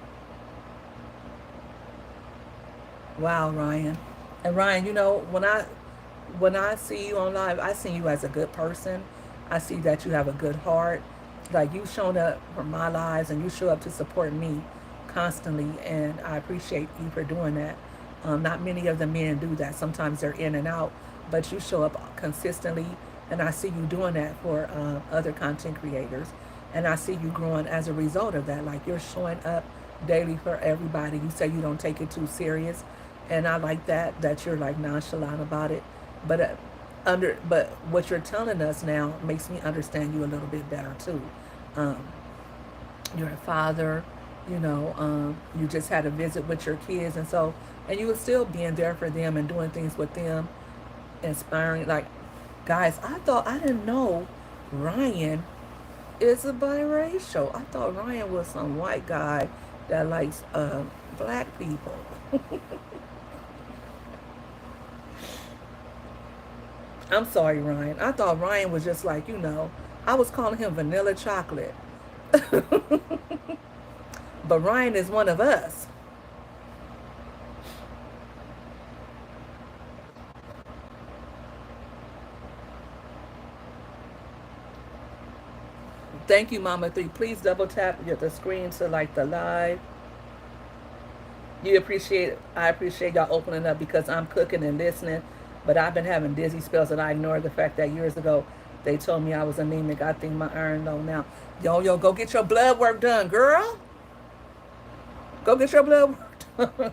Wow, Ryan. And Ryan, when I see you on live, I see you as a good person. I see that you have a good heart. Like, you've shown up for my lives, and you show up to support me constantly, and I appreciate you for doing that. Not many of the men do that. Sometimes they're in and out, but you show up consistently, and I see you doing that for other content creators, and I see you growing as a result of that. Like, you're showing up daily for everybody. You say you don't take it too serious, and I like that you're like nonchalant about it. But but what you're telling us now makes me understand you a little bit better too. Um, you're a father, you just had a visit with your kids, and you were still being there for them and doing things with them, inspiring. Like, guys, I didn't know Ryan is a biracial. I thought Ryan was some white guy that likes black people. I'm sorry, Ryan. I thought Ryan was just like, I was calling him vanilla chocolate. But Ryan is one of us. Thank you, Mama 3. Please double tap the screen to like the live. I appreciate y'all opening up, because I'm cooking and listening. But I've been having dizzy spells, and I ignore the fact that years ago They told me I was anemic. I think my iron low now. Yo, go get your blood work done, girl. Go get your blood work done.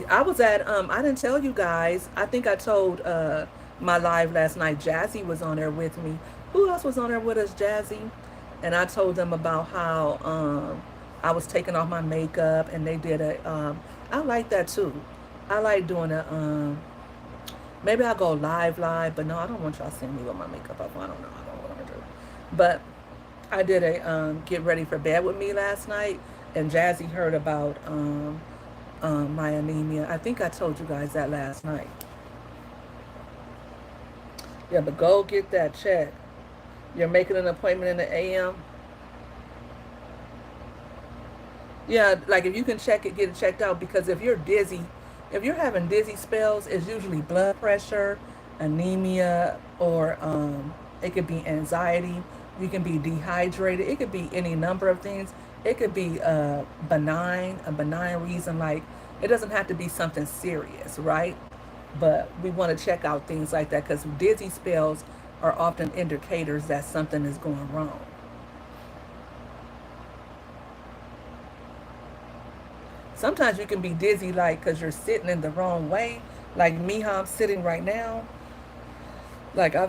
I was at I didn't tell you guys. I think I told my live last night. Jazzy was on there with me. Who else was on there with us? Jazzy. And I told them about how I was taking off my makeup and they did a I like that too. I like doing a maybe I'll go live, but no, I don't want y'all seeing me with my makeup up. I don't know. I don't want to do. But I did a get ready for bed with me last night, and Jazzy heard about my anemia. I think I told you guys that last night. Yeah, but go get that check. You're making an appointment in the AM. Yeah, like if you can check it, get it checked out because if you're dizzy, if you're having dizzy spells, it's usually blood pressure, anemia, or it could be anxiety. You can be dehydrated. It could be any number of things. It could be a benign reason. Like it doesn't have to be something serious, right? But we want to check out things like that because dizzy spells are often indicators that something is going wrong. Sometimes you can be dizzy, like because you're sitting in the wrong way. Like me, how I'm sitting right now. Like I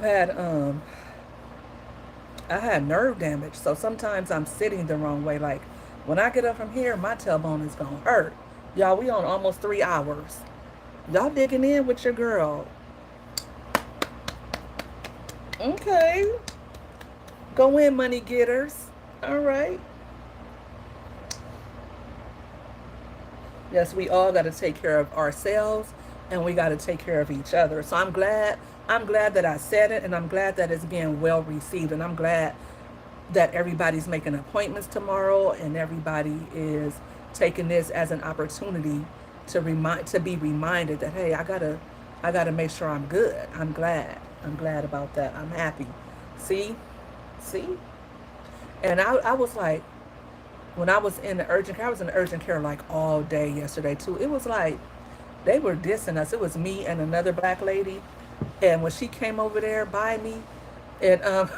had nerve damage, so sometimes I'm sitting the wrong way. Like when I get up from here, my tailbone is gonna hurt. Y'all, we on almost 3 hours. Y'all digging in with your girl. Okay, go in, money getters. All right. Yes, we all got to take care of ourselves and we got to take care of each other. So I'm glad that I said it and I'm glad that it's being well received and I'm glad that everybody's making appointments tomorrow and everybody is taking this as an opportunity to be reminded that hey, I got to make sure I'm good. I'm glad. I'm glad about that. I'm happy. See? See? And I was like when I was in the urgent care, I was in the urgent care like all day yesterday too. It was like they were dissing us. It was me and another black lady. And when she came over there by me, and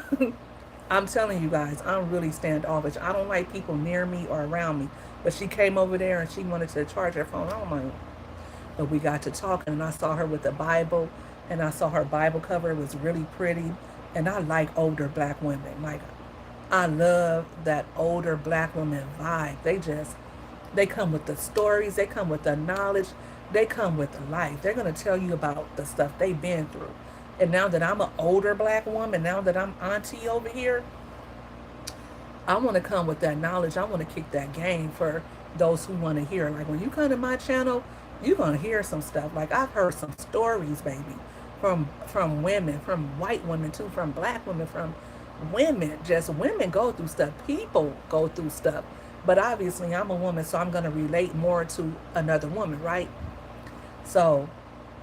I'm telling you guys, I'm really standoffish. I don't like people near me or around me. But she came over there and she wanted to charge her phone. I'm like, but we got to talking, and I saw her with the Bible, and I saw her Bible cover. It was really pretty, and I like older black women. Like, I love that older black woman vibe. They come with the stories, they come with the knowledge, they come with the life. They're gonna tell you about the stuff they've been through. And now that I'm an older black woman, now that I'm auntie over here, I want to come with that knowledge. I want to kick that game for those who want to hear. Like when you come to my channel, you're gonna hear some stuff. Like I've heard some stories, baby, from women, from white women too, from black women, from women. Just women go through stuff. People go through stuff. But obviously, I'm a woman, so I'm gonna relate more to another woman, right? So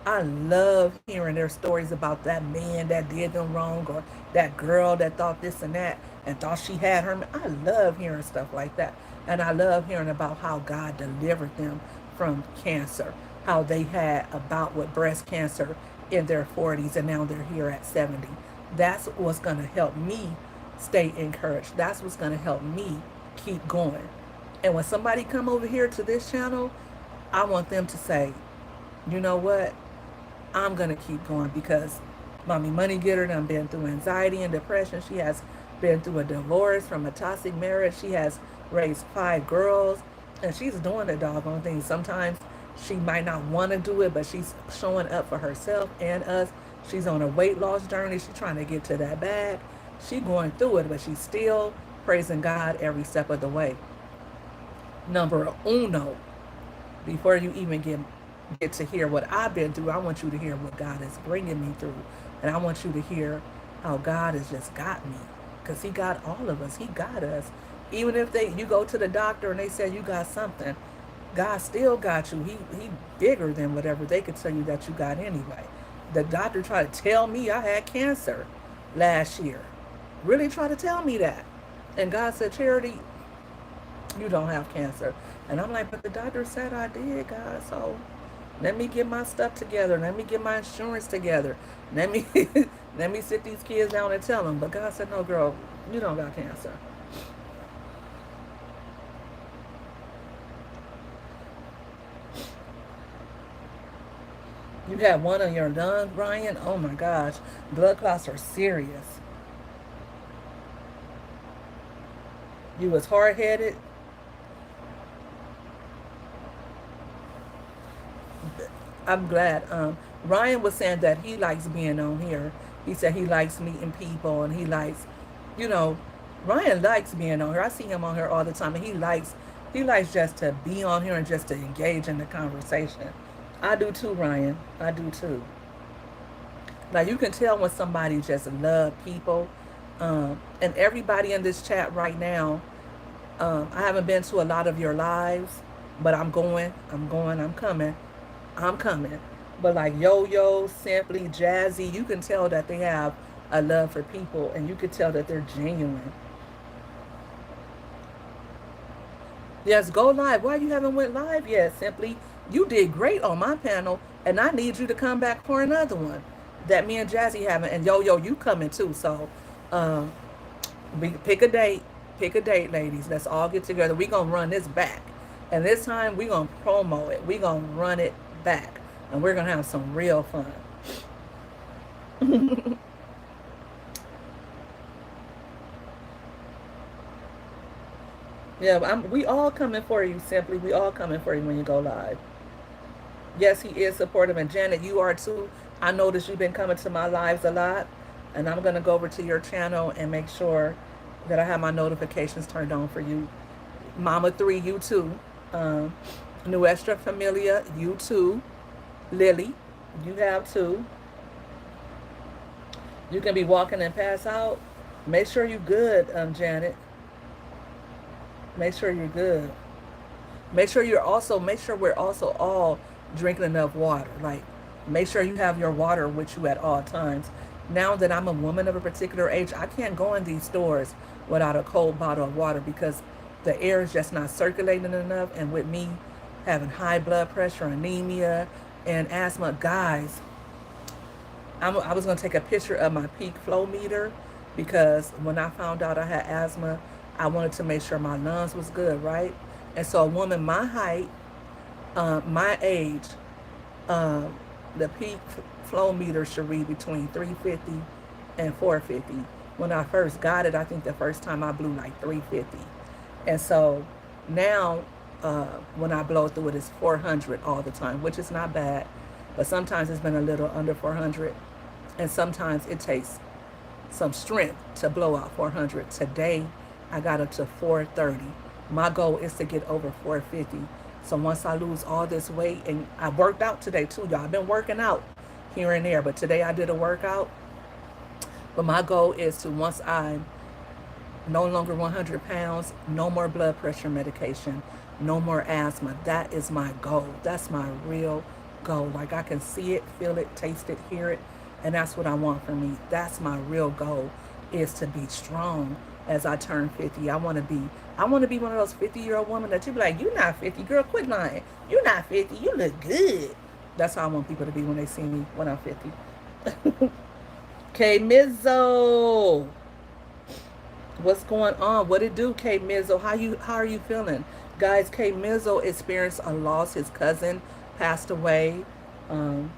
I love hearing their stories about that man that did them wrong or that girl that thought this and that and thought she had her. I love hearing stuff like that. And I love hearing about how God delivered them from cancer, how they had a bout with breast cancer in their 40s and now they're here at 70. That's what's going to help me stay encouraged. That's what's going to help me keep going. And when somebody come over here to this channel, I want them to say, you know what? I'm gonna keep going because Mommy Money Getter done been through anxiety and depression. She has been through a divorce from a toxic marriage. She has raised 5 girls and she's doing the doggone thing. Sometimes she might not want to do it, but she's showing up for herself and us. She's on a weight loss journey. She's trying to get to that bag. She's going through it, but she's still praising God every step of the way. Number uno, before you even get to hear what I've been through, I want you to hear what God is bringing me through. And I want you to hear how God has just got me. Because he got all of us. He got us. Even if you go to the doctor and they say you got something, God still got you. He bigger than whatever they could tell you that you got anyway. The doctor tried to tell me I had cancer last year. Really tried to tell me that. And God said, Charity, you don't have cancer. And I'm like, but the doctor said I did, God. So let me get my stuff together. Let me get my insurance together. Let me Let me sit these kids down and tell them. But God said, no, girl, you don't got cancer. You had one on your lung, Brian. Oh my gosh. Blood clots are serious. You was hard headed. I'm glad. Ryan was saying that he likes being on here. He said he likes meeting people and he likes, you know, Ryan likes being on here. I see him on here all the time, and he likes just to be on here and just to engage in the conversation. I do too, Ryan. I do too. Like you can tell when somebody just love people, and everybody in this chat right now. I haven't been to a lot of your lives, but I'm going. I'm going. I'm coming. I'm coming. But like Yo Yo, Simply, Jazzy, you can tell that they have a love for people, and you can tell that they're genuine. Yes, go live. Why you haven't went live yet? Simply, you did great on my panel, and I need you to come back for another one that me and Jazzy haven't. And Yo Yo, you coming too. So, um, we pick a date. Pick a date, ladies. Let's all get together. We gonna run this back, and this time we gonna promo it. We gonna run it back, and we're gonna have some real fun. Yeah, we all coming for you. Simply, we all coming for you when you go live. Yes, he is supportive, and Janet, you are too. I noticed you've been coming to my lives a lot, and I'm gonna go over to your channel and make sure that I have my notifications turned on for you. Mama Three, you too. Um, Nuestra Familia, you too. Lily, you have too. You can be walking and pass out. Make sure you're good, Janet. Make sure you're good. Make sure we're also all drinking enough water. Like make sure you have your water with you at all times. Now that I'm a woman of a particular age, I can't go in these stores without a cold bottle of water because the air is just not circulating enough. And with me having high blood pressure, anemia, and asthma, guys, I was going to take a picture of my peak flow meter because when I found out I had asthma, I wanted to make sure my lungs was good, right? And so, a woman my height, my age, um, the peak flow meter should read between 350 and 450. When I first got it, I think the first time I blew like 350. And so now, when I blow through it, it's 400 all the time, which is not bad. But sometimes it's been a little under 400. And sometimes it takes some strength to blow out 400. Today, I got up to 430. My goal is to get over 450. So once I lose all this weight, and I worked out today too, y'all. I've been working out here and there, but today I did a workout. But my goal is to, once I'm no longer 100 pounds, no more blood pressure medication, no more asthma. That is my goal. That's my real goal. Like I can see it, feel it, taste it, hear it, and that's what I want for me. That's my real goal, is to be strong as I turn 50. I want to be one of those 50-year-old women that you be like, "You're not 50, girl, quit lying. You're not 50. You look good." That's how I want people to be when they see me when I'm 50. K Mizzo, what's going on? What it do, K Mizzo? How are you feeling? Guys, K Mizzo experienced a loss. His cousin passed away. Um,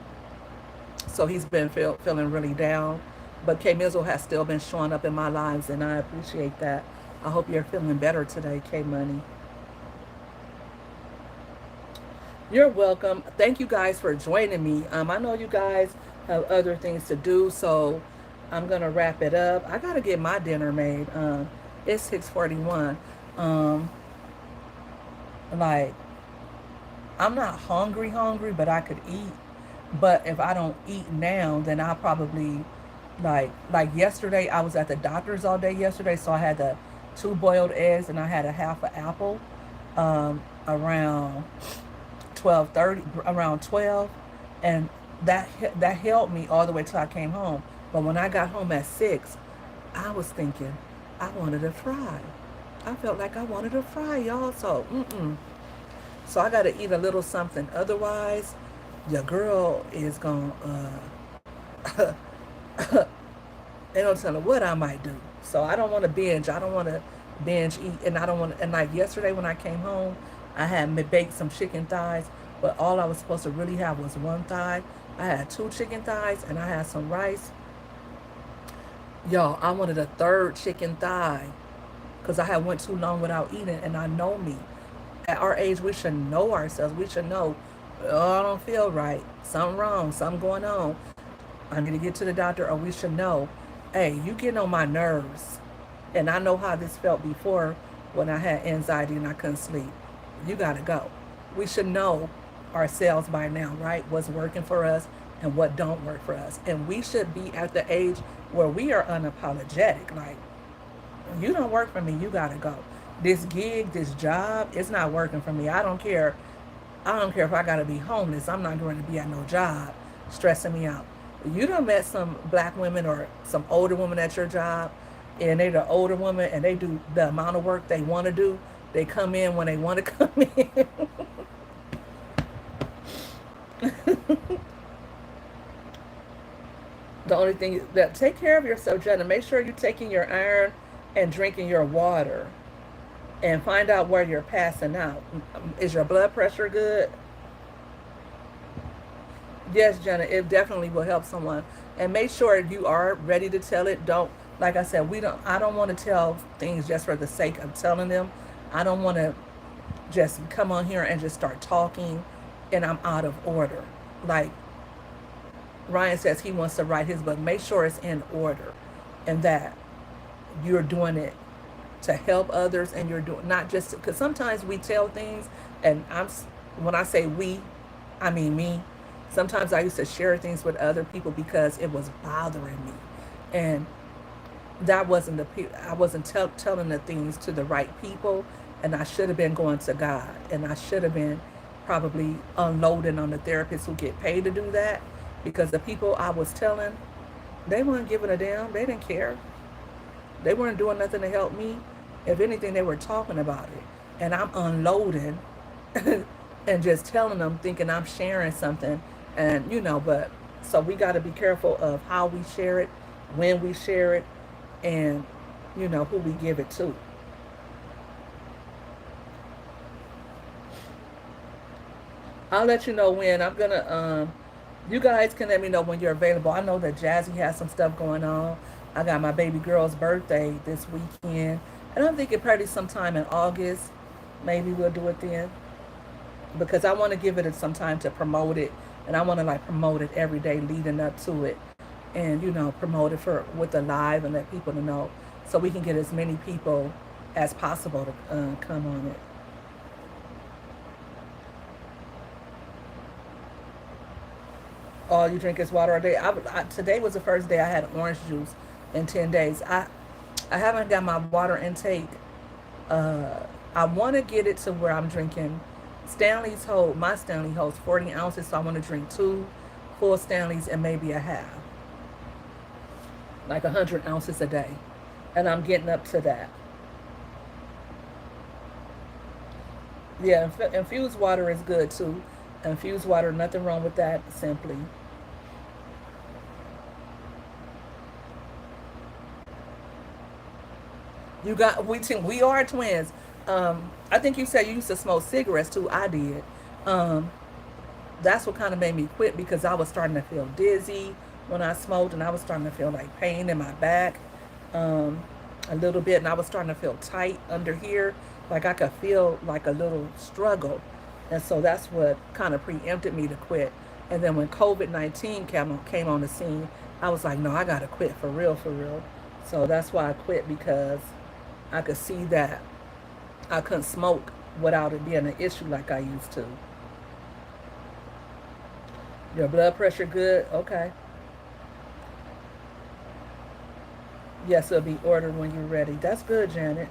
so he's been feeling really down. But K Mizzo has still been showing up in my lives, and I appreciate that. I hope you're feeling better today, K Money. You're welcome. Thank you guys for joining me. I know you guys have other things to do, so I'm gonna wrap it up. I gotta get my dinner made. It's 6:41. Um, like I'm not hungry, but I could eat. But if I don't eat now, then I'll probably like yesterday. I was at the doctor's all day yesterday, so I had the two boiled eggs and I had a half an apple. Around 12:30, around 12, and that held me all the way till I came home. But when I got home at 6, I was thinking I wanted to fry. I felt like I wanted to fry, y'all. So, so I got to eat a little something. Otherwise, your girl is going to They don't tell her what I might do. So I don't want to binge. I don't want to binge eat, and I don't want. And like yesterday when I came home, I had baked some chicken thighs, but all I was supposed to really have was one thigh. I had two chicken thighs, and I had some rice. Y'all, I wanted a third chicken thigh because I had went too long without eating, and I know me. At our age, we should know ourselves. We should know, oh, I don't feel right. Something wrong. Something going on. I need to get to the doctor, or we should know, hey, you getting on my nerves. And I know how this felt before when I had anxiety and I couldn't sleep. You got to go. We should know ourselves by now, right? What's working for us and what don't work for us. And we should be at the age where we are unapologetic. Like, you don't work for me, you got to go. This gig, this job, it's not working for me. I don't care. I don't care if I got to be homeless. I'm not going to be at no job stressing me out. You done met some black women or some older women at your job, and they're the older woman and they do the amount of work they want to do. They come in when they want to come in. The only thing that take care of yourself, Jenna. Make sure you're taking your iron and drinking your water, and find out where you're passing out. Is your blood pressure good? Yes, Jenna, it definitely will help someone. And make sure you are ready to tell it. Don't, like I said, we don't. I don't want to tell things just for the sake of telling them. I don't want to just come on here and just start talking, and I'm out of order. Like Ryan says, he wants to write his book. Make sure it's in order, and that you're doing it to help others, and you're doing not just because sometimes we tell things, and when I say we, I mean me. Sometimes I used to share things with other people because it was bothering me, and that wasn't I wasn't telling the things to the right people, and I should have been going to God, and I should have been probably unloading on the therapists who get paid to do that, because the people I was telling, they weren't giving a damn. They didn't care. They weren't doing nothing to help me. If anything, they were talking about it. And I'm unloading and just telling them, thinking I'm sharing something. And, but so we got to be careful of how we share it, when we share it, and, who we give it to. I'll let you know when. You guys can let me know when you're available. I know that Jazzy has some stuff going on. I got my baby girl's birthday this weekend. And I'm thinking probably sometime in August. Maybe we'll do it then. Because I want to give it some time to promote it. And I want to like promote it every day leading up to it. And, promote it with the live and let people to know. So we can get as many people as possible to come on it. All you drink is water all day. Today was the first day I had orange juice in 10 days. I haven't got my water intake. Uh, I want to get it to where I'm drinking. My Stanley holds 40 ounces, so I want to drink two full Stanleys and maybe a half, like 100 ounces a day. And I'm getting up to that. Yeah, infused water is good too. Infused water, nothing wrong with that, simply. We are twins. I think you said you used to smoke cigarettes too. I did. Um, that's what kind of made me quit because I was starting to feel dizzy when I smoked, and I was starting to feel like pain in my back, um, a little bit, and I was starting to feel tight under here, like I could feel like a little struggle, and so that's what kind of preempted me to quit. And then when COVID-19 came on the scene, I was like, no, I gotta quit for real, for real. So that's why I quit because I could see that I couldn't smoke without it being an issue like I used to. Your blood pressure good? Okay. Yes, it'll be ordered when you're ready. That's good, Janet.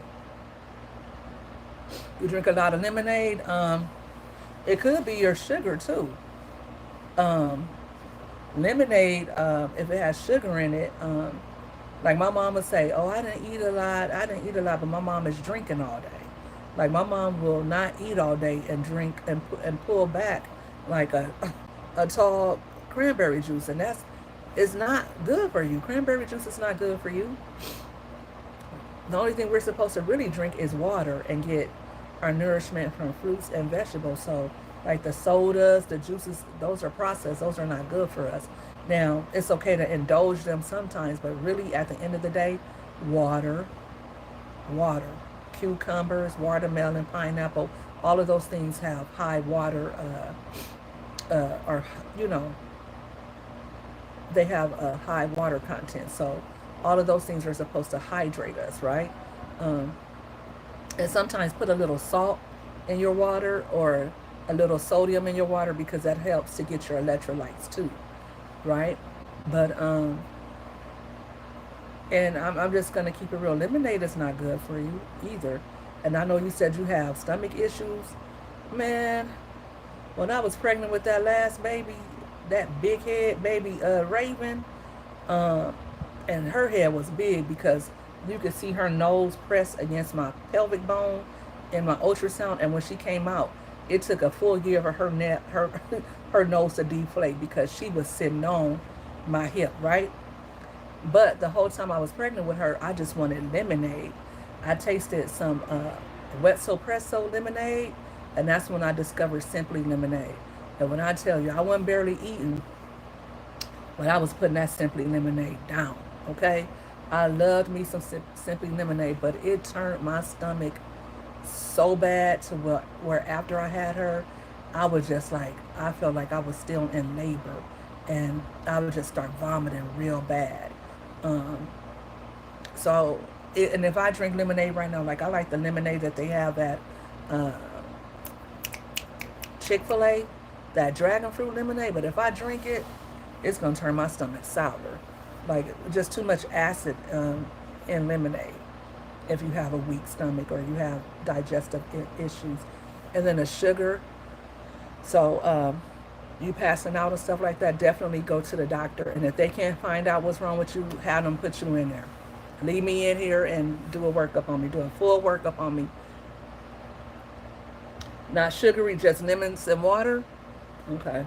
You drink a lot of lemonade. It could be your sugar too. Um, Lemonade, if it has sugar in it, like my mom would say, "Oh, I didn't eat a lot. I didn't eat a lot," but my mom is drinking all day. Like my mom will not eat all day and drink and pull back like a a tall cranberry juice, and is not good for you. Cranberry juice is not good for you. The only thing we're supposed to really drink is water and get our nourishment from fruits and vegetables. So, like the sodas, the juices, those are processed. Those are not good for us. Now, it's okay to indulge them sometimes, but really at the end of the day, water, water. Cucumbers, watermelon, pineapple, all of those things have high water, or, you know, they have a high water content. So all of those things are supposed to hydrate us, right? Um, and sometimes put a little salt in your water or a little sodium in your water because that helps to get your electrolytes too, right? But and I'm just gonna keep it real. Lemonade is not good for you either. And I know you said you have stomach issues, man. When I was pregnant with that last baby, that big head baby Raven, uh, and her head was big because you could see her nose press against my pelvic bone in my ultrasound. And when she came out, it took a full year for her nose to deflate because she was sitting on my hip, right? But the whole time I was pregnant with her, I just wanted lemonade. I tasted some wet sopresso lemonade, and that's when I discovered Simply Lemonade. And when I tell you, I wasn't barely eating when I was putting that Simply Lemonade down. Okay, I loved me some Simply Lemonade, but it turned my stomach so bad to where after I had her, I was just like I felt like I was still in labor, and I would just start vomiting real bad. Um, so, and if I drink lemonade right now, like I like the lemonade that they have at uh, Chick-fil-A, that dragon fruit lemonade. But if I drink it, it's gonna turn my stomach sour. Like just too much acid in lemonade. If you have a weak stomach or you have digestive issues, and then the sugar. So you passing out and stuff like that, definitely go to the doctor. And if they can't find out what's wrong with you, have them put you in there. Leave me in here and do a workup on me. Do a full workup on me. Not sugary, just lemons and water. Okay.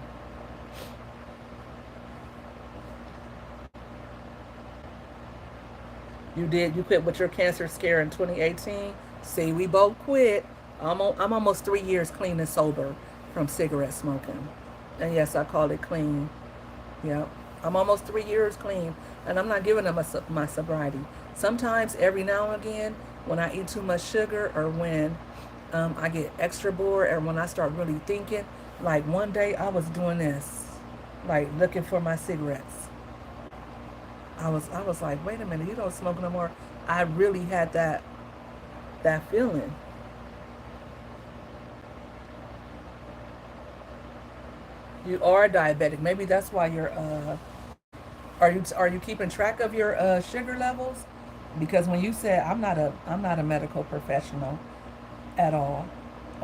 You did. You quit with your cancer scare in 2018. See, we both quit. I'm almost 3 years clean and sober from cigarette smoking. And yes, I call it clean. Yeah, I'm almost 3 years clean, and I'm not giving up my sobriety. Sometimes, every now and again, when I eat too much sugar or when I get extra bored or when I start really thinking, like one day I was doing this, like looking for my cigarettes. I was like, wait a minute, you don't smoke no more. I really had that feeling. You are diabetic. Maybe that's why you're are you keeping track of your sugar levels? Because when you said I'm not a medical professional at all,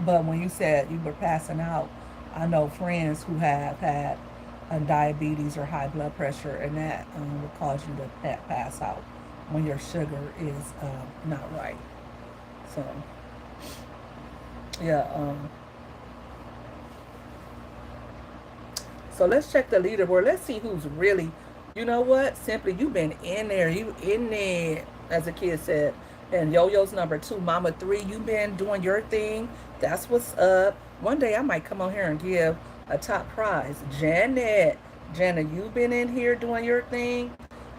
but when you said you were passing out, I know friends who have had diabetes or high blood pressure, and that will cause you to pass out when your sugar is not right. So yeah, so let's check the leaderboard. Let's see who's really, you know what? Simply, you've been in there. You in there, as the kid said. And Yo-Yo's number two, Mama three, you been doing your thing. That's what's up. One day I might come on here and give a top prize. Janet, you been in here doing your thing.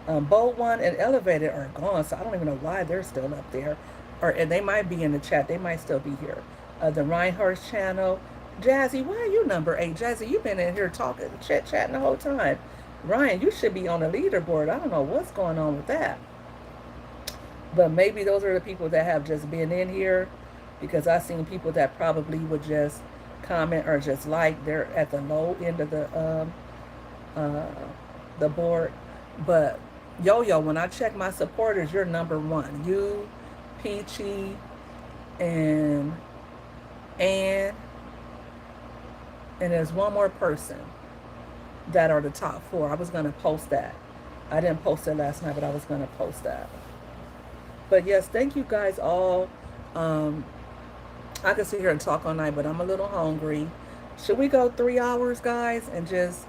Bold One and Elevated are gone, so I don't even know why they're still up there. Or and they might be in the chat. They might still be here. The Reinhardt's channel. Jazzy, why are you number eight? Jazzy, you've been in here talking, chatting the whole time. Ryan, you should be on the leaderboard. I don't know what's going on with that. But maybe those are the people that have just been in here because I've seen people that probably would just comment or just like they're at the low end of uh, the board. But Yo-Yo, when I check my supporters, you're number one. You, Peachy, and Ann, and there's one more person that are the top four. I was going to post that. I didn't post it last night, but I was going to post that. But yes, thank you guys all. Um, I could sit here and talk all night, but I'm a little hungry. Should we go 3 hours, guys, and just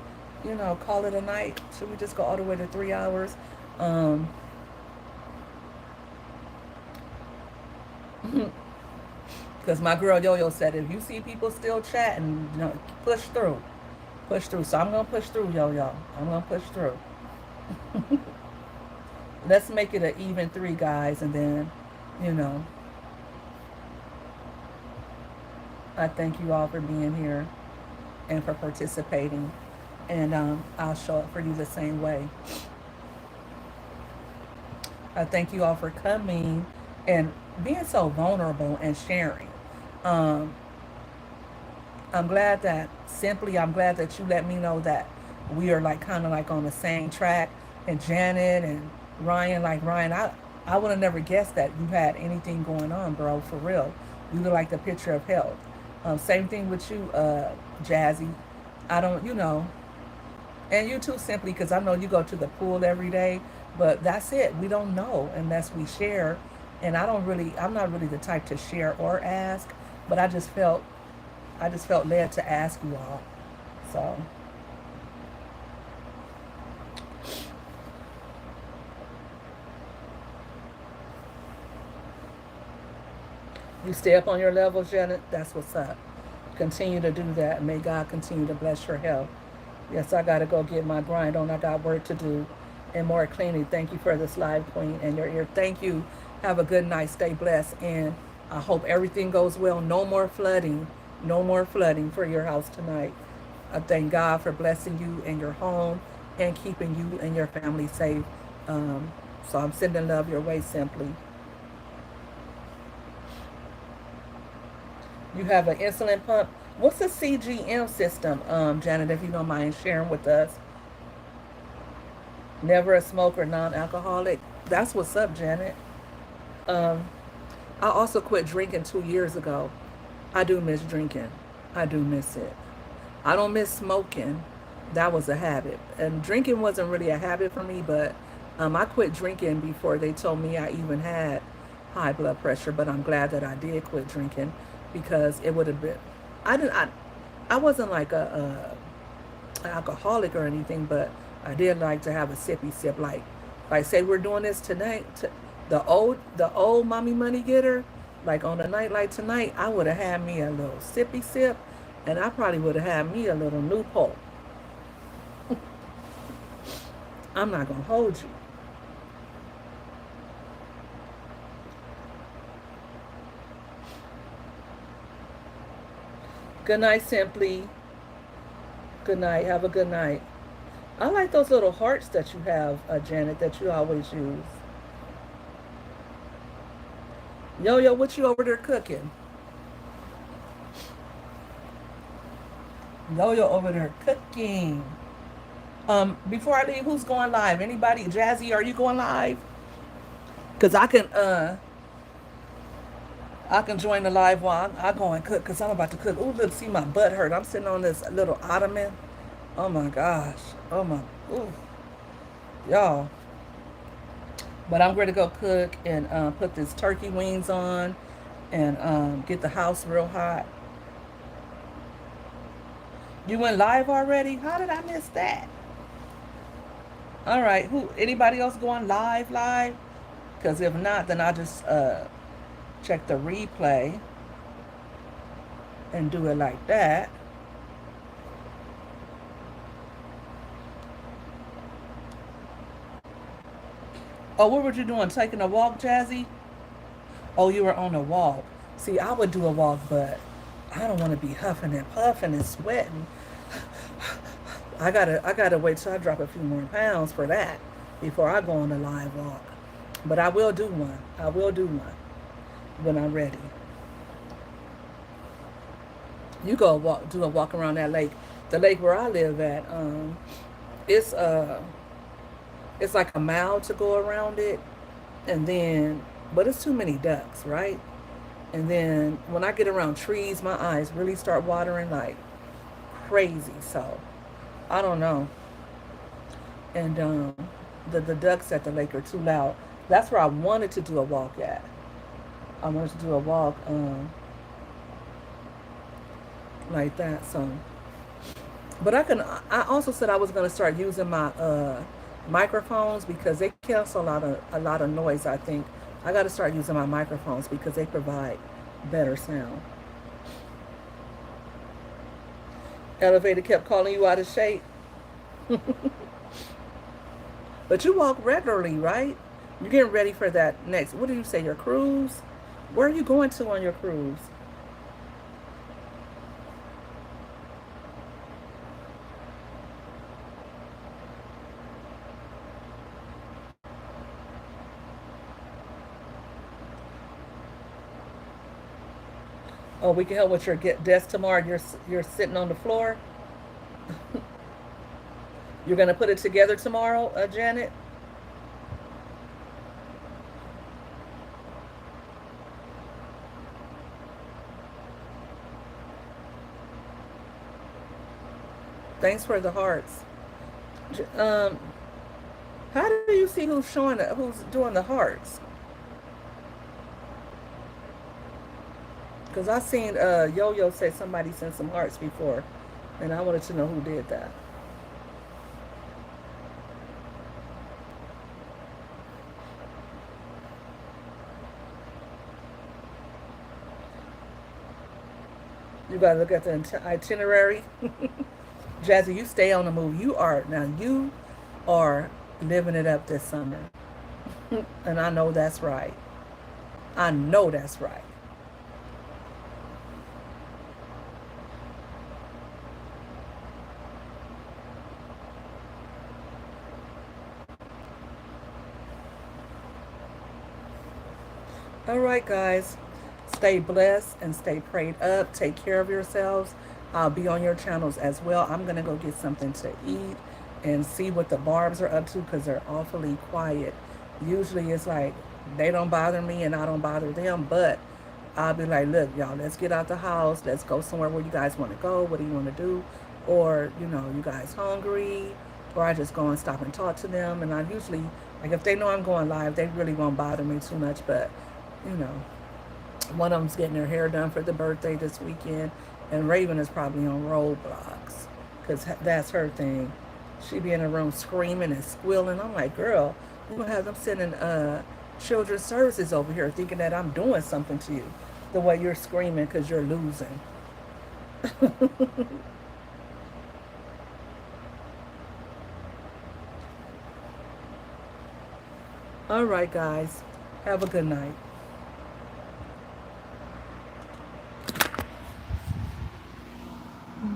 call it a night? Should we just go all the way to 3 hours? Um, because my girl Yo-Yo said, if you see people still chatting, push through, push through. So I'm gonna push through, Yo-Yo. I'm gonna push through. Let's make it an even three, guys, and then, you know, I thank you all for being here and for participating, and I'll show up for you the same way. I thank you all for coming and being so vulnerable and sharing. Um, I'm glad that you let me know that we are like kind of like on the same track. And Janet and Ryan, like Ryan, I would have never guessed that you had anything going on, bro, for real. You look like the picture of health. Same thing with you, Jazzy. I don't, and you too, simply because I know you go to the pool every day, but that's it. We don't know unless we share. And I'm not really the type to share or ask, but I just felt led to ask you all. So you stay up on your level, Janet. That's what's up. Continue to do that. May God continue to bless your health. Yes, I got to go get my grind on. I got work to do. And more cleanly, thank you for this live, Queen, and your ear. Thank you. Have a good night. Stay blessed. And I hope everything goes well. No more flooding. No more flooding for your house tonight. I thank God for blessing you and your home and keeping you and your family safe. So I'm sending love your way, simply. You have an insulin pump. What's a CGM system, Janet, if you don't mind sharing with us? Never a smoker, non-alcoholic. That's what's up, Janet. Um, I also quit drinking 2 years ago. I do miss drinking. I do miss it. I don't miss smoking. That was a habit. And drinking wasn't really a habit for me, but I quit drinking before they told me I even had high blood pressure. But I'm glad that I did quit drinking because it would have been. I didn't. I wasn't like an alcoholic or anything, but I did like to have a sippy sip. Like say we're doing this tonight. The old mommy money getter. Like on a night like tonight, I would have had me a little sippy sip, and I probably would have had me a little Newport. I'm not gonna hold you. Good night, simply. Good night. Have a good night. I like those little hearts that you have, Janet, that you always use. Yo, yo, what you over there cooking? Yo, yo, over there cooking. Before I leave, who's going live? Anybody? Jazzy, are you going live? Cause I can join the live while I go and cook. Cause I'm about to cook. Ooh, look, see my butt hurt. I'm sitting on this little ottoman. Oh my gosh. Oh my. Ooh, y'all. But I'm ready to go cook and put this turkey wings on and get the house real hot. You went live already? How did I miss that? All right. Who? Anybody else going live? Live? Because if not, then I'll just check the replay and do it like that. Oh, what were you doing? Taking a walk, Jazzy? Oh, you were on a walk. See, I would do a walk, but I don't want to be huffing and puffing and sweating. I gotta wait till I drop a few more pounds for that before I go on a live walk. But I will do one. I will do one when I'm ready. You go walk, do a walk around that lake. The lake where I live at, it's it's like a mile to go around it, and then, but it's too many ducks, right? And then when I get around trees, my eyes really start watering like crazy. So I don't know. And the ducks at the lake are too loud. That's where I wanted to do a walk at. I wanted to do a walk like that. So But I also said I was going to start using my microphones because they cancel a lot of noise, I think. I got to start using my microphones because they provide better sound. Elevator kept calling you out of shape. But you walk regularly, right? You're getting ready for that next, what do you say, your cruise? Where are you going to on your cruise? Oh, we can help with your get desk tomorrow. You're sitting on the floor. You're gonna put it together tomorrow, Janet. Thanks for the hearts. Um, how do you see who's showing it, who's doing the hearts? Because I seen Yo Yo say somebody sent some hearts before, and I wanted to know who did that. You gotta look at the itinerary. Jazzy, you stay on the move. You are living it up this summer, and I know that's right. I know that's right. All right, guys. Stay blessed and stay prayed up. Take care of yourselves. I'll be on your channels as well. I'm going to go get something to eat and see what the Barbs are up to because they're awfully quiet. Usually it's like they don't bother me and I don't bother them, but I'll be like, look, y'all, let's get out the house. Let's go somewhere where you guys want to go. What do you want to do? Or, you guys hungry? Or I just go and stop and talk to them. And I usually, like, if they know I'm going live, they really won't bother me too much. But, you know, one of them's getting her hair done for the birthday this weekend. And Raven is probably on Roblox because that's her thing. She be in the room screaming and squealing. I'm like, girl, you gonna have them sending children's services over here thinking that I'm doing something to you the way you're screaming because you're losing. All right, guys. Have a good night.